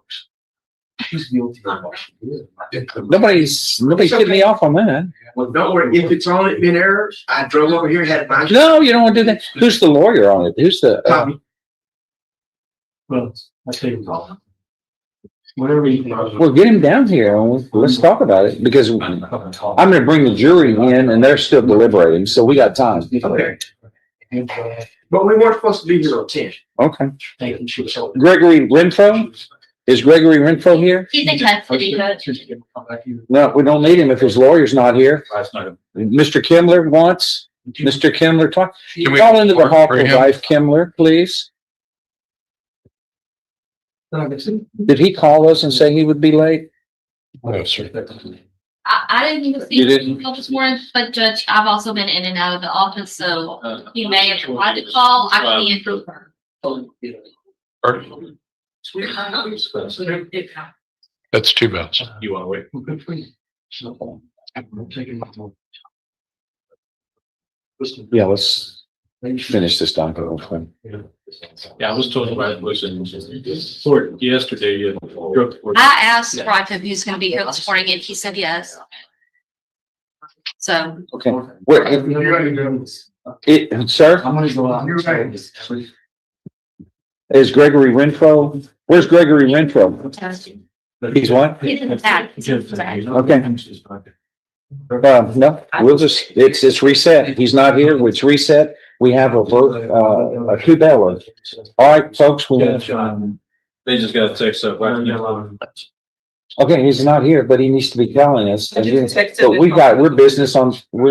Nobody's getting me off on that. Well, don't worry. If it's on it been errors, I drove over here, had my. No, you don't want to do that. Who's the lawyer on it? Who's the? Well, I tell you what. Whatever you. Well, get him down here. Let's talk about it because I'm going to bring the jury in and they're still deliberating. So we got time. Okay. But we weren't supposed to be here on 10. Okay. Gregory Renfro? Is Gregory Renfro here? He's in custody, Judge. No, we don't need him if his lawyer's not here. Mr. Kimler wants, Mr. Kimler, talk. Call into the hall for wife Kimler, please. Did he call us and say he would be late? No, sir. I didn't even see You the didn't? email this morning, but Judge, I've also been in and out of the office, so he may have tried to call. I can answer her. That's too bad. You wanna wait? Yeah, let's finish this document. Yeah, I was told by the person yesterday. I asked Roger if he was gonna be here this morning, and he said yes. So. Okay. Where, sir? I'm gonna go out. Is Gregory Renfro? Where's Gregory Renfro? He's what? He's in the back. Okay. No, we'll just, it's reset. He's not here. It's reset. We have a vote, a two ballot. All right, folks. They just got a text up. Okay, he's not here, but he needs to be telling us. But we're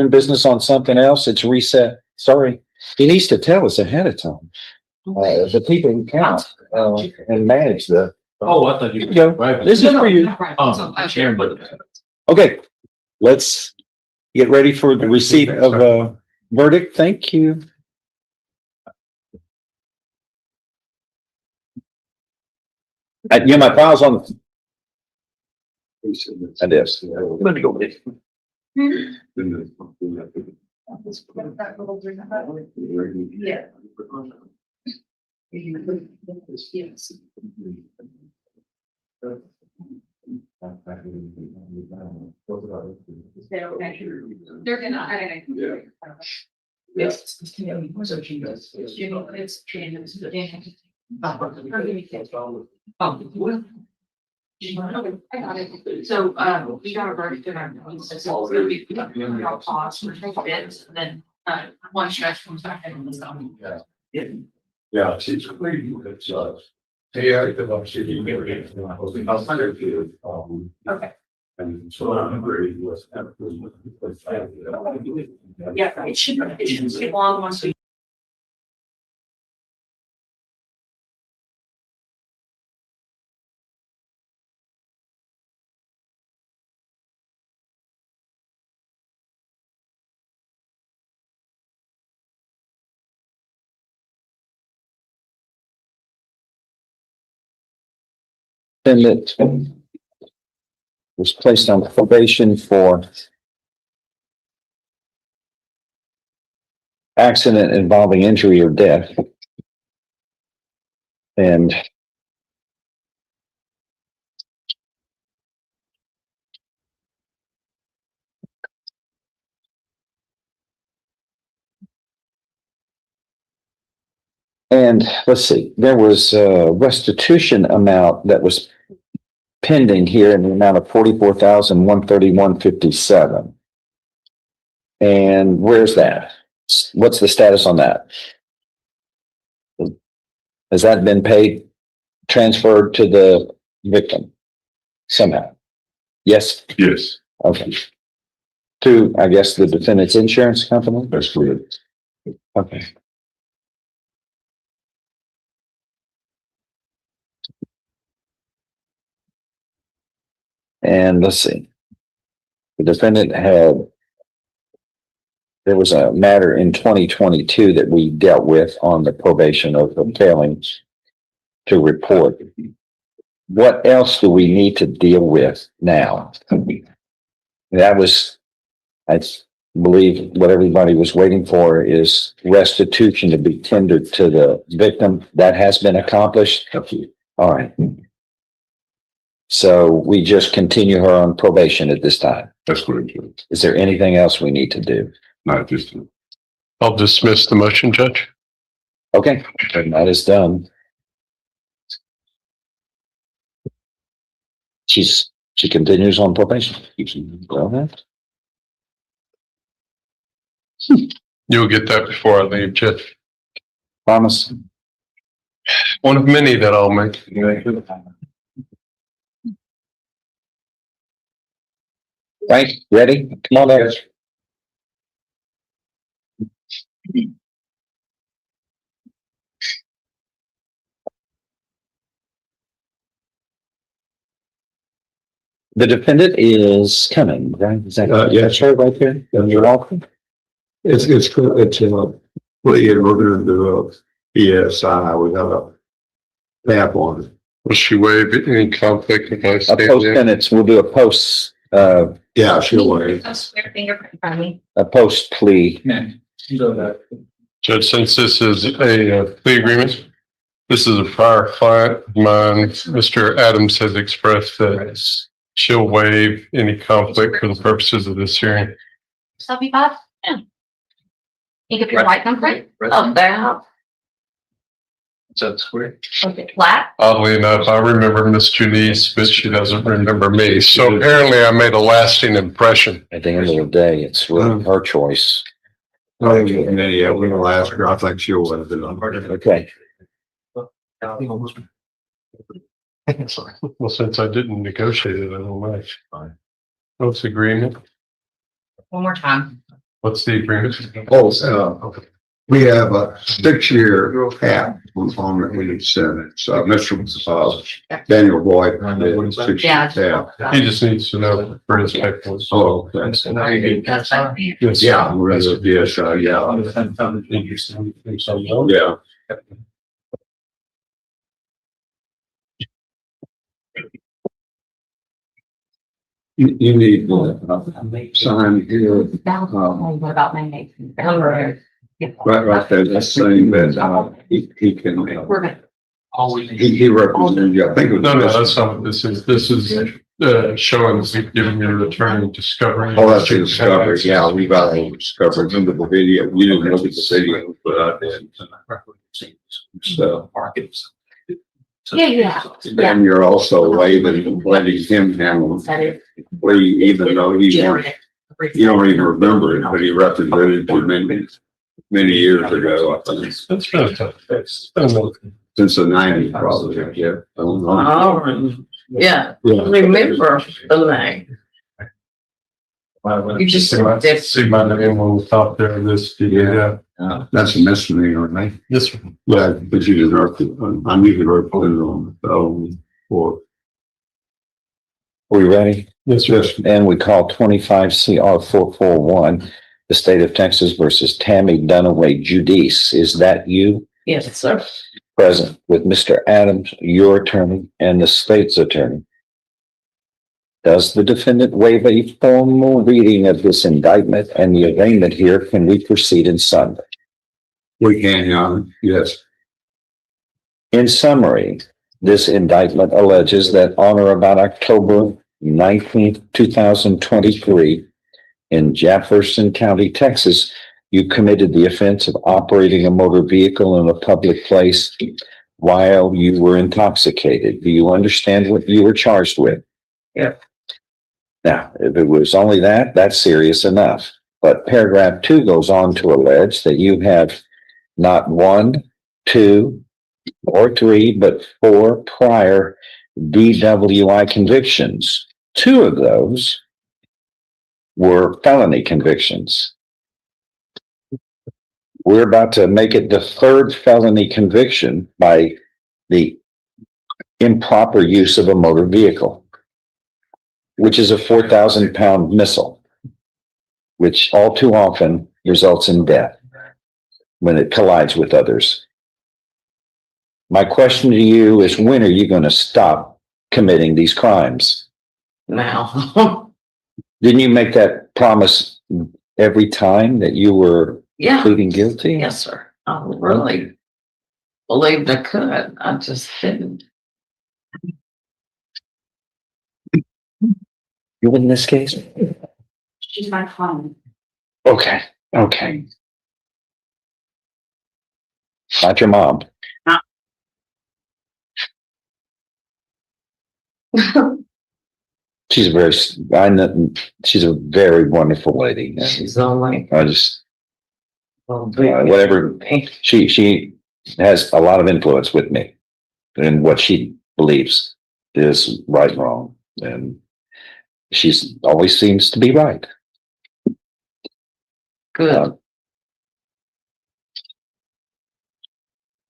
in business on something else. It's reset. Sorry. He needs to tell us ahead of time. The people who count, and manage the. Oh, I thought you. Go. This is for you. Okay, let's get ready for the receipt of a verdict. Thank you. Yeah, my file's on. I did. Let me go get it. Yeah. They're gonna. Yes. So, we got a verdict in our. So we'll be y'all pause for 2 minutes, and then, one judge comes back in and so. Yeah, it's clear. It's yeah, Okay. and so I'm agree with. Yeah, it shouldn't take long once we. Defendant was placed on probation for accident involving injury or death. And And let's see, there was a restitution amount that was pending here in the amount of $44,131.57. And where's that? What's the status on that? Has that been paid, transferred to the victim somehow? Yes? Yes. Okay. To, I guess, the defendant's insurance company? That's correct. Okay. And let's see. The defendant there was a matter in 2022 that we dealt with on the probation of failing to report. What else do we need to deal with now? That was, I believe what everybody was waiting for is restitution to be tendered to the victim. That has been accomplished. All right. So we just continue her on probation at this time. That's correct, Judge. Is there anything else we need to do? Not at this time. I'll dismiss the motion, Judge. Okay, that is done. She continues on probation. Go ahead. You'll get that before I leave, Judge. Promise. One of many that I'll make. Frank, ready? Come on up. The defendant is coming, right? Is that, yes. her right there? You're welcome. It's plea and we're gonna do a PSI. We got a tap on it. Will she waive any conflict if I A stand post there? sentence, we'll do a post, Yeah, she'll waive. A square fingerprint from me. a post plea. Judge, since this is a plea agreement, this is a prior client of mine. Mr. Adams has expressed that she'll waive any conflict for the purposes of this hearing. 75? Yeah. You get your white thumbprint? Oh, there. That's square. Okay, flat? Oddly enough, I remember Miss Judice, but she doesn't remember me. So apparently I made a lasting impression. At the end of the day, it's really her choice. We're gonna ask her. I think she'll waive it. Okay. Well, since I didn't negotiate it, I don't like. What's the agreement? One more time. What's the agreement? We have a 6-year cap on it. We said it's, Mr. Daniel Boyd. Yeah. He just needs to know for his paperwork. Oh, that's. That's fine. Yes. Yeah, yes, yeah. You need sign here. What about my name? Right there, that's saying that, he can, We're good. he represents you. I think it was. No, that's not what this is. This is showing that giving your attorney discovery. Oh, that's the discovery. Yeah, we got a discovery. Remember the video? You didn't look at the video, but I did. So. Yeah. And you're also waiving, letting him handle the plea, even though you don't even remember it, but he represented you many years ago, I think. That's really tough. Since the 90s, probably, yeah. I don't know. Yeah, Yeah. remember the name. You just see my name on the top there of this. Yeah. That's a misdemeanor, right? This one. Yeah, but you deserve to, I need to put it on, for. Are we ready? Yes, Yes. And we call 25 CR 441, the state of Texas versus Tammy Dunaway Judice. Is that you? Yes, sir. Present with Mr. Adams, your attorney, and the state's attorney. Does the defendant waive a formal reading of this indictment and the arraignment here? Can we proceed in summary? We can, Your Honor. Yes. In summary, this indictment alleges that on or about October 19th, 2023, in Jefferson County, Texas, you committed the offense of operating a motor vehicle in a public place while you were intoxicated. Do you understand what you were charged with? Yeah. Now, if it was only that, that's serious enough. But paragraph 2 goes on to allege that you have not 1, 2, or 3, but 4 prior DWI convictions. 2 of those were felony convictions. We're about to make it the 3rd felony conviction by the improper use of a motor vehicle, which is a 4,000-pound missile, which all too often results in death when it collides with others. My question to you is, when are you going to stop committing these crimes? Now. Didn't you make that promise every time that you were Yeah. pleading guilty? Yes, sir. I really believed I could. I just didn't. You win this case? She's my client. Okay, okay. Not your mom. She's she's a very wonderful lady. She's only. I just, whatever, she has a lot of influence with me in what she believes is right and wrong. And she's always seems to be right. Good.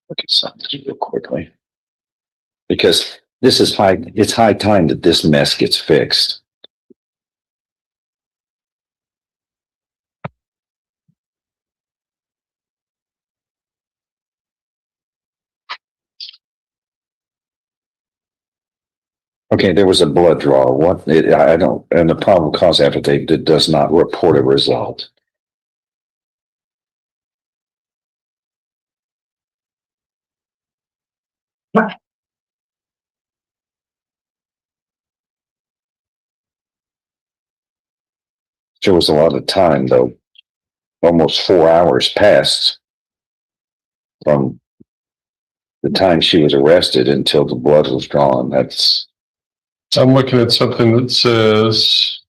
Look at something real quickly. Because this is it's high time that this mess gets fixed. Okay, there was a blood draw. And the probable cause affidavit does not report a result. There was a lot of time, though. Almost 4 hours passed from the time she was arrested until the blood was drawn. I'm looking at something that says,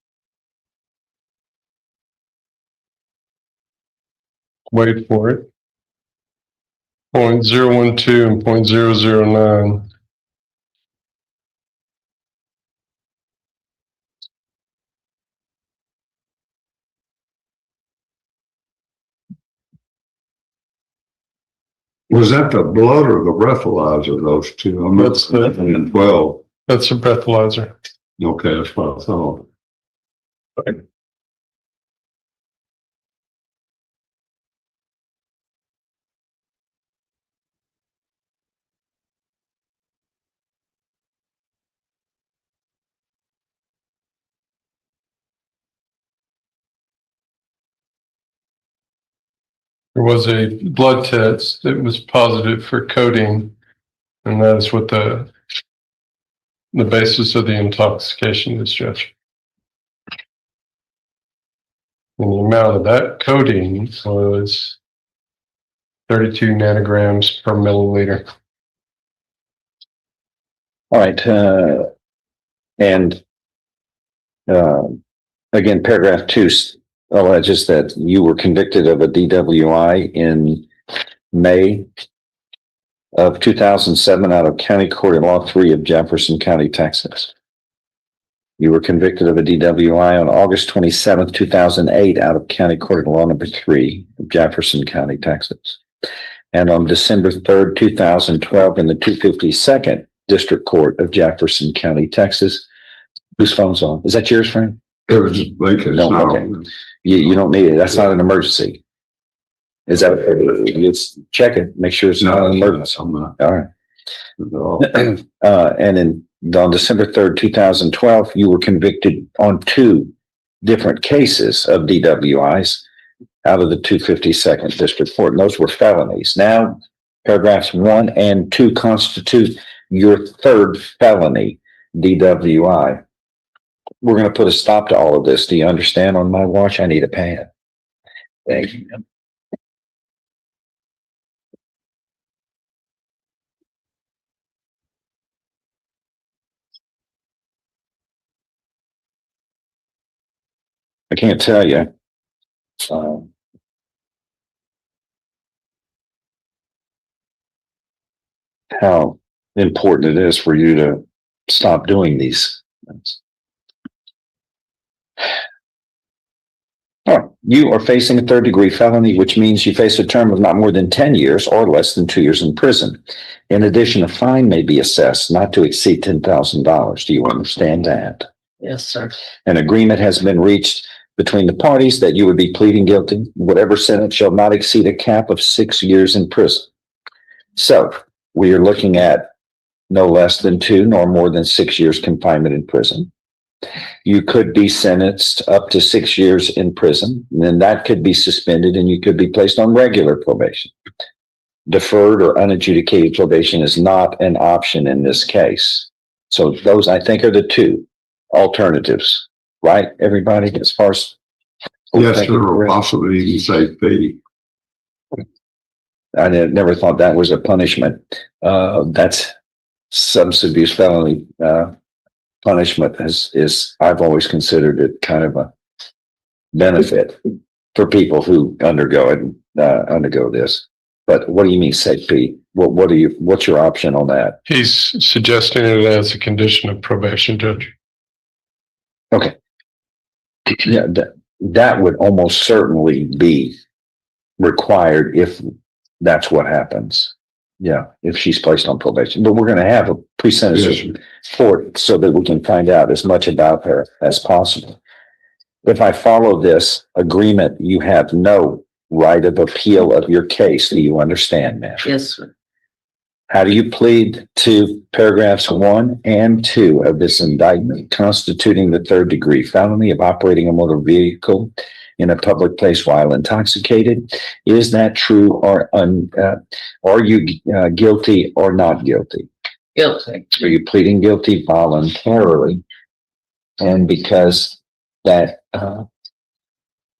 wait for it, 0.012 and 0.009. Was that the blood or the breathalyzer, those two? I'm That's the- 12. That's a breathalyzer. Okay, that's what I thought. There was a blood test that was positive for codeine, and that is what the basis of the intoxication is, Judge. And the amount of that codeine was 32 nanograms per milliliter. All right. Again, paragraph 2 alleges that you were convicted of a DWI in May of 2007 out of County Court in Law 3 of Jefferson County, Texas. You were convicted of a DWI on August 27th, 2008 out of County Court in Law number 3 of Jefferson County, Texas. And on December 3rd, 2012 in the 252nd District Court of Jefferson County, Texas. Whose phone's on? Is that yours, Frank? It was just vacant. No, okay. You don't need it. That's not an emergency. Is that, let's check it, make sure it's not an emergency. I'm not. All right. And on December 3rd, 2012, you were convicted on 2 different cases of DWIs out of the 252nd District Court. And those were felonies. Now, paragraphs 1 and 2 constitute your 3rd felony DWI. We're going to put a stop to all of this. Do you understand? On my watch, I need a pad. Thank you. I can't tell you. How important it is for you to stop doing these things. All right. You are facing a third-degree felony, which means you face a term of not more than 10 years or less than 2 years in prison. In addition, a fine may be assessed not to exceed $10,000. Do you understand that? Yes, sir. An agreement has been reached between the parties that you would be pleading guilty. Whatever sentence shall not exceed a cap of 6 years in prison. So we are looking at no less than 2 nor more than 6 years confinement in prison. You could be sentenced up to 6 years in prison, and then that could be suspended and you could be placed on regular probation. Deferred or unadjudicated probation is not an option in this case. So those, I think, are the 2 alternatives, right, everybody, as far as? Yes, sir, or possibly even safety. I never thought that was a punishment. That's substance abuse felony punishment is I've always considered it kind of a benefit for people who undergo it, undergo this. But what do you mean safety? What's your option on that? He's suggesting it as a condition of probation, Judge. Okay. Yeah, that would almost certainly be required if that's what happens. Yeah, if she's placed on probation. But we're going to have a pre-sentence report so that we can find out as much about her as possible. If I follow this agreement, you have no right of appeal of your case. Do you understand, ma'am? Yes, sir. How do you plead to paragraphs 1 and 2 of this indictment constituting the third-degree felony of operating a motor vehicle in a public place while intoxicated? Is that true, or are you guilty or not guilty? Guilty. Are you pleading guilty voluntarily? And because that,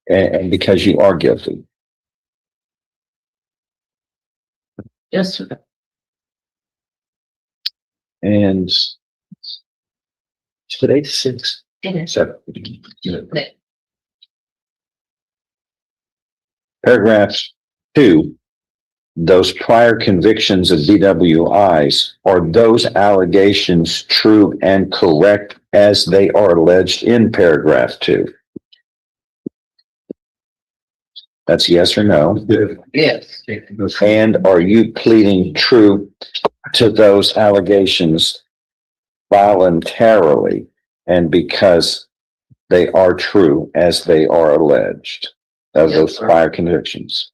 and because you are guilty? Yes, sir. And today 6. It is. 7. Paragraph 2, those prior convictions of DWIs, are those allegations true and correct as they are alleged in paragraph 2? That's yes or no. Yes. And are you pleading true to those allegations voluntarily and because they are true as they are alleged of those prior convictions?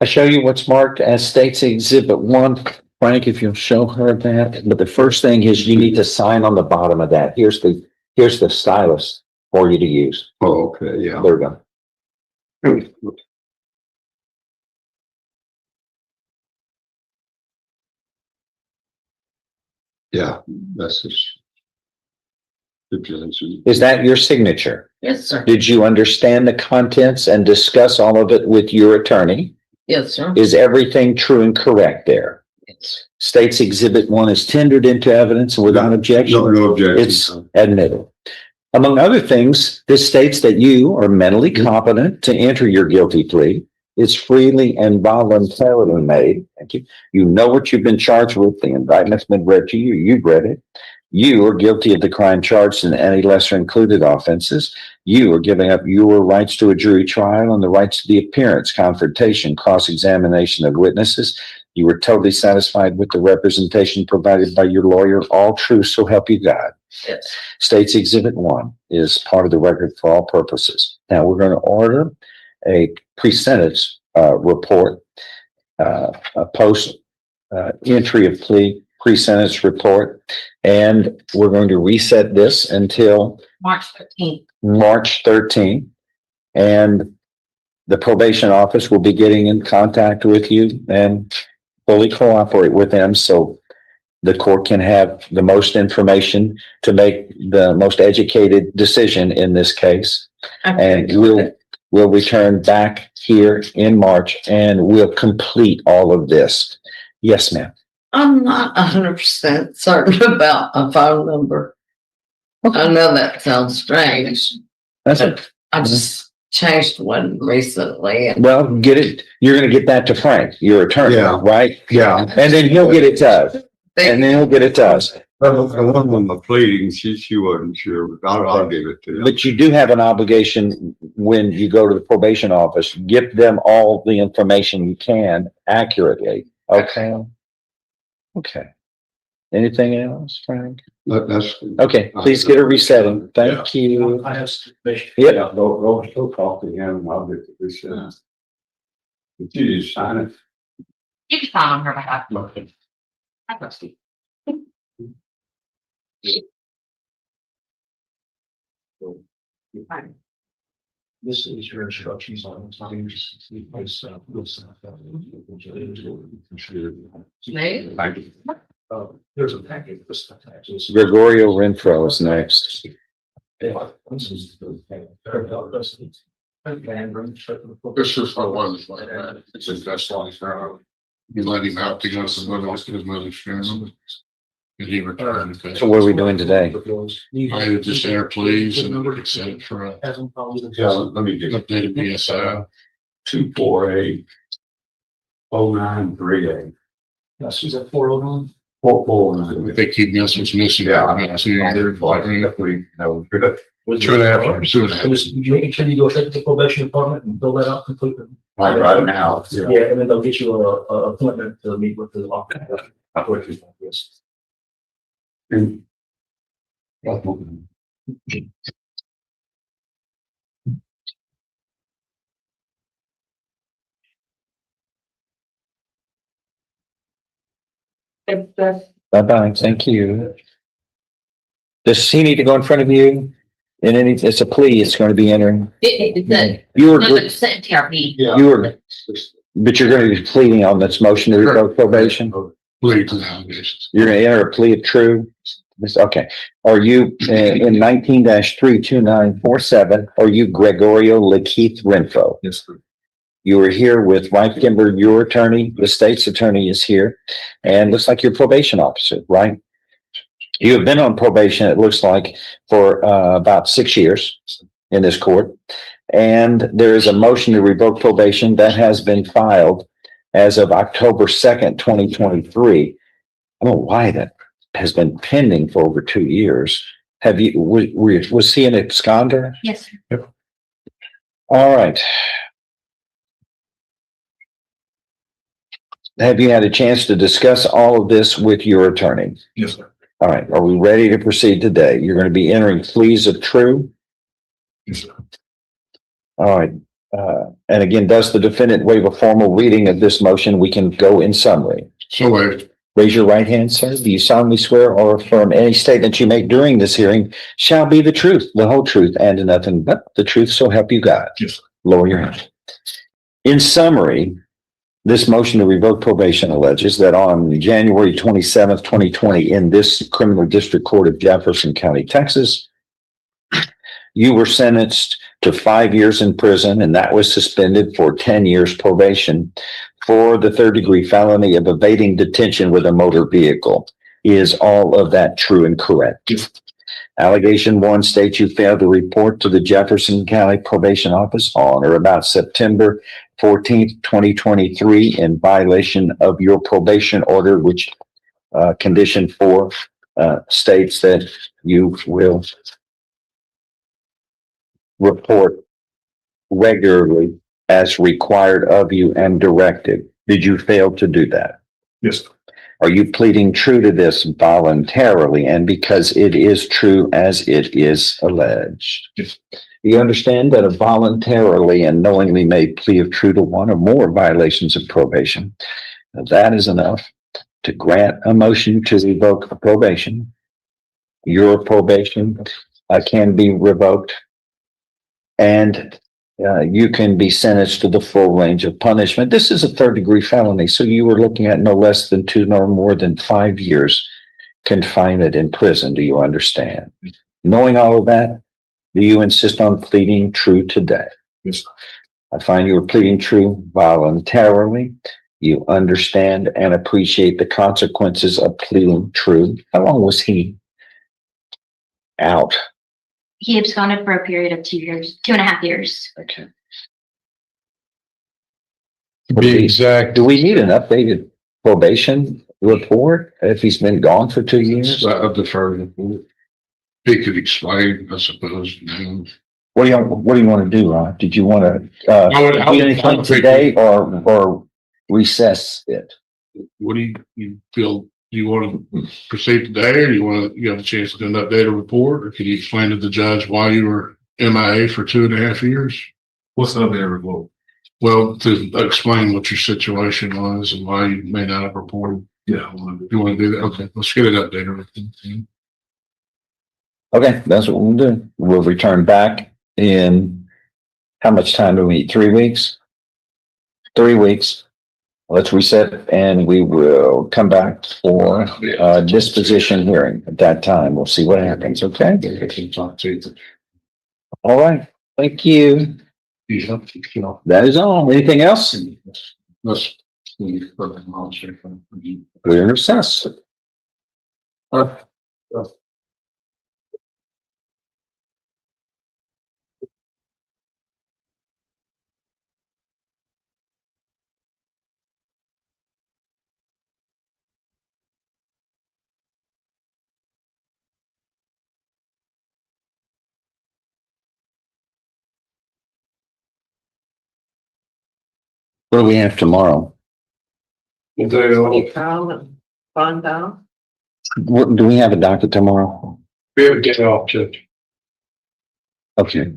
I show you what's marked as State's Exhibit 1. Frank, if you'll show her that. But the first thing is you need to sign on the bottom of that. Here's the stylus for you to use. Oh, okay, yeah. There we go. Yeah, that's just. Is that your signature? Yes, sir. Did you understand the contents and discuss all of it with your attorney? Yes, sir. Is everything true and correct there? Yes. State's Exhibit 1 is tendered into evidence without objection. No objection. It's admitted. Among other things, this states that you are mentally competent to enter your guilty plea. It's freely and voluntarily made. Thank you. You know what you've been charged with. The indictment's been read to you. You've read it. You are guilty of the crime charged in any lesser included offenses. You are giving up your rights to a jury trial and the rights to the appearance, confrontation, cross-examination of witnesses. You were totally satisfied with the representation provided by your lawyer. All true, so help you God. Yes. State's Exhibit 1 is part of the record for all purposes. Now we're going to order a pre-sentence report, a post entry of plea pre-sentence report, and we're going to reset this until March 13th. March 13th, and the probation office will be getting in contact with you and fully cooperate with them. So the court can have the most information to make the most educated decision in this case. And we'll return back here in March and we'll complete all of this. Yes, ma'am. I'm not 100% certain about a phone number. I know that sounds strange. That's it. I just changed one recently. Well, get it. You're going to get that to Frank, your attorney, right? Yeah. And then he'll get it to us. And then he'll get it to us. The one on the pleading, she wasn't sure, but I'll give it to you. But you do have an obligation when you go to the probation office, give them all the information you can accurately. Okay. Okay. Anything else, Frank? That's. Okay, please get a resetting. Thank you. I have submission. Yep. Yeah, go talk to him and I'll get the reset. Did you just sign it? You can sign on her behalf. Okay. I trust you. Fine. This is your instructions on time. There's a packet for stuff. Gregorio Renfro is next. This is for one, it's a best long term. You let him out to go to his mother's funeral. And he returned. So what are we doing today? I had just air please and accept it for a Yeah, let me get updated PSI. 248-0938. Yes, is that 409? 449. I think he missed what's missing. Yeah. About 2 years. That was good. 2.5 years. 2.5. You make sure you go straight to the probation department and fill that out completely. Right now. Yeah, and then they'll get you a appointment to meet with the officer. Yes. And Bye-bye. Thank you. Does he need to go in front of you? And any, it's a plea, it's going to be entering. You were, you were, but you're going to be pleading on this motion to revoke probation? Plead to the allegations. You're going to enter a plea of true? Okay. Are you in 19-32947, are you Gregorio Lakeith Renfro? Yes, sir. You are here with Mike Cumber, your attorney, the state's attorney is here, and looks like you're probation officer, right? You have been on probation, it looks like, for about 6 years in this court. And there is a motion to revoke probation that has been filed as of October 2nd, 2023. I don't know why that has been pending for over 2 years. Have you, was he an absconder? Yes. Yep. All right. Have you had a chance to discuss all of this with your attorney? Yes, sir. All right. Are we ready to proceed today? You're going to be entering pleas of true? Yes, sir. All right. And again, does the defendant waive a formal reading of this motion? We can go in summary. So waived. Raise your right hand, sir. Do you solemnly swear or affirm any statement you make during this hearing shall be the truth, the whole truth, and nothing but the truth, so help you God? Yes, sir. Lower your hand. In summary, this motion to revoke probation alleges that on January 27th, 2020, in this criminal district court of Jefferson County, Texas, you were sentenced to 5 years in prison, and that was suspended for 10 years probation for the third-degree felony of evading detention with a motor vehicle. Is all of that true and correct? Yes. Allegation 1 states you failed to report to the Jefferson County Probation Office on or about September 14th, 2023 in violation of your probation order, which condition 4 states that you will report regularly as required of you and directed. Did you fail to do that? Yes, sir. Are you pleading true to this voluntarily and because it is true as it is alleged? Yes. You understand that a voluntarily and knowingly made plea of true to one or more violations of probation, that is enough to grant a motion to revoke a probation. Your probation can be revoked, and you can be sentenced to the full range of punishment. This is a third-degree felony, so you were looking at no less than 2 nor more than 5 years confinement in prison. Do you understand? Knowing all of that, do you insist on pleading true today? Yes. I find you are pleading true voluntarily. You understand and appreciate the consequences of pleading true. How long was he out? He absconded for a period of 2 years, 2.5 years. Okay. To be exact, Do we need an updated probation report if he's been gone for 2 years? I defer. He could explain, I suppose. What do you want to do, Ron? Did you want to, I would do anything think- today or recess it? What do you feel? You want to proceed today, or you have a chance to do an updated report, or can you explain to the judge why you were MIA for 2.5 years? What's an updated report? Well, to explain what your situation was and why you may not have reported. Yeah. You want to do that? Okay, let's get it updated. Okay, that's what we'll do. We'll return back in, how much time do we need? 3 weeks? 3 weeks. Let's reset and we will come back for a disposition hearing at that time. We'll see what happens, okay? All right, thank you. That is all. Anything else? We're in recess. What do we have tomorrow? Bond down? What, do we have a docket tomorrow? we have to get off, Judge. Okay.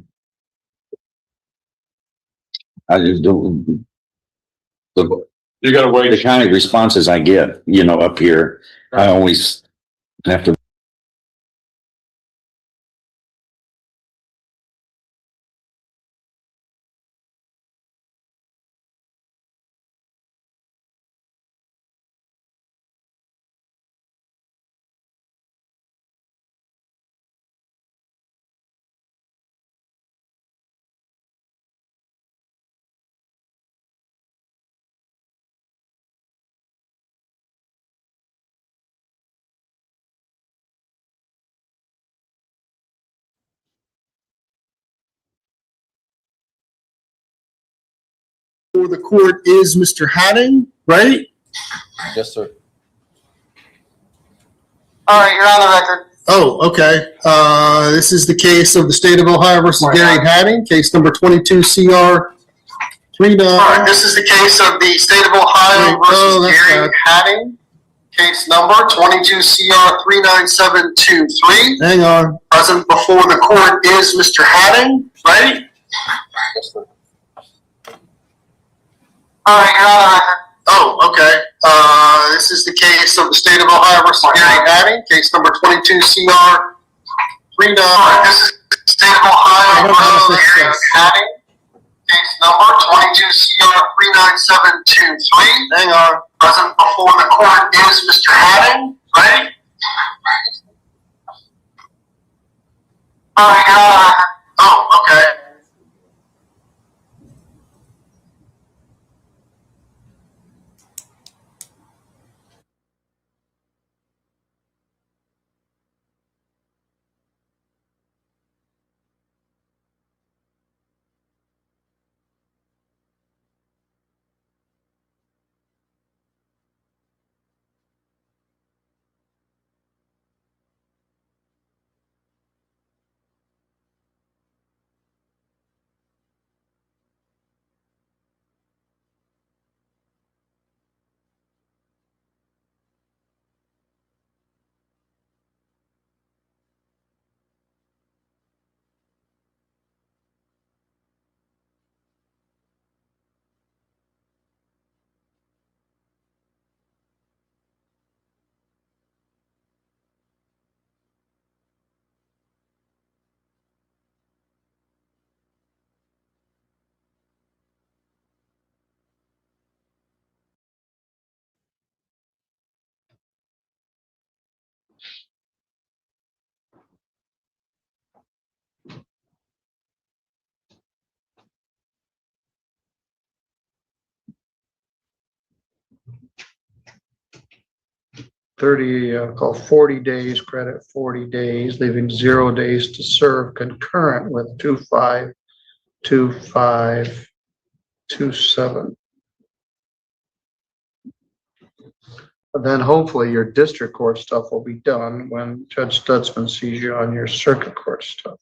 I just don't. You gotta wait. The kind of responses I get, up here, I always have to. For the court is Mr. Hatting, right? Yes, sir. All right, you're on the record. Oh, okay. This is the case of the state of Ohio versus Gary Hatting, case number 22 CR 39. All right, this is the case of the state of Ohio versus Gary Hatting, case number 22 CR 39723. Hang on. Present before the court is Mr. Hatting, right? Yes, sir. All right, you're on the record. Oh, okay. This is the case of the state of Ohio versus Gary Hatting, case number 22 CR 39. All right, this is the state of Ohio versus Gary Hatting, case number 22 CR 39723. Hang on. Present before the court is Mr. Hatting, right? All right, you're on the record. Oh, okay. Call 40 days, credit 40 days, leaving 0 days to serve concurrent with 252527. But then hopefully your district court stuff will be done when Judge Stutzman sees you on your circuit court stuff.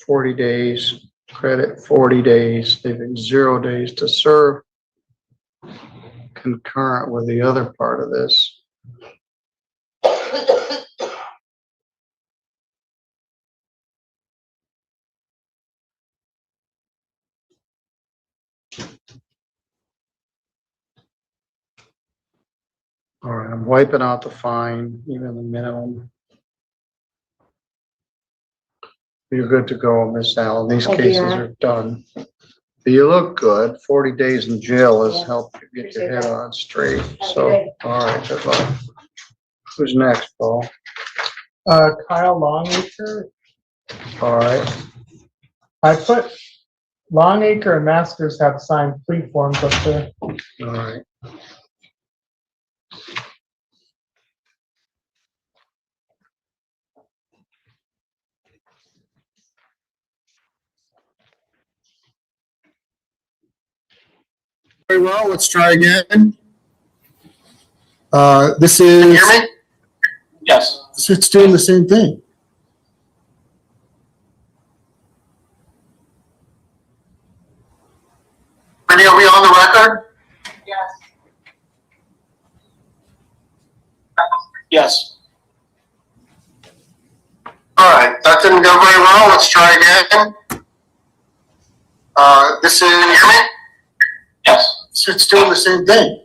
$40, credit 40 days, leaving 0 days to serve concurrent with the other part of this. All right, I'm wiping out the fine, even the minimum. You're good to go, Miss Allen. These cases are done. You look good. 40 days in jail has helped you get your head on straight. So, all right, good luck. Who's next, Paul? Kyle Longacre. All right. I put Longacre and Masters have signed plea forms up there. All right. Very well, let's try again. This is. Can you hear me? Yes. It's doing the same thing. Brittany, are we on the record? Yes. Yes. All right, that didn't go very well. Let's try again. This is. Can you hear me? Yes. It's doing the same thing.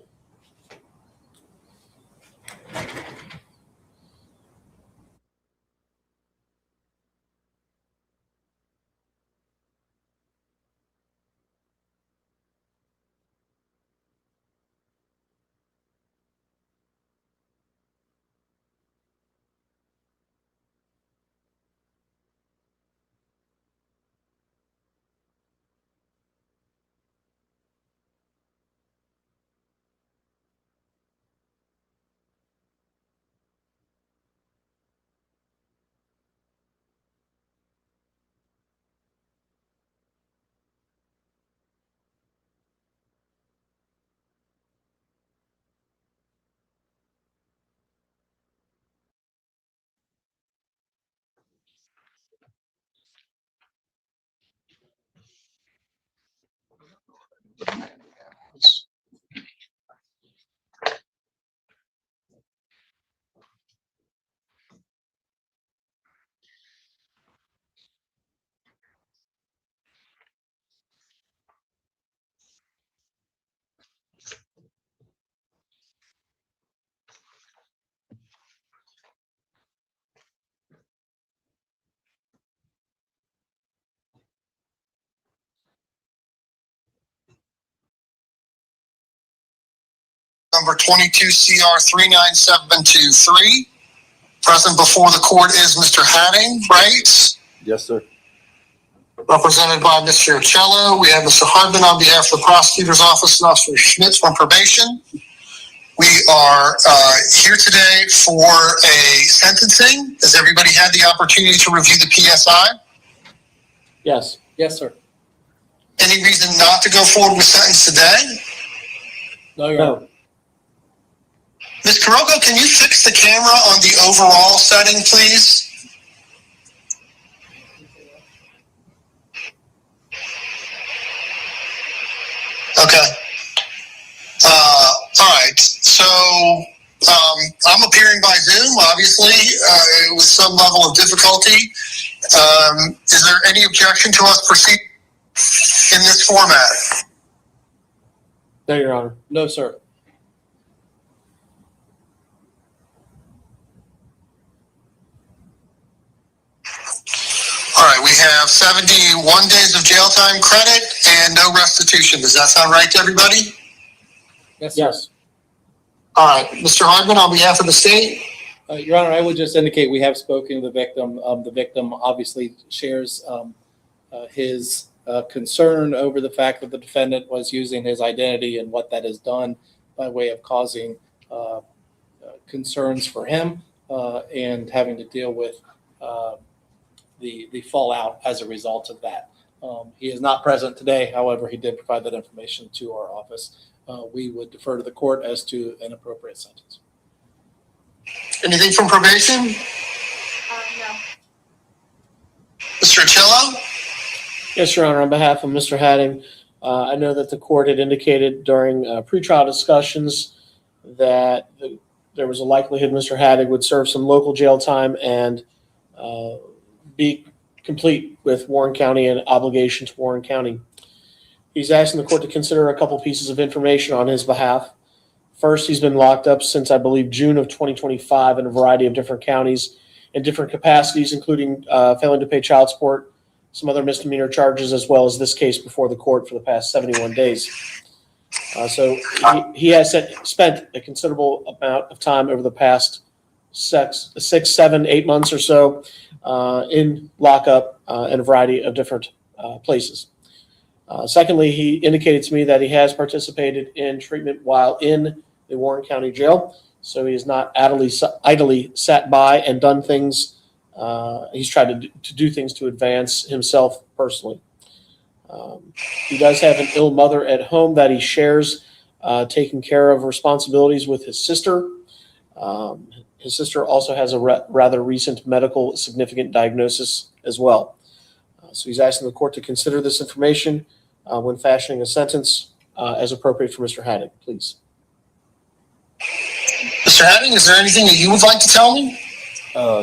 Number 22 CR 39723. Present before the court is Mr. Hatting, right? Yes, sir. Represented by Mr. Cello. We have Mr. Hardman on behalf of the prosecutor's office and Officer Schmitz from probation. We are here today for a sentencing. Has everybody had the opportunity to review the PSI? Yes. Yes, sir. Any reason not to go forward with sentence today? No. Ms. Kuroko, can you fix the camera on the overall setting, please? Okay. All right. So I'm appearing by Zoom, obviously, with some level of difficulty. Is there any objection to us proceeding? in this format? No, Your Honor. No, sir. All right, we have 71 days of jail time credit and no restitution. Does that sound right to everybody? Yes. All right, Mr. Hardman, on behalf of the state. Your Honor, I would just indicate we have spoken to the victim. The victim obviously shares his concern over the fact that the defendant was using his identity and what that has done by way of causing concerns for him and having to deal with the fallout as a result of that. He is not present today. However, he did provide that information to our office. We would defer to the court as to an appropriate sentence. Anything from probation? No. Mr. Cello? Yes, Your Honor. On behalf of Mr. Hadding, I know that the court had indicated during pretrial discussions that there was a likelihood Mr. Hadding would serve some local jail time and be complete with Warren County and obligations to Warren County. He's asking the court to consider a couple pieces of information on his behalf. First, he's been locked up since, I believe, June of 2025 in a variety of different counties in different capacities, including failing to pay child support, some other misdemeanor charges, as well as this case before the court for the past 71 days. So he has spent a considerable amount of time over the past 6, 7, 8 months or so in lockup in a variety of different places. Secondly, he indicated to me that he has participated in treatment while in the Warren County Jail, so he has not idly sat by and done things. He's tried to do things to advance himself personally. He does have an ill mother at home that he shares, taking care of responsibilities with his sister. His sister also has a rather recent medical significant diagnosis as well. So he's asking the court to consider this information when fashioning a sentence as appropriate for Mr. Hadding, please. Mr. Hadding, is there anything that you would like to tell me?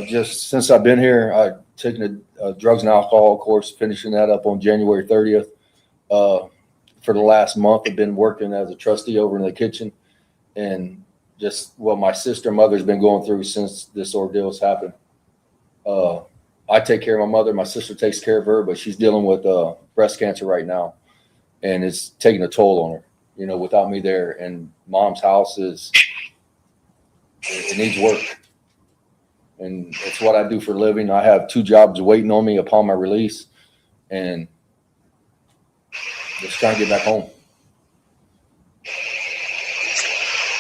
Just since I've been here, I've taken a drugs and alcohol course, finishing that up on January 30th. For the last month, I've been working as a trustee over in the kitchen, and just what my sister and mother's been going through since this ordeal has happened. I take care of my mother. My sister takes care of her, but she's dealing with breast cancer right now, and it's taking a toll on her, you know, without me there. And mom's house it needs work. And it's what I do for a living. I have 2 jobs waiting on me upon my release, and just trying to get back home.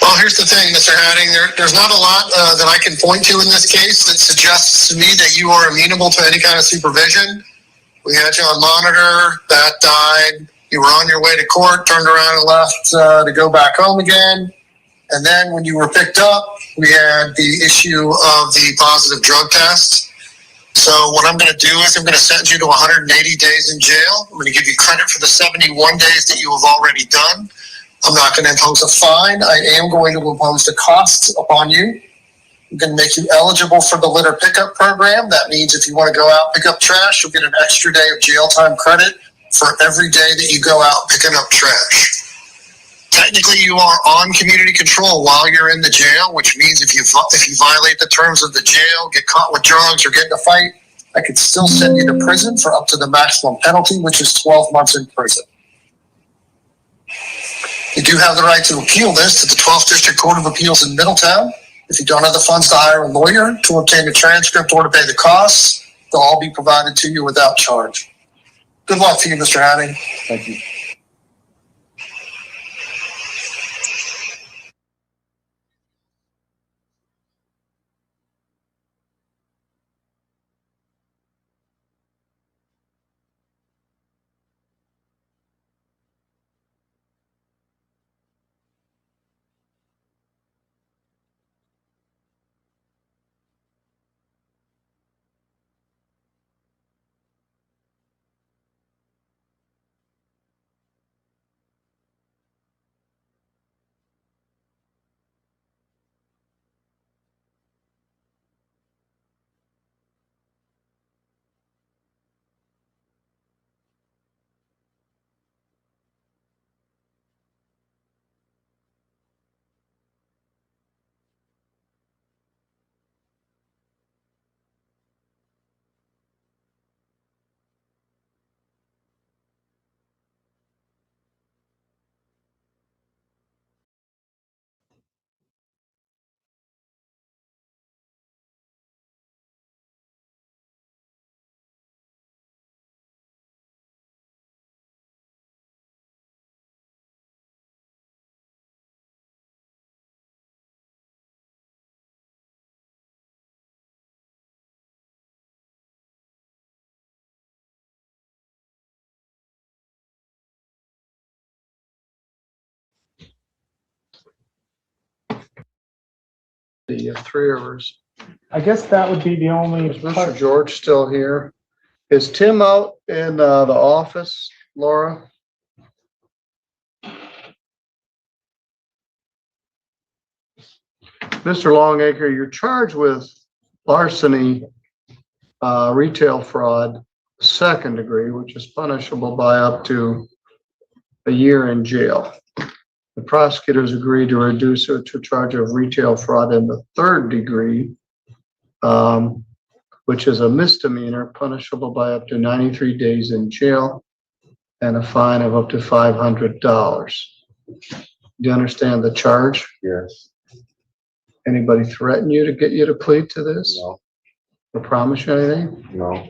Well, here's the thing, Mr. Hadding. There's not a lot that I can point to in this case that suggests to me that you are amenable to any kind of supervision. We had you on monitor. That died. You were on your way to court, turned around and left to go back home again. And then when you were picked up, we had the issue of the positive drug test. So what I'm going to do is I'm going to send you to 180 days in jail. I'm going to give you credit for the 71 days that you have already done. I'm not going to impose a fine. I am going to impose the costs upon you. I'm going to make you eligible for the litter pickup program. That means if you want to go out and pick up trash, you'll get an extra day of jail time credit for every day that you go out picking up trash. Technically, you are on community control while you're in the jail, which means if you violate the terms of the jail, get caught with drugs, or get in a fight, I could still send you to prison for up to the maximum penalty, which is 12 months in prison. You do have the right to appeal this to the 12th District Court of Appeals in Middletown. If you don't have the funds to hire a lawyer, to obtain a transcript, or to pay the costs, they'll all be provided to you without charge. Good luck to you, Mr. Hadding. Thank you. The Three Rivers. I guess that would be the only. Is Mr. George still here? Is Tim out in the office, Laura? Mr. Longacre, you're charged with larceny, retail fraud, second degree, which is punishable by up to a year in jail. The prosecutors agreed to reduce it to a charge of retail fraud in the third degree, which is a misdemeanor punishable by up to 93 days in jail and a fine of up to $500. Do you understand the charge? Yes. Anybody threaten you to get you to plead to this? No. Or promise you anything? No.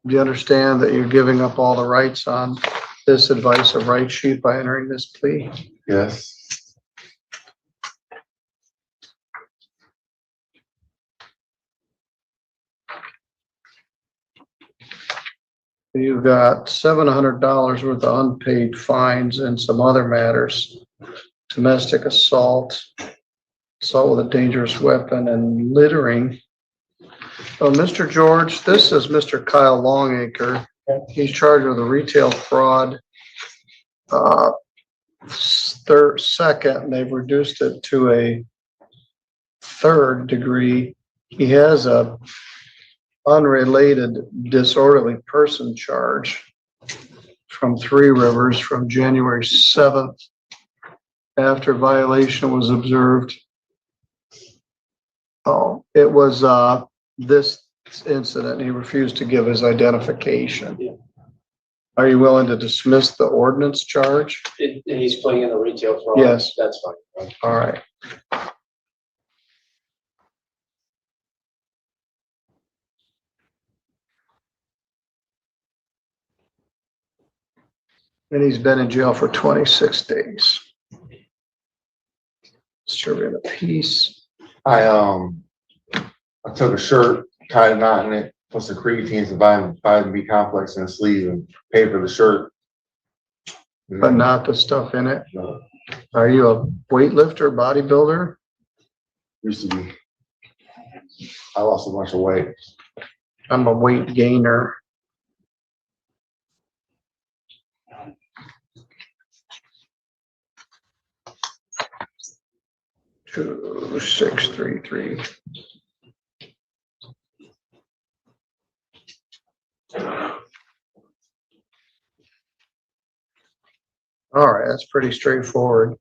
Do you understand that you're giving up all the rights on this advice of right sheet by entering this plea? Yes. You've got $700 worth of unpaid fines and some other matters. Domestic assault, assault with a dangerous weapon, and littering. So, Mr. George, this is Mr. Kyle Longacre. He's charged with a retail fraud. Second, and they've reduced it to a third degree. He has a unrelated disorderly person charge from Three Rivers from January 7th after violation was observed. Oh, it was this incident. He refused to give his identification. Are you willing to dismiss the ordinance charge? And he's playing in a retail fraud? Yes. That's fine. All right. And he's been in jail for 26 days. Serving a piece. I took a shirt, tied a knot in it, put some creatine and vitamin B complex in the sleeve and paid for the shirt. But not the stuff in it. No. Are you a weightlifter, bodybuilder? Used to be. I lost a bunch of weight. I'm a weight gainer. Two, 6, 3, 3. All right, that's pretty straightforward.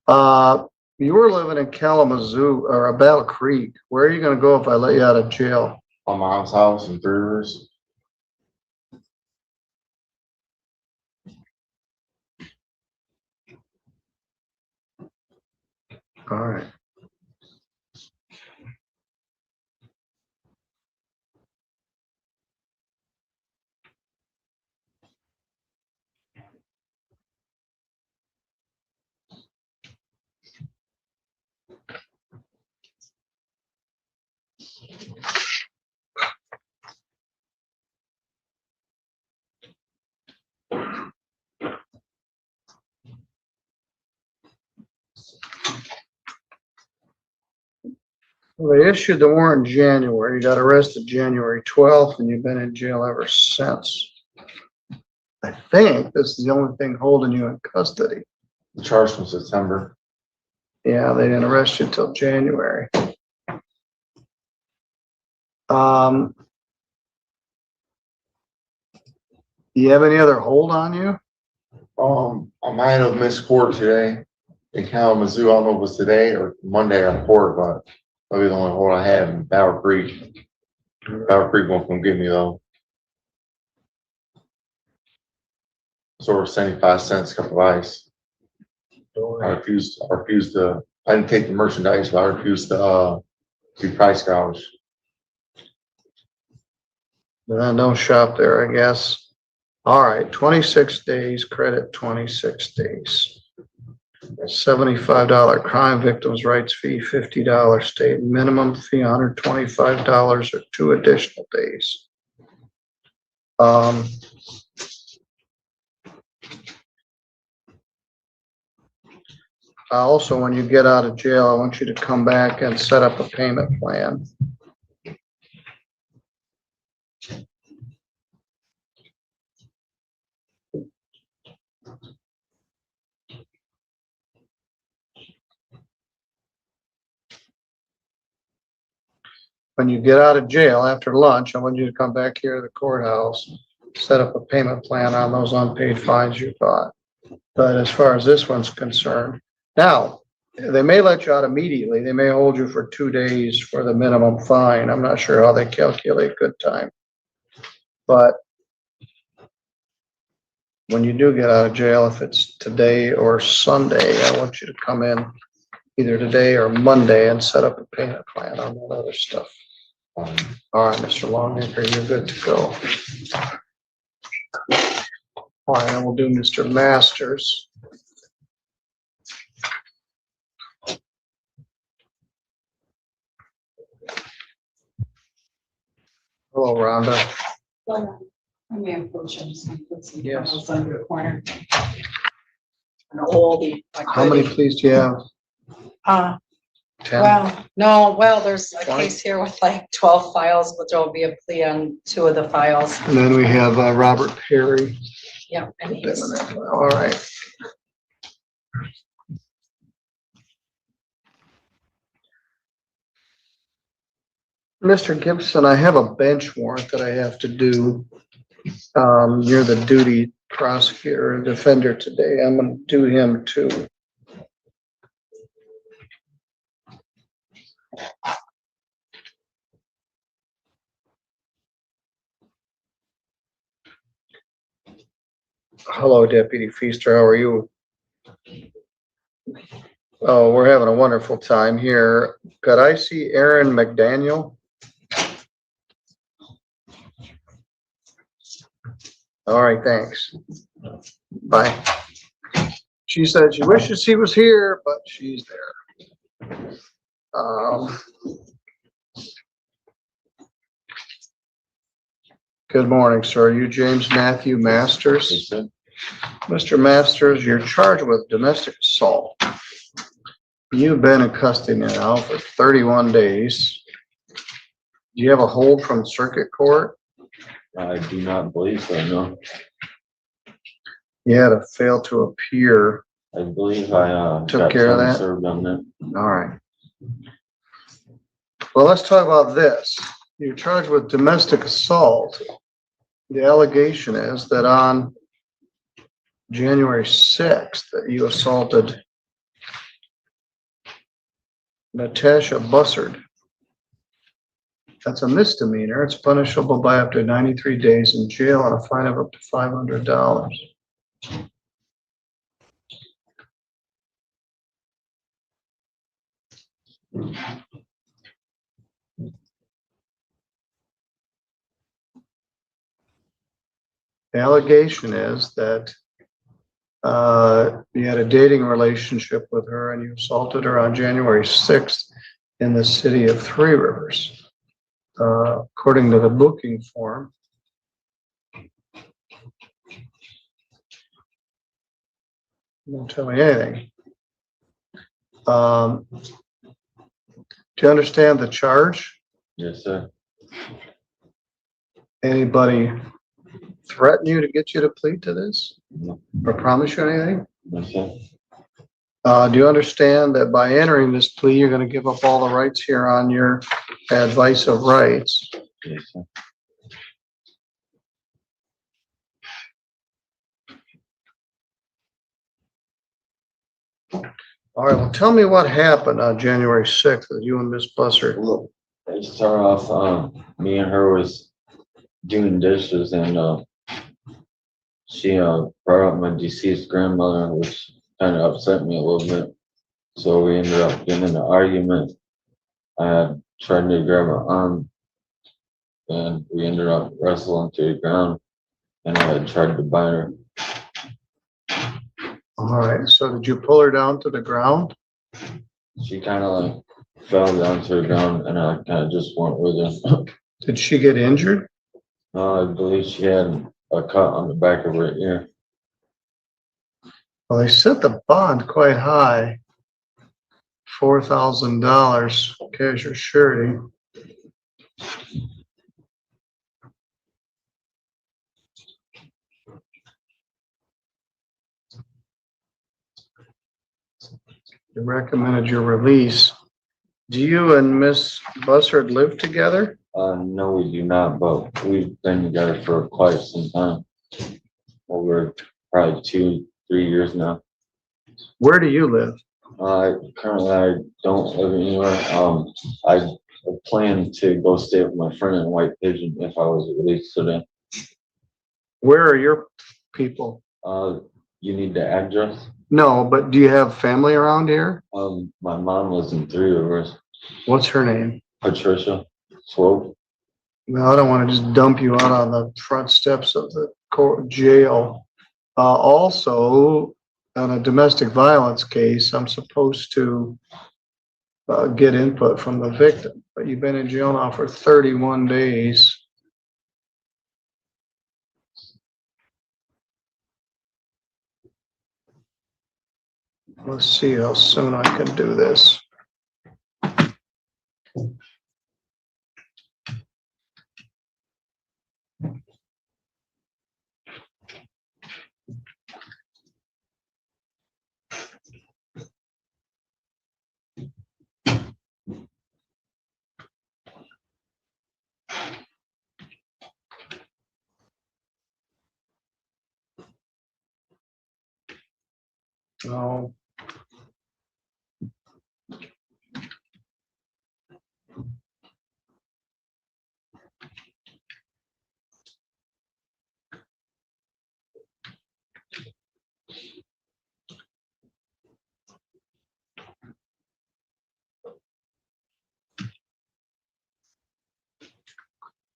You were living in Kalamazoo or Battle Creek. Where are you going to go if I let you out of jail? My mom's house in Three Rivers. All right. Well, they issued the warrant in January. You got arrested January 12th, and you've been in jail ever since. I think this is the only thing holding you in custody. The charge from September. Yeah, they didn't arrest you till January. Do you have any other hold on you? I might have missed court today in Kalamazoo. I don't know if it was today or Monday on court, but probably the only hold I have in Battle Creek. Battle Creek won't come get me though. Sort of 75 cents, cup of ice. I refused to, I didn't take the merchandise, but I refused to be price gouged. Then don't shop there, I guess. All right, 26 days, credit 26 days. $75 crime victims' rights fee, $50 state minimum fee, $125 or 2 additional days. Also, when you get out of jail, I want you to come back and set up a payment plan. When you get out of jail after lunch, I want you to come back here to the courthouse, set up a payment plan on those unpaid fines you got. But as far as this one's concerned, now, they may let you out immediately. They may hold you for 2 days for the minimum fine. I'm not sure how they calculate good time. But when you do get out of jail, if it's today or Sunday, I want you to come in either today or Monday and set up a payment plan on that other stuff. All right, Mr. Longacre, you're good to go. All right, and we'll do Mr. Masters. Hello, Rhonda. I may approach him, so put some Yes. files under the corner. And all the. How many pleas do you have? 10? Well, there's a 20? case here with like 12 files, but there will be a plea on 2 of the files. And then we have Robert Perry. Yeah, and he's, All right. Mr. Gibson, I have a bench warrant that I have to do. You're the duty prosecutor and defender today. I'm gonna do him too. Hello, Deputy Feaster, how are you? Oh, we're having a wonderful time here. Could I see Aaron McDaniel? All right, thanks. Bye. She said she wishes he was here, but she's there. Good morning, sir. Are you James Matthew Masters? Mr. Masters, you're charged with domestic assault. You've been in custody now for 31 days. Do you have a hold from circuit court? I do not believe so, no. You had a fail to appear. I believe I Took got care of time that? served on that. All right. Well, let's talk about this. You're charged with domestic assault. The allegation is that on January 6th, that you assaulted Natasha Bussard. That's a misdemeanor. It's punishable by up to 93 days in jail and a fine of up to $500. The allegation is that you had a dating relationship with her and you assaulted her on January 6th in the city of Three Rivers. According to the booking form, don't tell me anything. Do you understand the charge? Yes, sir. Anybody threaten you to get you to plead to this? No. Or promise you anything? Yes, sir. Do you understand that by entering this plea, you're going to give up all the rights here on your advice of rights? Yes, sir. All right, well, tell me what happened on January 6th with you and Miss Bussard. Look, I start off, me and her was doing dishes and she brought up my deceased grandmother, which kind of upset me a little bit. So we ended up getting in an argument. I had tried to grab her arm and we ended up wrestling to the ground and I had tried to bite her. All right, so did you pull her down to the ground? She kind of like fell down to the ground and I kind of just went with her. Did she get injured? I believe she had a cut on the back of her ear. Well, they set the bond quite high. $4,000 cash or surety. You recommended your release. Do you and Miss Bussard live together? No, we do not, but we've been together for quite some time. Over probably 2-3 years now. Where do you live? Currently I don't live anywhere. I plan to go stay with my friend in White Pigeon if I was released today. Where are your people? You need the address? No, but do you have family around here? My mom lives in 3 Rivers. What's her name? Patricia Swope. Well, I don't want to just dump you out on the front steps of the court jail. Also, on a domestic violence case, I'm supposed to get input from the victim, but you've been in jail now for 31 days. Let's see how soon I can do this. Oh.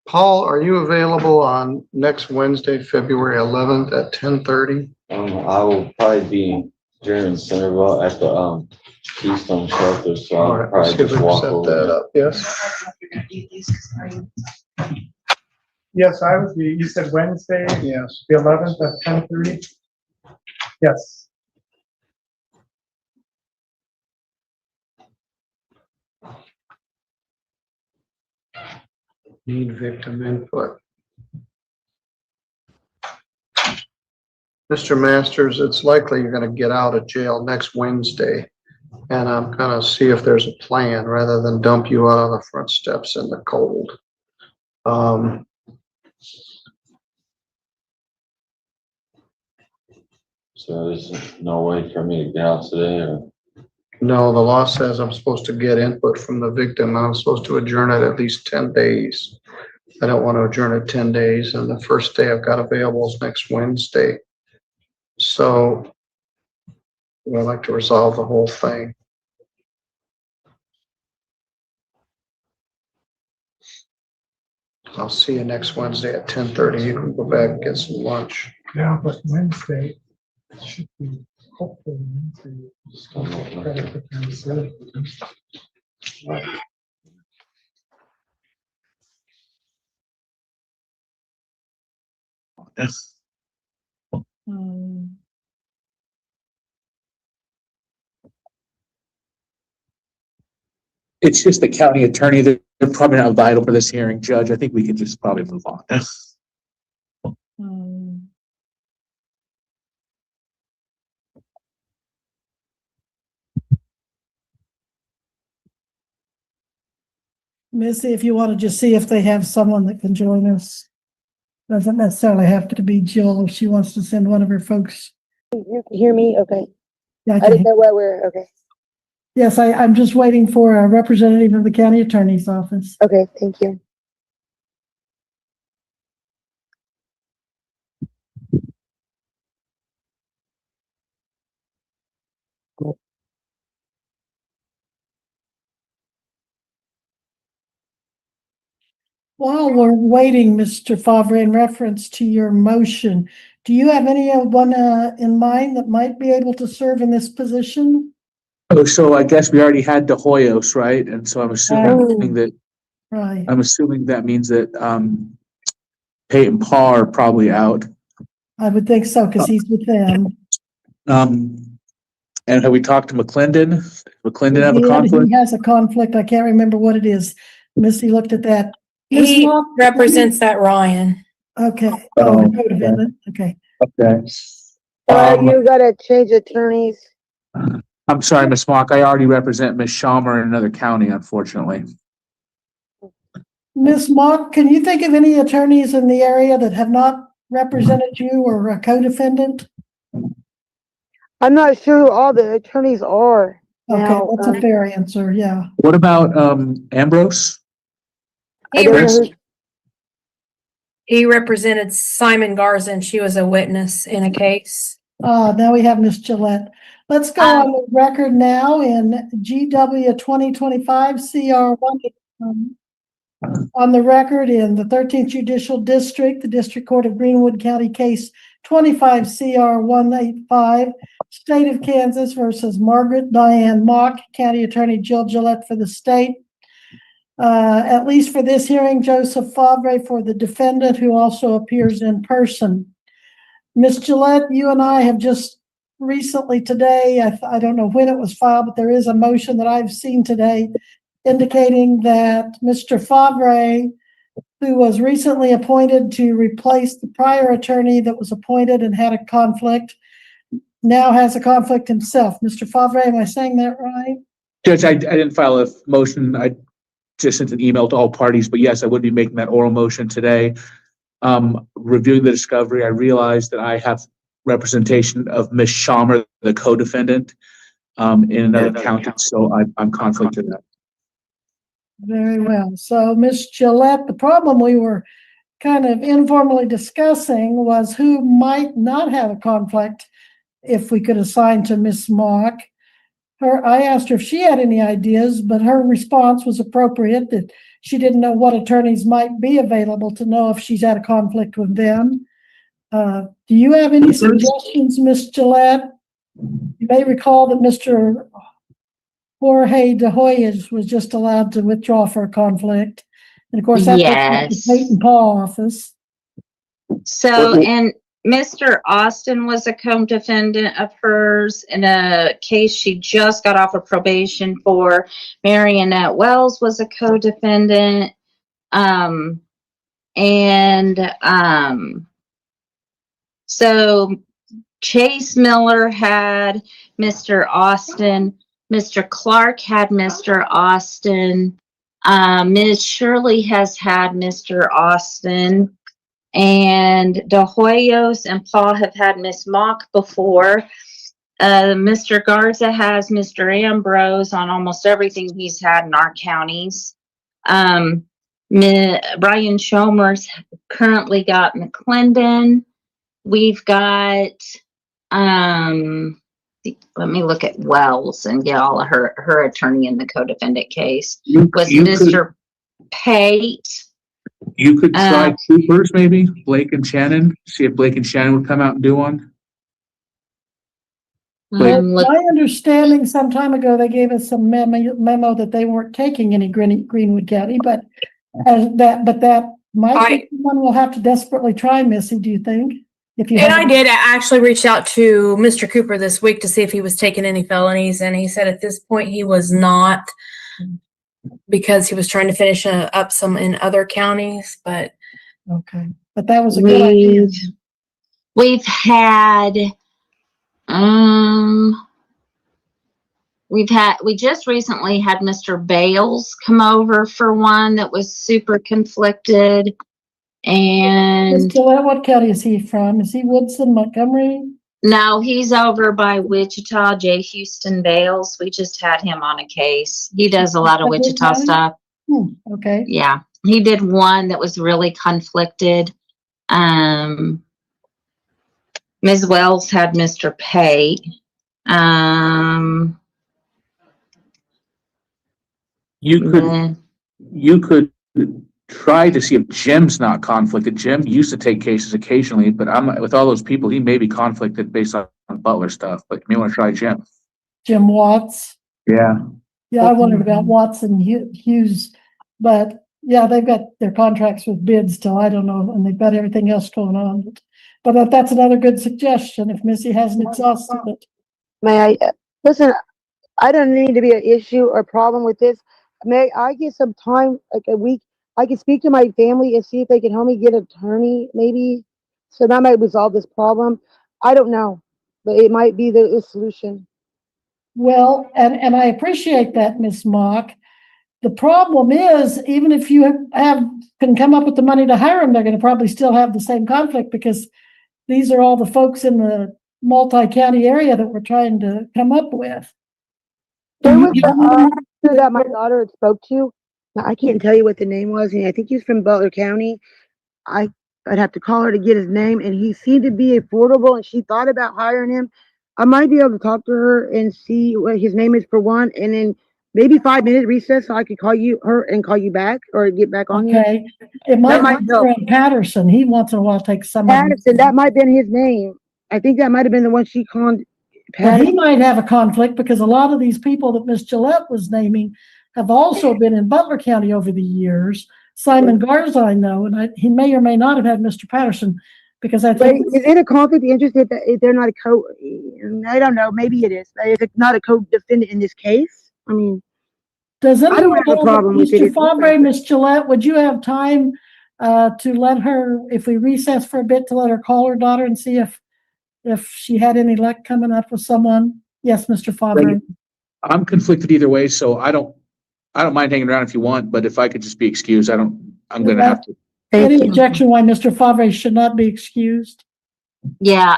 Paul, are you available on next Wednesday, February 11th at 10:30? I will probably be here in Centerville at the Keystone Shelter, so All I'll right, probably let's see if we just can walk set over that there. up. Yes? Yes, I would be, you said Wednesday? Yes. The 11th at 10:30? Yes. Need victim input. Mr. Masters, it's likely you're gonna get out of jail next Wednesday. And I'm gonna see if there's a plan rather than dump you out on the front steps in the cold. So there's no way for me to get out today, or? No, the law says I'm supposed to get input from the victim. I'm supposed to adjourn it at least 10 days. I don't want to adjourn it 10 days, and the first day I've got available is next Wednesday. So I'd like to resolve the whole thing. I'll see you next Wednesday at 10:30. You can go back and get some lunch. Yeah, but Wednesday should be hopefully Wednesday. Yes. It's just the county attorney. They're probably not vital for this hearing, Judge. I think we can just probably move on. Yes. Missy, if you want to just see if they have someone that can join us. Doesn't necessarily have to be Jill if she wants to send one of her folks. You can hear me? Okay. Yeah, I didn't know where we're, okay. Yes, I'm just waiting for a representative of the county attorney's office. Okay, thank you. While we're waiting, Mr. Favre, in reference to your motion, do you have anyone in mind that might be able to serve in this position? Oh, so I guess we already had De Hoyos, right? And so I'm assuming that, Right. I'm assuming that means that, Peyton Paul are probably out. I would think so, because he's with them. And have we talked to McClendon? Does McClendon have a Yeah, conflict? he has a conflict. I can't remember what it is. Missy looked at that. Ms. He Mock, represents that Ryan. Okay. Oh, Oh, the co-defendant. Okay. Okay. You gotta change attorneys. I'm sorry, Ms. Mock, I already represent Ms. Schaummer in another county, unfortunately. Ms. Mock, can you think of any attorneys in the area that have not represented you or a co-defendant? I'm not sure who all the attorneys are. Okay, now. that's a fair answer, yeah. What about Ambrose? He represented Simon Garza, and she was a witness in a case. Now we have Ms. Gillette. Let's go on the record now in GW 2025 CR 1. On the record in the 13th Judicial District, the District Court of Greenwood County Case 25 CR 185, State of Kansas versus Margaret Diane Mock, County Attorney Jill Gillette for the state. At least for this hearing, Joseph Favre for the defendant, who also appears in person. Ms. Gillette, you and I have just recently today, I don't know when it was filed, but there is a motion that I've seen today indicating that Mr. Favre, who was recently appointed to replace the prior attorney that was appointed and had a conflict, now has a conflict himself. Mr. Favre, am I saying that right? Judge, I didn't file a motion. I just sent an email to all parties, but yes, I would be making that oral motion today. Reviewing the discovery, I realized that I have representation of Ms. Schaummer, the co-defendant, in another county, so I'm conflicted in that. Very well. So, Ms. Gillette, the problem we were kind of informally discussing was who might not have a conflict if we could assign to Ms. Mock. I asked her if she had any ideas, but her response was appropriate, that she didn't know what attorneys might be available to know if she's had a conflict with them. Do you have any suggestions, Ms. Gillette? You may recall that Mr. Jorge De Hoyos was just allowed to withdraw for a conflict. And of course, that's the Peyton Paul office. So, and Mr. Austin was a co-defendant of hers in a case she just got off of probation for. Marionette Wells was a co-defendant. So Chase Miller had Mr. Austin. Mr. Clark had Mr. Austin. Ms. Shirley has had Mr. Austin. And De Hoyos and Paul have had Miss Mock before. Mr. Garza has Mr. Ambrose on almost everything he's had in our counties. Brian Schomer's currently got McClendon. We've got, let me look at Wells and get all of her attorney in the co-defendant case. Mr. Pate. You could try troopers, maybe Blake and Shannon. See if Blake and Shannon would come out and do one. My understanding some time ago, they gave us some memo that they weren't taking any Greenwood County, but that might be one we'll have to desperately try, Missy. Do you think? I did actually reach out to Mr. Cooper this week to see if he was taking any felonies, and he said at this point he was not, because he was trying to finish up some in other counties. But okay, but that was a good idea. We just recently had Mr. Bales come over for one that was super conflicted. And what county is he from? Is he Woodson, Montgomery? No, he's over by Wichita. J. Houston Bales. We just had him on a case. He does a lot of Wichita stuff. Okay. Yeah, he did one that was really conflicted. Ms. Wells had Mr. Pate. You could try to see if Jim's not conflicted. Jim used to take cases occasionally, but with all those people, he may be conflicted based on Butler stuff. But you may want to try Jim. Jim Watts. Yeah. Yeah, I wondered about Watts and Hughes, but yeah, they've got their contracts with bids still. I don't know, and they've got everything else going on. But that's another good suggestion if Missy hasn't exhausted it. May Listen, I don't need to be an issue or problem with this. May I get some time, like a week? I can speak to my family and see if they can help me get an attorney, maybe. So that might resolve this problem. I don't know, but it might be the solution. Well, and I appreciate that, Miss Mock. The problem is, even if you can come up with the money to hire them, they're going to probably still have the same conflict because these are all the folks in the multi-county area that we're trying to come up with. There was the officer that my daughter had spoke to. Now, I can't tell you what the name was, and I think he's from Butler County. I'd have to call her to get his name, and he seemed to be affordable, and she thought about hiring him. I might be able to talk to her and see what his name is for one, and then maybe 5 minute recess so I could call her and call you back or get back on you. Okay, it might be from Patterson. He once in a while takes some. Patterson, that might have been his name. I think that might have been the one she called. Well, he might have a conflict because a lot of these people that Miss Gillette was naming have also been in Butler County over the years. Simon Garza, I know, and he may or may not have had Mr. Patterson because I think. Is it a conflict of interest if they're not a I don't know. Maybe it is. If it's not a co-defendant in this case, I mean. Does anyone I don't have a problem with it. Mr. Fabre, Miss Gillette, would you have time to let her, if we recess for a bit, to let her call her daughter and see if she had any luck coming up with someone? Yes, Mr. Fabre. I'm conflicted either way, so I don't mind hanging around if you want, but if I could just be excused, I'm gonna have to. Any objection why Mr. Fabre should not be excused? Yeah,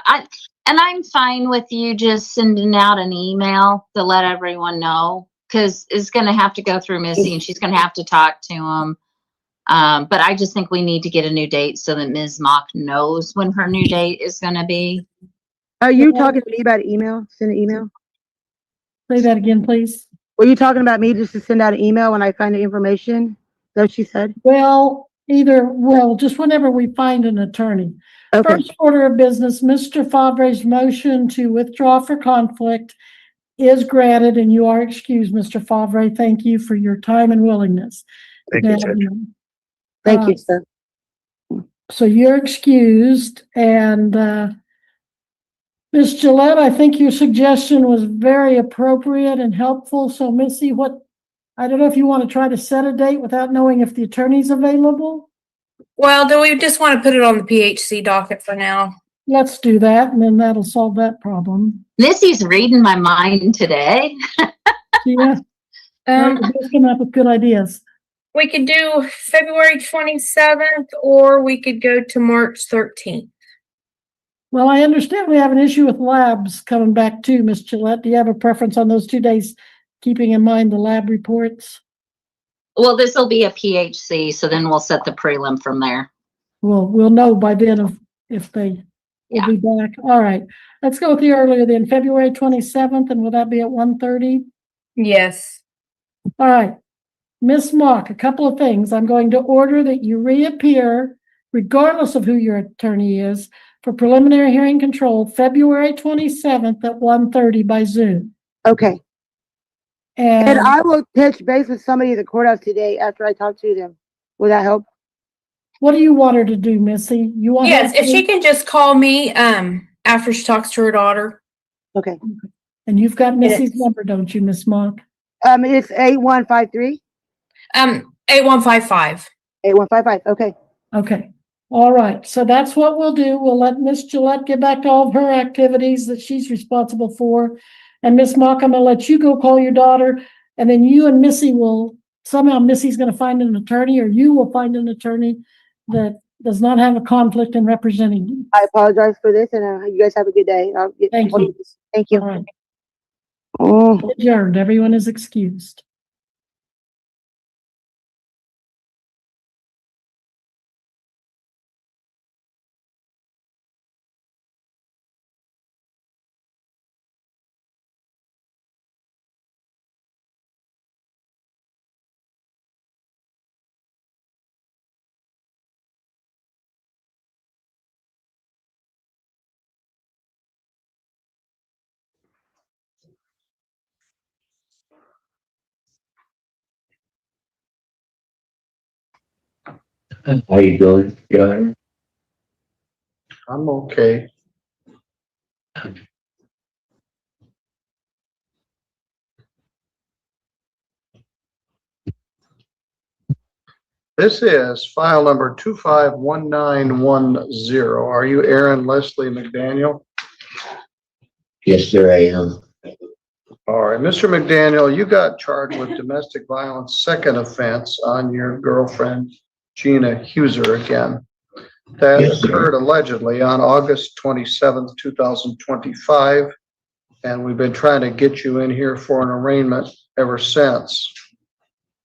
I'm fine with you just sending out an email to let everyone know, because it's going to have to go through Missy and she's going to have to talk to him. But I just think we need to get a new date so that Ms. Mock knows when her new date is going to be. Are you talking to me about email? Send an email? Say that again, please. Were you talking about me just to send out an email when I find the information? Is that what she said? Well, just whenever we find an attorney. Okay. First order of business, Mr. Fabre's motion to withdraw for conflict is granted and you are excused, Mr. Fabre. Thank you for your time and willingness. Thank you, Judge. Thank you, sir. So you're excused, and Ms. Gillette, I think your suggestion was very appropriate and helpful. So Missy, I don't know if you want to try to set a date without knowing if the attorney's available? Well, do we just want to put it on the PHC docket for now? Let's do that, and then that'll solve that problem. Missy's reading my mind today. Yeah. Just coming up with good ideas. We could do February 27th, or we could go to March 13th. Well, I understand we have an issue with labs coming back too, Ms. Gillette. Do you have a preference on those 2 days, keeping in mind the lab reports? Well, this will be a PHC, so then we'll set the prelim from there. Well, we'll know by then if they will be back. All right. Let's go with the earlier then, February 27th, and will that be at 1:30? Yes. All right. Ms. Mock, a couple of things. I'm going to order that you reappear, regardless of who your attorney is, for preliminary hearing control, February 27th at 1:30 by Zoom. Okay. And I will touch base with somebody at the courthouse today after I talk to them. Will that help? What do you want her to do, Missy? You want Yes, if she can just call me after she talks to her daughter. Okay. And you've got Missy's number, don't you, Miss Mock? It's 8153. 8155. 8155. Okay. Okay. All right. So that's what we'll do. We'll let Miss Gillette get back to all of her activities that she's responsible for. And Miss Mock, I'm gonna let you go call your daughter, and then you and Missy somehow Missy's gonna find an attorney, or you will find an attorney that does not have a conflict in representing you. I apologize for this, and you guys have a good day. Thank you. Thank you. All right. Oh. Adjourned. Everyone is excused. How you doing? Yeah. I'm okay. This is file number 251910. Are you Aaron Leslie McDaniel? Yes, sir, I am. All right, Mr. McDaniel, you got charged with domestic violence second offense on your girlfriend, Gina Huser again. That Yes, sir. occurred allegedly on August 27th, 2025. And we've been trying to get you in here for an arraignment ever since.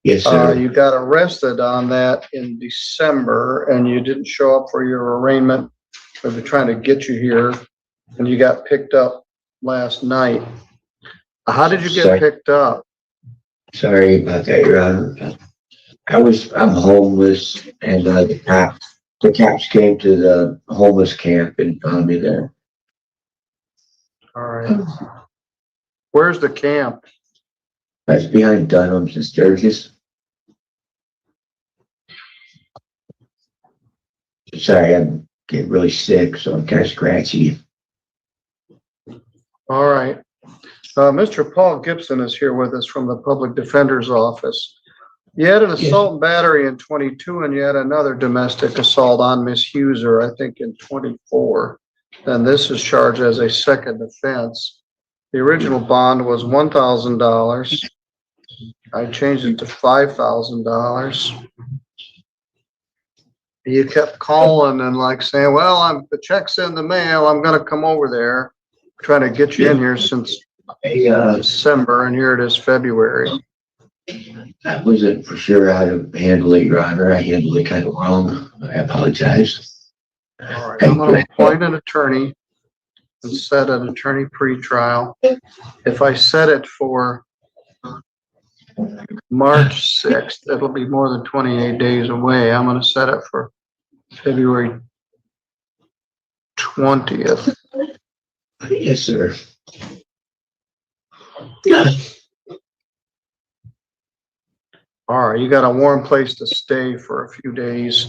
Yes, sir. You got arrested on that in December and you didn't show up for your arraignment. We've been trying to get you here and you got picked up last night. How did you get Sorry. picked up? Sorry about that, Your Honor. I'm homeless and the cops came to the homeless camp and found me there. All right. Where's the camp? That's behind Dunham's and Sturgis. Sorry, I'm getting really sick, so I'm kind of scratchy. All right. Mr. Paul Gibson is here with us from the Public Defender's Office. You had an assault and battery in 22 and you had another domestic assault on Miss Huser, I think in 24. And this is charged as a second offense. The original bond was $1,000. I changed it to $5,000. You kept calling and like saying, well, the check's in the mail. I'm going to come over there. Trying to get you in here since December, and here it is February. I wasn't for sure how to handle it, Your Honor. I handled it kind of wrong. I apologize. All right, I'm going to appoint an attorney and set an attorney pretrial. If I set it for March 6th, it'll be more than 28 days away. I'm going to set it for February 20th. Yes, sir. All right, you got a warm place to stay for a few days.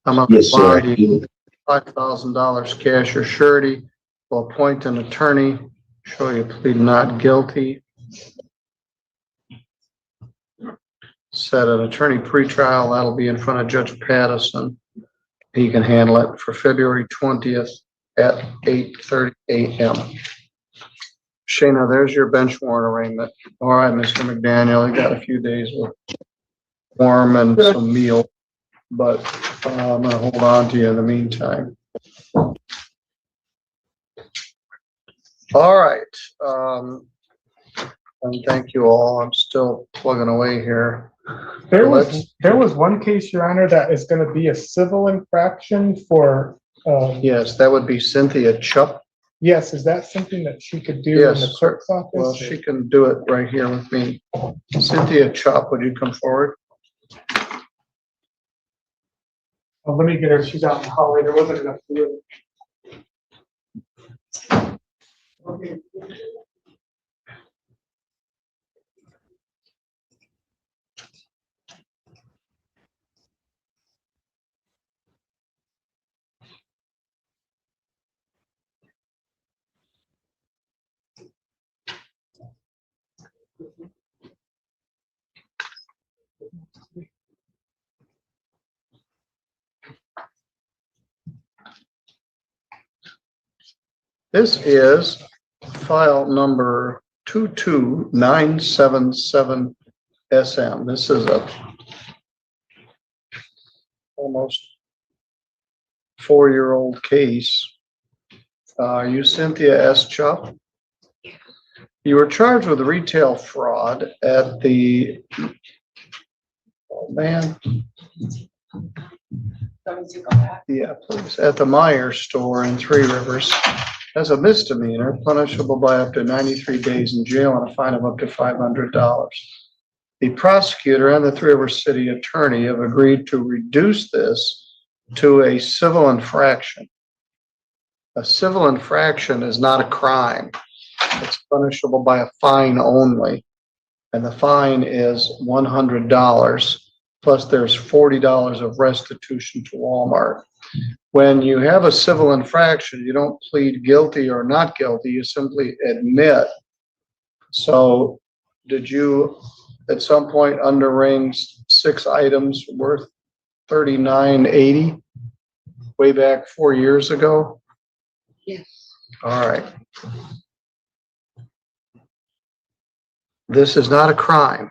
I'm going Yes, to sir. bond you $5,000 cash or surety. We'll appoint an attorney, show you plead not guilty. Set an attorney pretrial. That'll be in front of Judge Pattison. He can handle it for February 20th at 8:30 a.m. Shayna, there's your bench warrant arraignment. All right, Mr. McDaniel, you got a few days with warm and some meal, but I'm gonna hold on to you in the meantime. All right, and thank you all. I'm still plugging away here. There was one case, Your Honor, that is going to be a civil infraction for. Yes, that would be Cynthia Chupp. Yes, is that something that she could do in the Yes. clerk's office? Well, she can do it right here with me. Cynthia Chupp, would you come forward? Oh, let me get her. She's out in the hallway. There wasn't enough room. Okay. This is file number 22977 SM. This is a almost 4-year-old case. Are you Cynthia S. Chupp? You were charged with retail fraud at the, oh man. Yeah, please, at the Meyer store in Three Rivers. As a misdemeanor, punishable by up to 93 days in jail and a fine of up to $500. The prosecutor and the Three Rivers City Attorney have agreed to reduce this to a civil infraction. A civil infraction is not a crime. It's punishable by a fine only. And the fine is $100, plus there's $40 of restitution to Walmart. When you have a civil infraction, you don't plead guilty or not guilty, you simply admit. So did you at some point underring 6 items worth 3980, way back 4 years ago. Yes. All right. This is not a crime.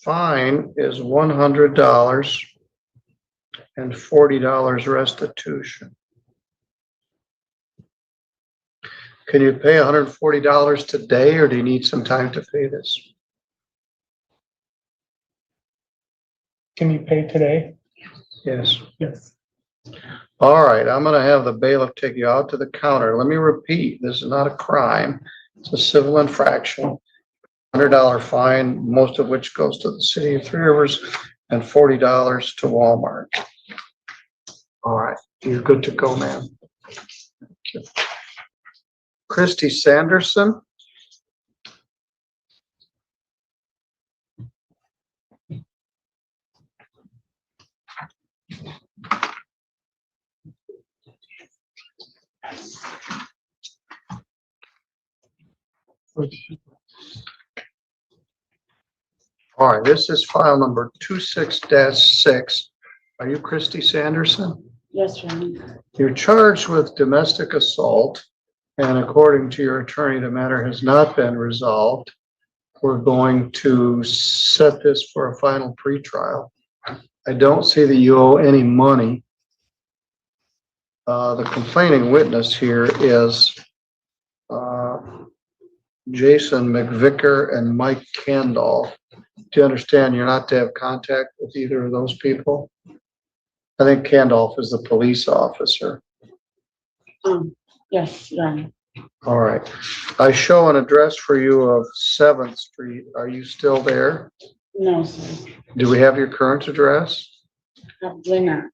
Fine is $100 and $40 restitution. Can you pay $140 today, or do you need some time to pay this? Can you pay today? Yes. Yes. All right, I'm gonna have the bailiff take you out to the counter. Let me repeat, this is not a crime. It's a civil infraction. $100 fine, most of which goes to the city of Three Rivers, and $40 to Walmart. All right, you're good to go, man. Christy Sanderson. All right, this is file number 26-6. Are you Christy Sanderson? Yes, Your Honor. You're charged with domestic assault, and according to your attorney, the matter has not been resolved. We're going to set this for a final pretrial. I don't see that you owe any money. The complaining witness here is Jason McVicker and Mike Candolph. Do you understand you're not to have contact with either of those people? I think Candolph is the police officer. Yes, Your Honor. All right. I show an address for you of 7th Street. Are you still there? No, sir. Do we have your current address? Probably not.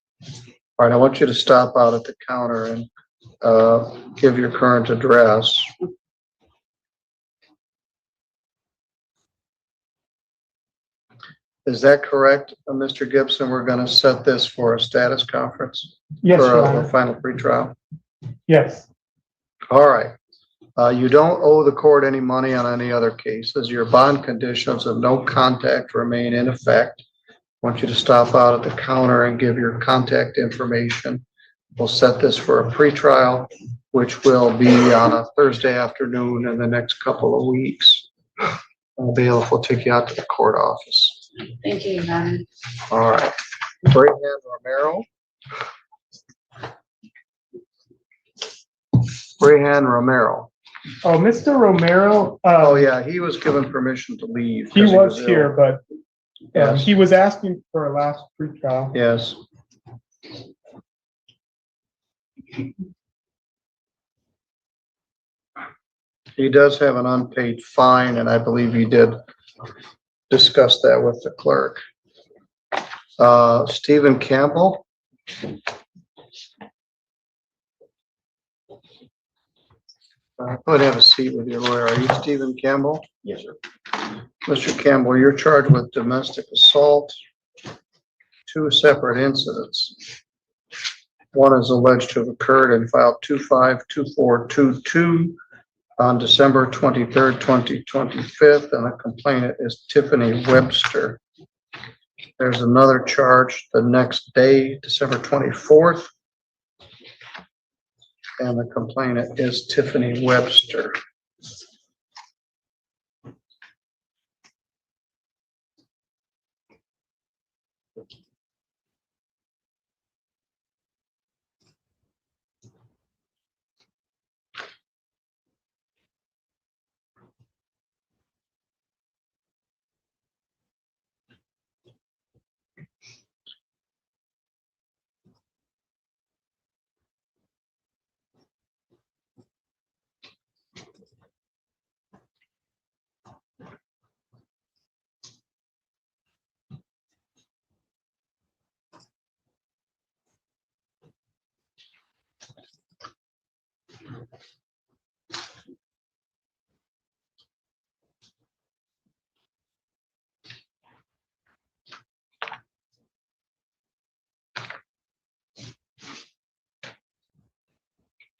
All right, I want you to stop out at the counter and give your current address. Is that correct, Mr. Gibson? We're going to set this for a status conference? Yes, For Your a Honor. final pretrial? Yes. All right. You don't owe the court any money on any other cases. Your bond conditions of no contact remain in effect. I want you to stop out at the counter and give your contact information. We'll set this for a pretrial, which will be on a Thursday afternoon in the next couple of weeks. The bailiff will take you out to the court office. Thank you, Your Honor. All right. Brahan Romero. Brahan Romero. Oh, Mr. Romero, Oh, yeah, he was given permission to leave. he 'cause was ill. here, but Yes. he was asking for a last pretrial. Yes. He does have an unpaid fine, and I believe he did discuss that with the clerk. Stephen Campbell. Go ahead and have a seat with your lawyer. Are you Stephen Campbell? Yes, sir. Mr. Campbell, you're charged with domestic assault, 2 separate incidents. One is alleged to have occurred in file 252422 on December 23rd, 2025, and the complainant is Tiffany Webster. There's another charge the next day, December 24th, and the complainant is Tiffany Webster.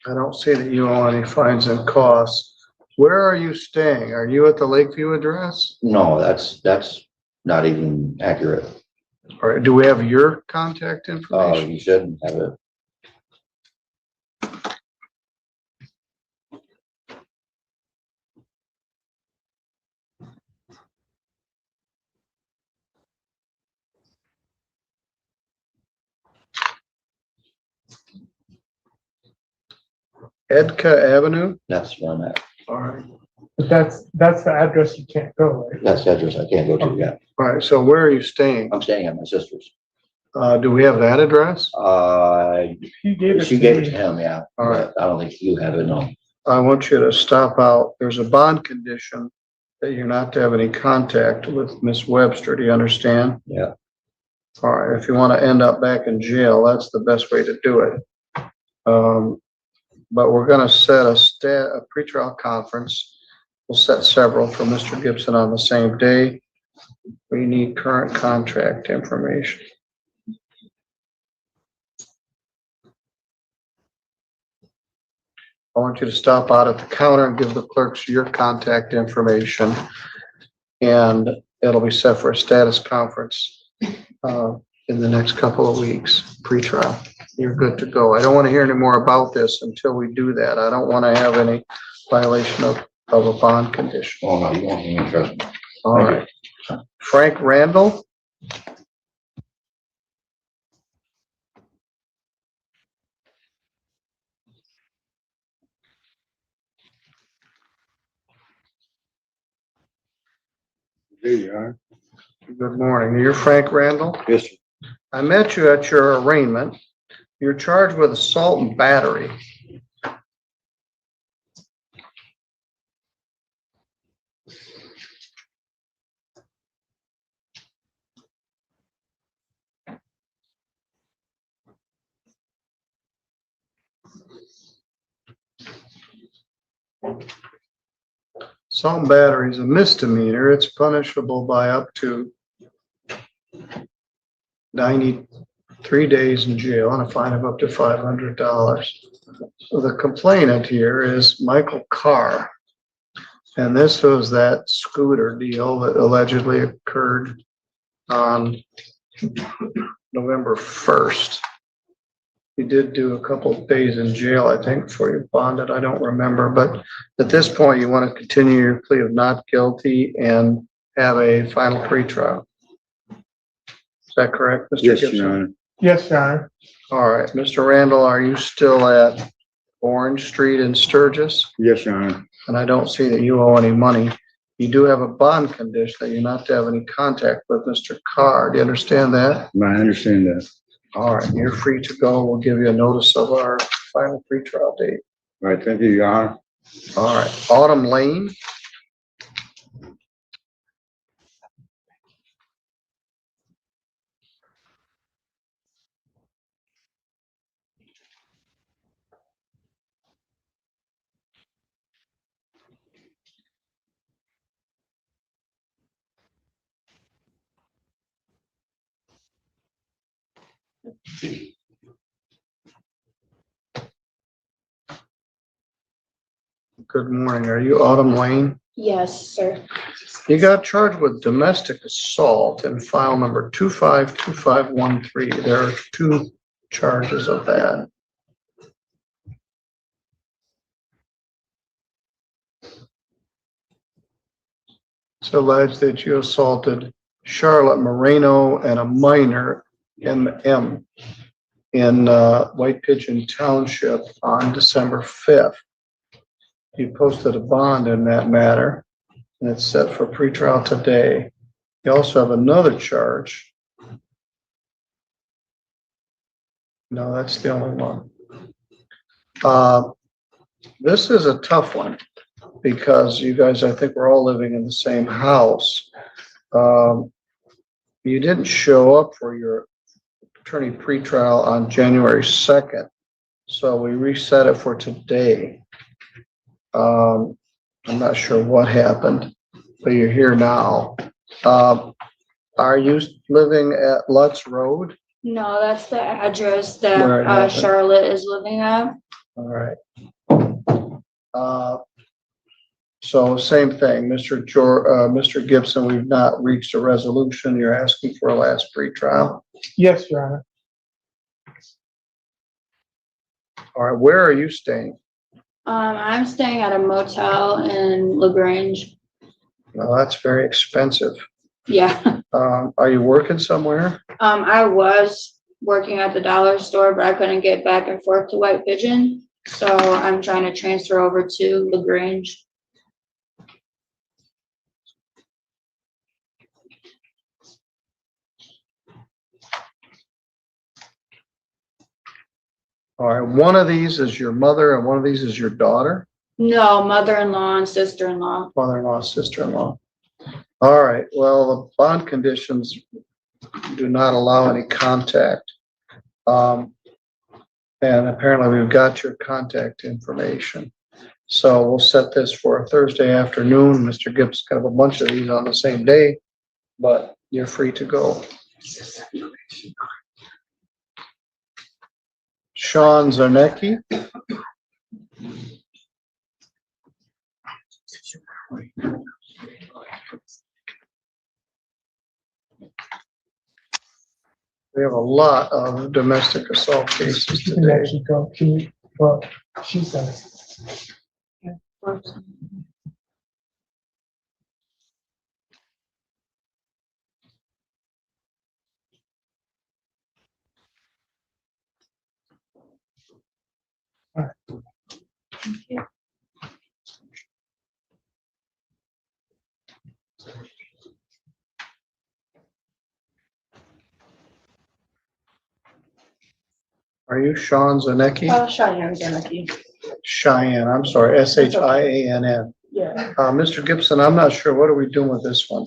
I don't see that you owe any fines and costs. Where are you staying? Are you at the Lakeview address? No, that's not even accurate. Or do we have your contact information? You shouldn't have it. Edka Avenue? That's where I'm at. All right. But that's the address you can't go, right? That's the address I can't go to yet. All right, so where are you staying? I'm staying at my sister's. Do we have that address? He gave it She to gave it me. to him, yeah. All right. But I don't think you have it, no. I want you to stop out. There's a bond condition that you're not to have any contact with Miss Webster. Do you understand? Yeah. All right, if you want to end up back in jail, that's the best way to do it. But we're gonna set a pretrial conference. We'll set several for Mr. Gibson on the same day. We need current contract information. I want you to stop out at the counter and give the clerks your contact information. And it'll be set for a status conference in the next couple of weeks, pre-trial. You're good to go. I don't want to hear any more about this until we do that. I don't want to have any violation of a bond condition. Oh, no, you won't even trust me. All right. Frank Randall? There you are. Good morning. You're Frank Randall? Yes, sir. I met you at your arraignment. You're charged with assault and battery. Assault and battery is a misdemeanor. It's punishable by up to 93 days in jail and a fine of up to $500. So the complainant here is Michael Kerr. And this was that scooter deal that allegedly occurred on November 1st. You did do a couple of days in jail, I think, before you bonded. I don't remember, but at this point, you want to continue your plea of not guilty and have a final pretrial. Is that correct, Mr. Yes, Gibson? Your Honor. Yes, Your Honor. All right, Mr. Randall, are you still at Orange Street in Sturgis? Yes, Your Honor. And I don't see that you owe any money. You do have a bond condition that you're not to have any contact with Mr. Carr. Do you understand that? I understand that. All right, you're free to go. We'll give you a notice of our final pretrial date. All right, thank you, Your Honor. All right, Autumn Lane. Good morning. Are you Autumn Lane? Yes, sir. You got charged with domestic assault in file number 252513. There are two charges of that. It's alleged that you assaulted Charlotte Moreno and a minor, MM, in White Pigeon Township on December 5th. You posted a bond in that matter, and it's set for pretrial today. You also have another charge. No, that's the only one. This is a tough one because you guys, I think we're all living in the same house. You didn't show up for your attorney pretrial on January 2nd, so we reset it for today. I'm not sure what happened, but you're here now. Are you living at Lutz Road? No, that's the address Where it that happened. Charlotte is living at. All right. So same thing, Mr. Gibson, we've not reached a resolution. You're asking for a last pretrial. Yes, Your Honor. All right, where are you staying? I'm staying at a motel in LaGrange. No, that's very expensive. Yeah. Are you working somewhere? I was working at the dollar store, but I couldn't get back and forth to White Pigeon. So I'm trying to transfer over to LaGrange. All right, one of these is your mother and one of these is your daughter? No, mother-in-law and sister-in-law. Mother-in-law, sister-in-law. All right, well, the bond conditions do not allow any contact. And apparently we've got your contact information. So we'll set this for a Thursday afternoon. Mr. Gibbs got a bunch of these on the same day, but you're free to go. Sean Zarnecki. We have a lot of domestic assault cases You can today. actually go to, well, she says. Are you Sean Zanecki? Cheyenne Zanicki. Cheyenne, I'm sorry, Shiann. Yeah. Mr. Gibson, I'm not sure. What are we doing with this one?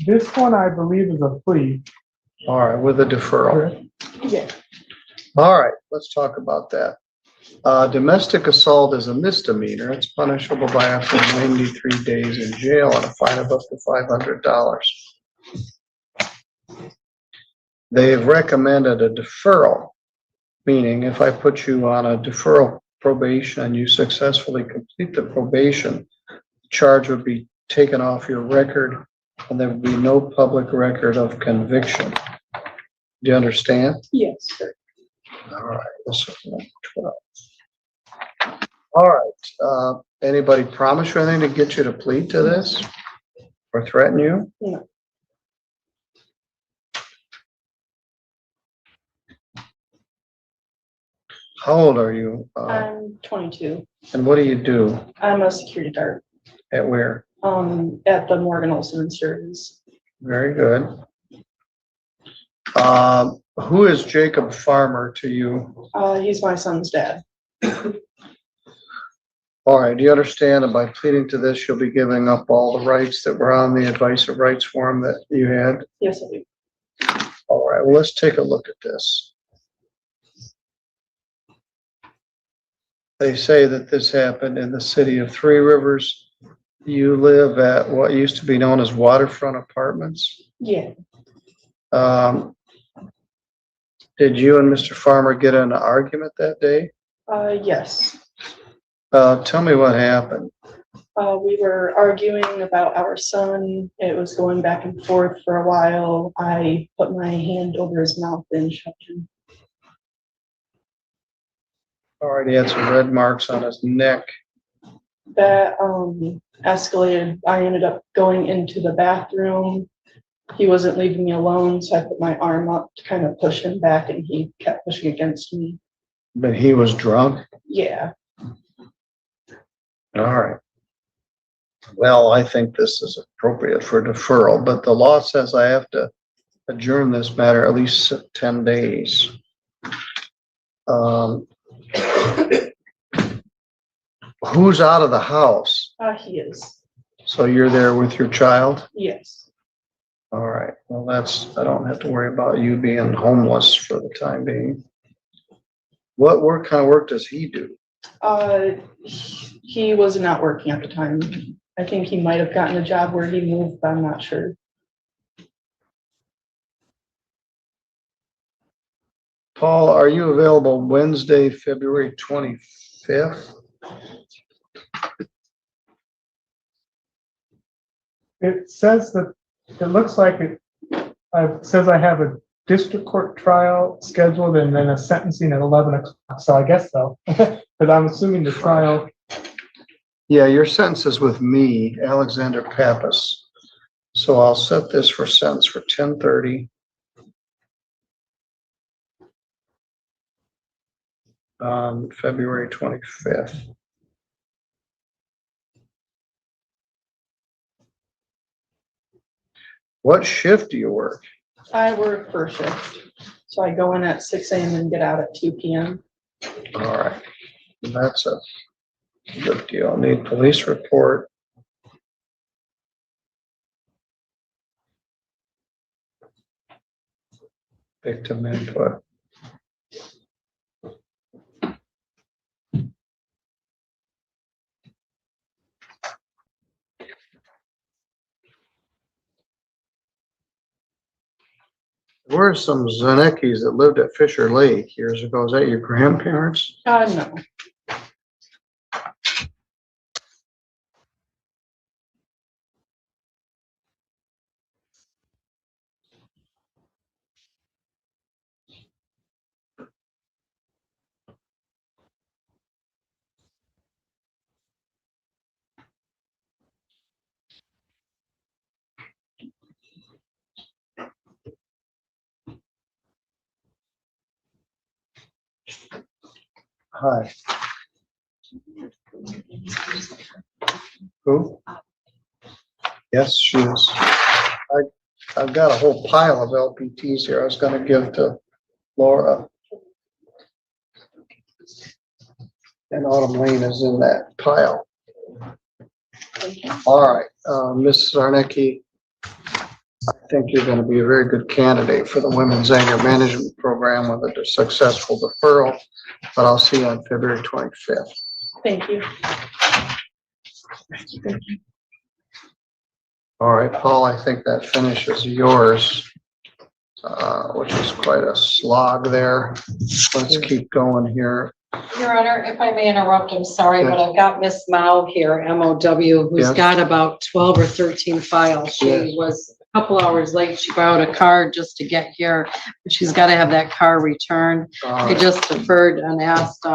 This one I believe is a plea. All right, with a deferral. Yeah. All right, let's talk about that. Domestic assault is a misdemeanor. It's punishable by up to 93 days in jail and a fine of up to $500. They've recommended a deferral, meaning if I put you on a deferral probation and you successfully complete the probation, the charge would be taken off your record and there would be no public record of conviction. Do you understand? Yes, sir. All right, this is number 12. All right, anybody promise you anything to get you to plead to this or threaten you? No. How old are you? I'm 22. And what do you do? I'm a security guard. At where? At the Morgan Olson Service. Very good. Who is Jacob Farmer to you? He's my son's dad. All right, do you understand that by pleading to this, you'll be giving up all the rights that were on the advice of rights form that you had? Yes, I do. All right, well, let's take a look at this. They say that this happened in the city of Three Rivers. You live at what used to be known as Waterfront Apartments. Yeah. Did you and Mr. Farmer get in an argument that day? Yes. Tell me what happened. We were arguing about our son. It was going back and forth for a while. I put my hand over his mouth and shut him. All right, he had some red marks on his neck. That escalated. I ended up going into the bathroom. He wasn't leaving me alone, so I put my arm up to kind of push him back, and he kept pushing against me. But he was drunk? Yeah. All right. Well, I think this is appropriate for deferral, but the law says I have to adjourn this matter at least 10 days. Who's out of the house? He is. So you're there with your child? Yes. All right. Well, I don't have to worry about you being homeless for the time being. What kind of work does he do? He was not working at the time. I think he might have gotten a job where he moved, but I'm not sure. Paul, are you available Wednesday, February 25th? It says that, it looks like it says I have a district court trial scheduled and then a sentencing at 11 o'clock, so I guess so. But I'm assuming the trial, Yeah, your sentence is with me, Alexander Pappas. So I'll set this for sentence for 10:30. On February 25th. What shift do you work? I work first shift, so I go in at 6 a.m. and get out at 2 p.m. All right, that's a good deal. Need police report. Victim input. There were some Zanekis that lived at Fisher Lake years ago. Is that your grandparents? No. Hi. Who? Yes, she is. I've got a whole pile of LPTs here I was gonna give to Laura. And Autumn Lane is in that pile. All right, Ms. Zarnicki, I think you're gonna be a very good candidate for the Women's Anger Management Program with a successful deferral, but I'll see you on February 25th. Thank you. All right, Paul, I think that finishes yours, which is quite a slog there. Let's keep going here. Your Honor, if I may interrupt, I'm sorry, but I've got Miss Mao here, MOW, who's Yes. got about 12 or 13 files. She Yes. was a couple hours late. She borrowed a car just to get here, but she's got to have that car returned. I just deferred and asked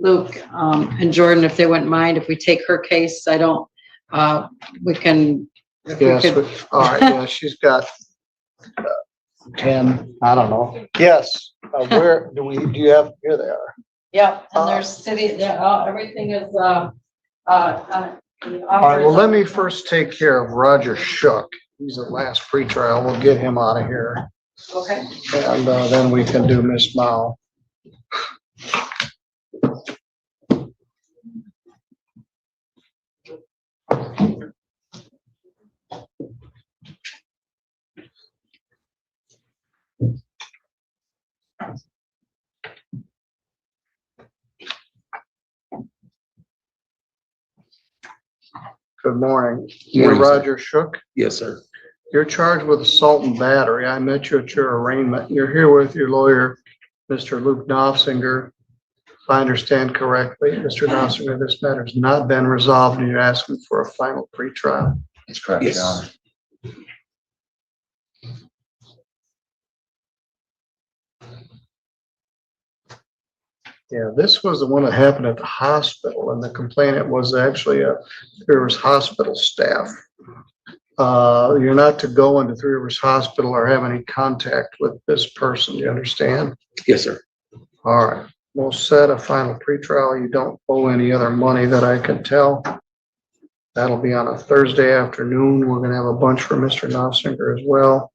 Luke and Jordan if they wouldn't mind if we take her case. I don't, we can. if we Yes, could- all right, yeah, she's got 10, I don't know. Yes, where do you have, here they are. Yep, and there's city, everything is, All right, well, let me first take care of Roger Shook. He's the last pretrial. We'll get him out of here. Okay. And then we can do Miss Mao. Good morning. You're Morning, sir. Roger Shook? Yes, sir. You're charged with assault and battery. I met you at your arraignment. You're here with your lawyer, Mr. Luke Knopfinger. If I understand correctly, Mr. Knopfinger, this matter has not been resolved and you're asking for a final pretrial. That's correct, Your Honor. Yeah, this was the one that happened at the hospital, and the complainant was actually Three Rivers Hospital staff. You're not to go into Three Rivers Hospital or have any contact with this person, you understand? Yes, sir. All right, we'll set a final pretrial. You don't owe any other money that I can tell. That'll be on a Thursday afternoon. We're gonna have a bunch for Mr. Knopfinger as well.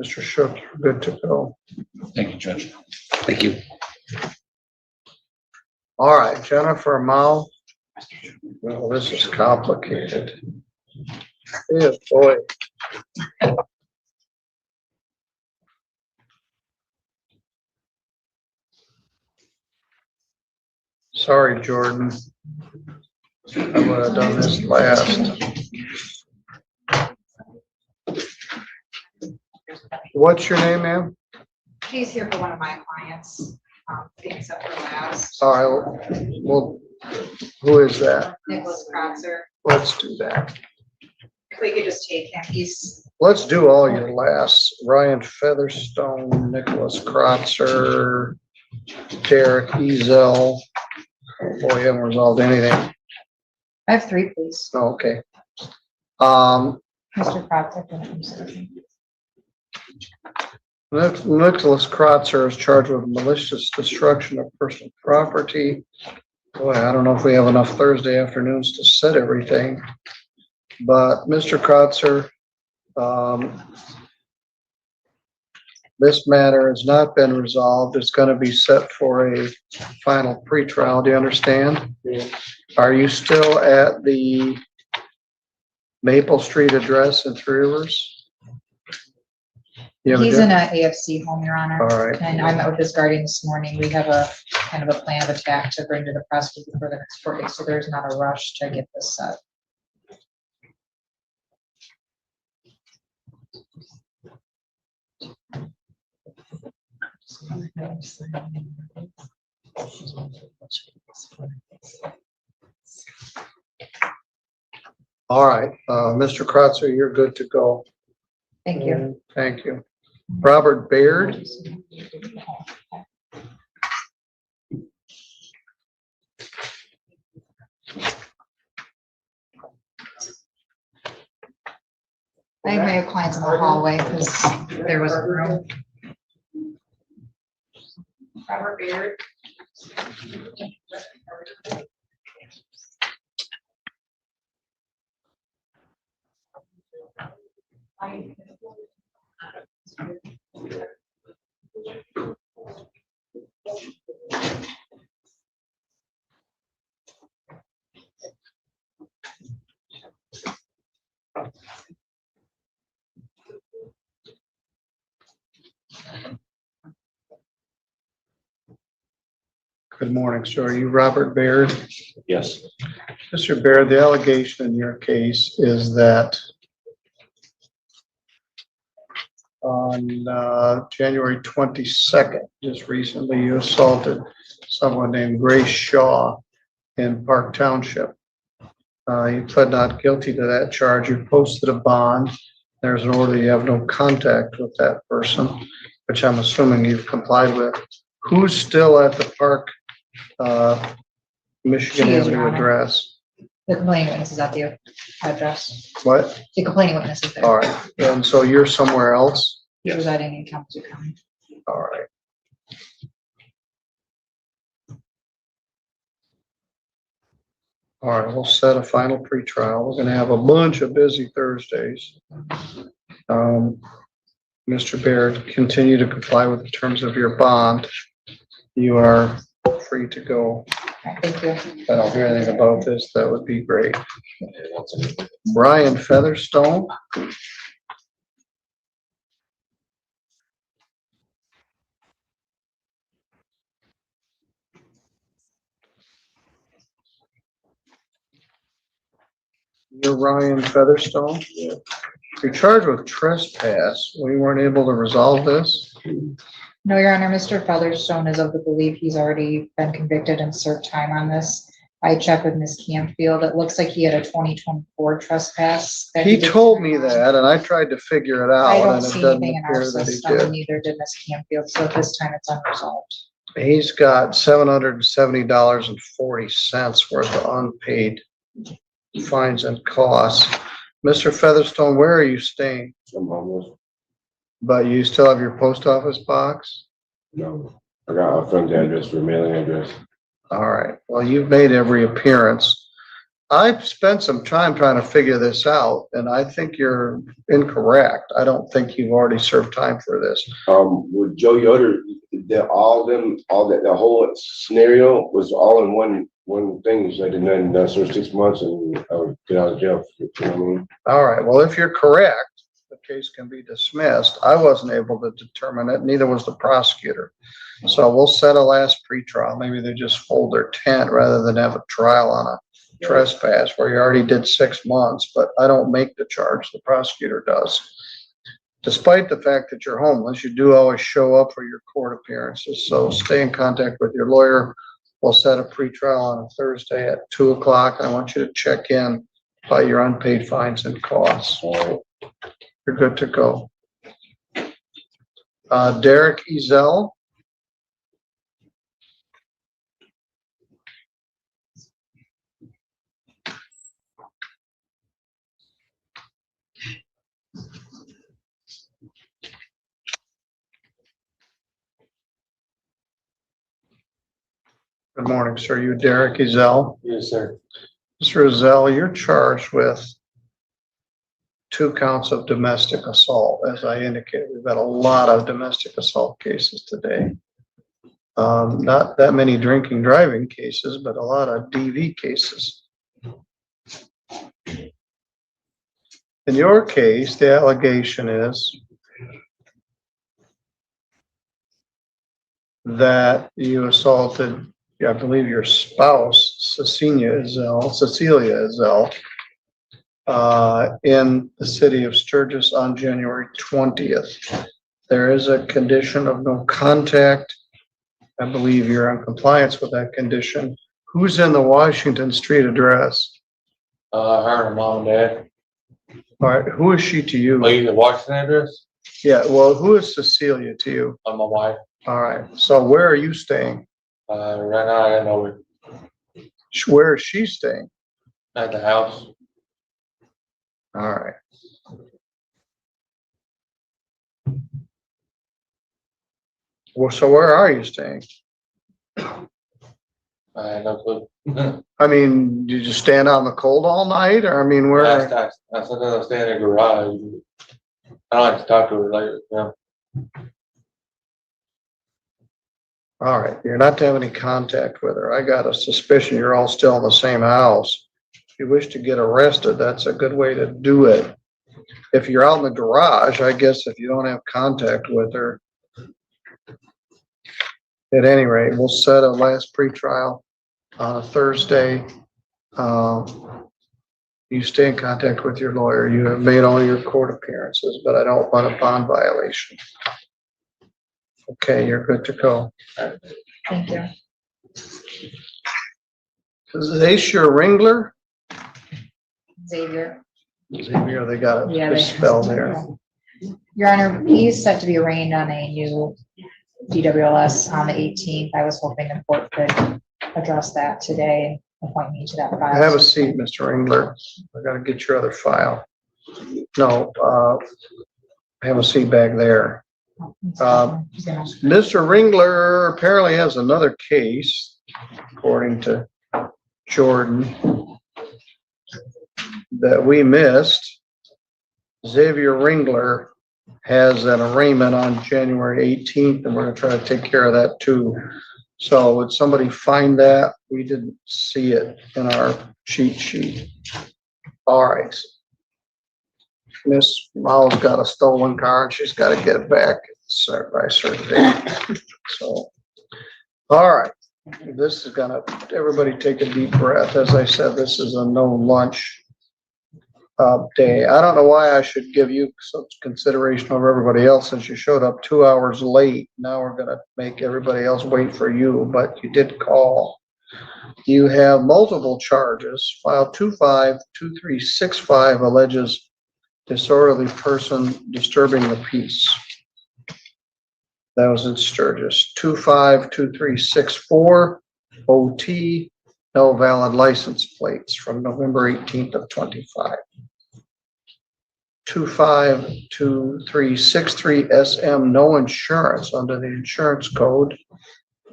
Mr. Shook, you're good to go. Thank you, Judge. Thank you. All right, Jennifer Mao. Well, this is complicated. Yeah, boy. Sorry, Jordan. I would have done this last. What's your name, ma'am? He's here for one of my clients, things up for last. All right, well, who is that? Nicholas Kratzer. Let's do that. If we could just take him, he's, Let's do all your last. Ryan Featherstone, Nicholas Kratzer, Derek Ezel. Boy, you haven't resolved anything. I have three, please. Okay. Mr. Kratzer. Nicholas Kratzer is charged with malicious destruction of personal property. Boy, I don't know if we have enough Thursday afternoons to set everything. But Mr. Kratzer, this matter has not been resolved. It's going to be set for a final pretrial. Do you understand? Yeah. Are you still at the Maple Street address in Three Rivers? He's in a AFC home, Your Honor. All right. And I met with his guardian this morning. We have a kind of a plan of attack to bring to the prosecutor for the next 4 days, so there's not a rush to get this set. All right, Mr. Kratzer, you're good to go. Thank you. Thank you. Robert Baird. I have my clients in the hallway because there was a room. Robert Beard. Good morning, sir. Are you Robert Baird? Yes. Mr. Baird, the allegation in your case is that on January 22nd, just recently, you assaulted someone named Grace Shaw in Park Township. You pled not guilty to that charge. You posted a bond. There's an order you have no contact with that person, which I'm assuming you've complied with. Who's still at the Park Michigan She is, Your Avenue Honor. address? The complaining witness is at the address. What? The complaining witness is there. All right. And so you're somewhere else? He's residing in Kalamazoo County. All right. All right, we'll set a final pretrial. We're gonna have a bunch of busy Thursdays. Mr. Baird, continue to comply with the terms of your bond. You are free to go. Thank you. If I don't hear anything about this, that would be great. Brian Featherstone. You're Ryan Featherstone? Yeah. You're charged with trespass. We weren't able to resolve this. No, Your Honor, Mr. Featherstone is of the belief he's already been convicted and served time on this. I checked with Ms. Campfield. It looks like he had a 2024 trespass. that He did told time me on. that and I tried to figure it I out don't and it see doesn't anything in our appear that he system, and did. neither did Ms. Campfield, so at this time it's unresolved. He's got $770.40 worth of unpaid fines and costs. Mr. Featherstone, where are you staying? I'm homeless. But you still have your post office box? No, I got a front address for mailing address. All right, well, you've made every appearance. I've spent some time trying to figure this out and I think you're incorrect. I don't think you've already served time for this. With Joe Yoder, the whole scenario was all in one thing. He said, and then serve 6 months and I would get out of jail. You know what I mean? All right, well, if you're correct, the case can be dismissed. I wasn't able to determine it, neither was the prosecutor. So we'll set a last pretrial. Maybe they just fold their tent rather than have a trial on a trespass where you already did 6 months, but I don't make the charge, the prosecutor does. despite the fact that you're homeless, you do always show up for your court appearances. So stay in contact with your lawyer. We'll set a pretrial on a Thursday at 2 o'clock. I want you to check in by your unpaid fines and costs. You're good to go. Derek Ezel. Good morning, sir. You Derek Ezel? Yes, sir. Mr. Ezel, you're charged with 2 counts of domestic assault. As I indicated, we've got a lot of domestic assault cases today. Not that many drinking driving cases, but a lot of DV cases. In your case, the allegation is that you assaulted, I believe, your spouse, Cecilia Ezel, in the city of Sturgis on January 20th. There is a condition of no contact. I believe you're in compliance with that condition. Who's in the Washington Street address? Her and mom and dad. All right, who is she to you? The Washington address? Yeah, well, who is Cecilia to you? My wife. All right, so where are you staying? Right now I don't know Where is she staying? at the house. All right. Well, so where are you staying? I have no clue. I mean, did you stand out in the cold all night, or I mean, where? I said I stay in the garage. I like to talk to her later. Yeah. All right, you're not to have any contact with her. I got a suspicion you're all still in the same house. If you wish to get arrested, that's a good way to do it. If you're out in the garage, I guess if you don't have contact with her. At any rate, we'll set a last pretrial on a Thursday. You stay in contact with your lawyer. You have made all your court appearances, but I don't want a bond violation. Okay, you're good to go. Thank you. Is Aisha Ringler? Xavier. Xavier, they got Yeah, it they- misspelled there. Your Honor, he's set to be arraigned on a new DWLS on the 18th. I was hoping the court could address that today and appoint me to that file. Have a seat, Mr. Ringler. I gotta get your other file. No, have a seat back there. Mr. Ringler apparently has another case, according to Jordan, that we missed. Xavier Ringler has an arraignment on January 18th, and we're gonna try to take care of that too. So would somebody find that? We didn't see it in our cheat sheet. All right. Miss Miles got a stolen car and she's got to get it back by a certain date. So, all right. This is gonna, everybody take a deep breath. As I said, this is a no lunch day. I don't know why I should give you such consideration over everybody else since you showed up 2 hours late. Now we're gonna make everybody else wait for you, but you did call. You have multiple charges. File 252365 alleges disorderly person disturbing the peace. That was in Sturgis. 252364 OT, no valid license plates from November 18th of 25. 252363 SM, no insurance under the insurance code,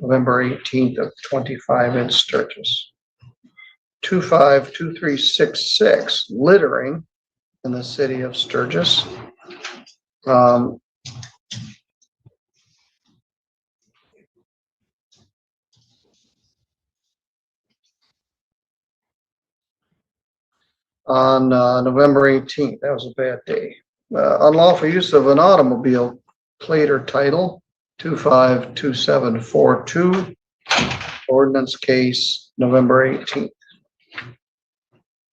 November 18th of 25 in Sturgis. 252366 littering in the city of Sturgis. On November 18th, that was a bad day. Unlawful use of an automobile plate or title, 252742, ordinance case, November 18th.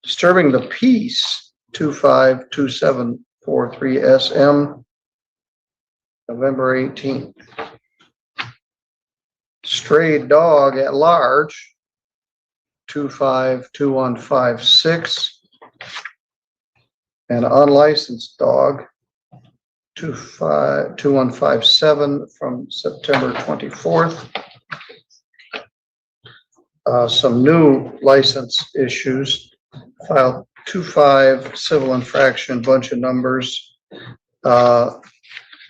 Disturbing the peace, 252743 SM, November 18th. Stray dog at large, 252156. And unlicensed dog, 2157 from September 24th. Some new license issues, filed 25 civil infraction, bunch of numbers,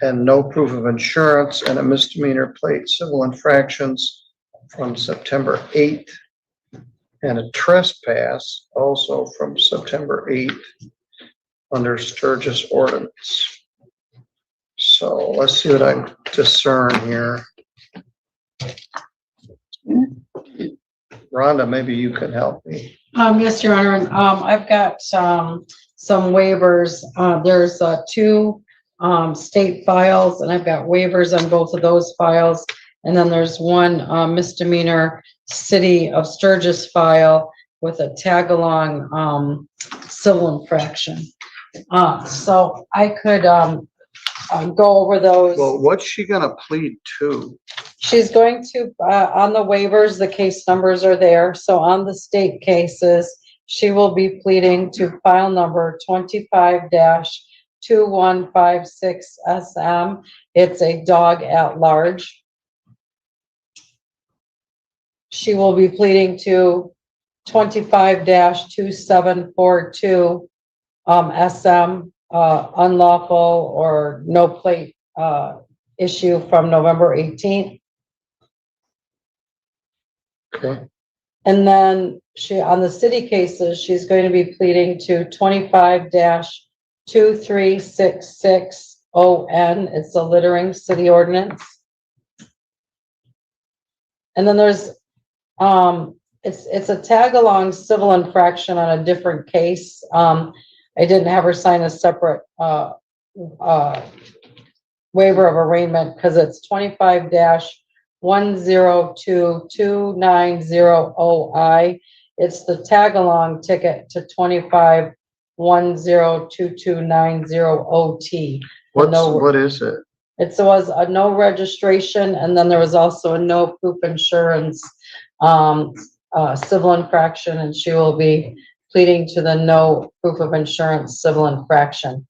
and no proof of insurance, and a misdemeanor plate civil infractions from September 8th, and a trespass also from September 8th under Sturgis ordinance. So let's see what I can discern here. Rhonda, maybe you can help me. Yes, Your Honor, I've got, some waivers. There's, two, state files, and I've got waivers on both of those files. And then there's one, misdemeanor City of Sturgis file with a tag-along, civil infraction. So I could, go over those. Well, what's she gonna plead to? She's going to, on the waivers, the case numbers are there. So on the state cases, she will be pleading to file number 25-2156 SM. It's a dog at large. She will be pleading to 25-2742 SM, unlawful or no plate issue from November 18th. Okay. And then she, on the city cases, she's going to be pleading to 25-2366 ON. It's a littering city ordinance. And then there's, it's a tag-along civil infraction on a different case. I didn't have her sign a separate, waiver of arraignment because it's 25-102290OI. It's the tag-along ticket to 25-102290OT. What is it? It was a no registration, and then there was also a no proof insurance, civil infraction, and she will be pleading to the no proof of insurance civil infraction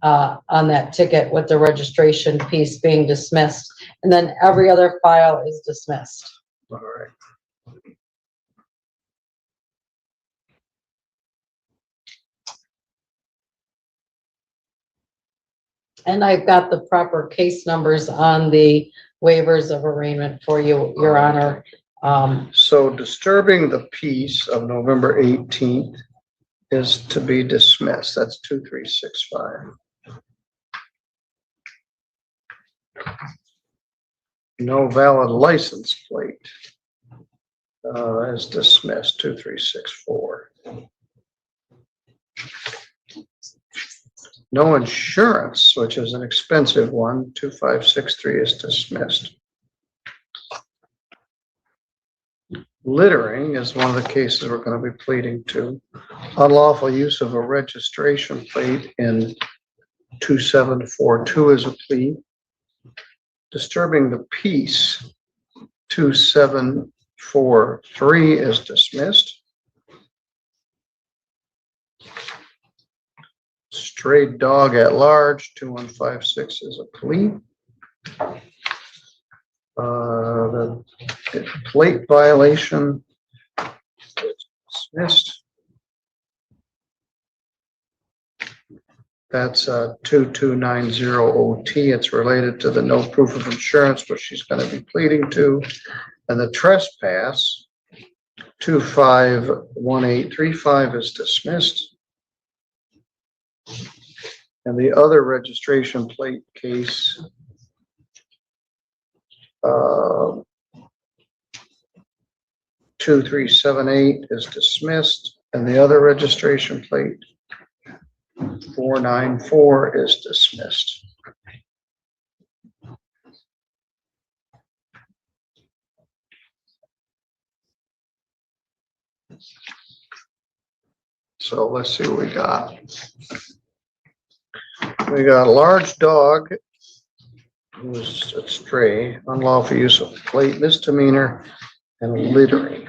on that ticket, with the registration piece being dismissed. And then every other file is dismissed. All right. And I've got the proper case numbers on the waivers of arraignment for you, Your Honor. So disturbing the peace of November 18th is to be dismissed. That's 2365. No valid license plate is dismissed, 2364. No insurance, which is an expensive one, 2563 is dismissed. Littering is one of the cases we're going to be pleading to. Unlawful use of a registration plate in 2742 is a plea. Disturbing the peace, 2743 is dismissed. Stray dog at large, 2156 is a plea. The plate violation is dismissed. That's 2290 OT. It's related to the no proof of insurance, which she's going to be pleading to. And the trespass, 251835 is dismissed. And the other registration plate case, 2378 is dismissed, and the other registration plate, 494, is dismissed. So let's see what we got. We got a large dog who was a stray, unlawful use of plate, misdemeanor, and littering.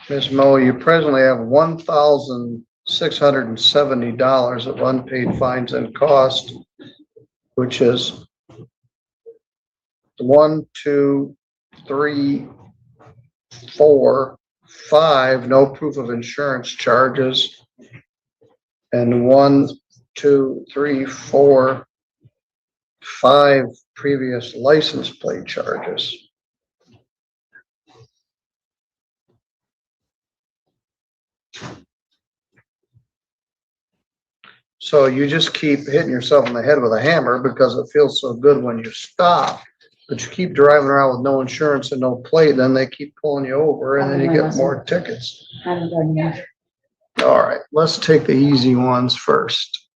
Ms. Mo, you presently have $1,670 of unpaid fines and costs, which is 1, 2, 3, 4, 5, no proof of insurance charges. And 1, 2, 3, 4, 5 previous license plate charges. So you just keep hitting yourself in the head with a hammer because it feels so good when you stop. But you keep driving around with no insurance and no plate, then they keep pulling you over and then you get more tickets. All right, let's take the easy ones first.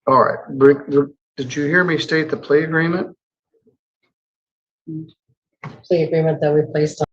All right, did you hear me state the plea agreement? Plea agreement that we placed on.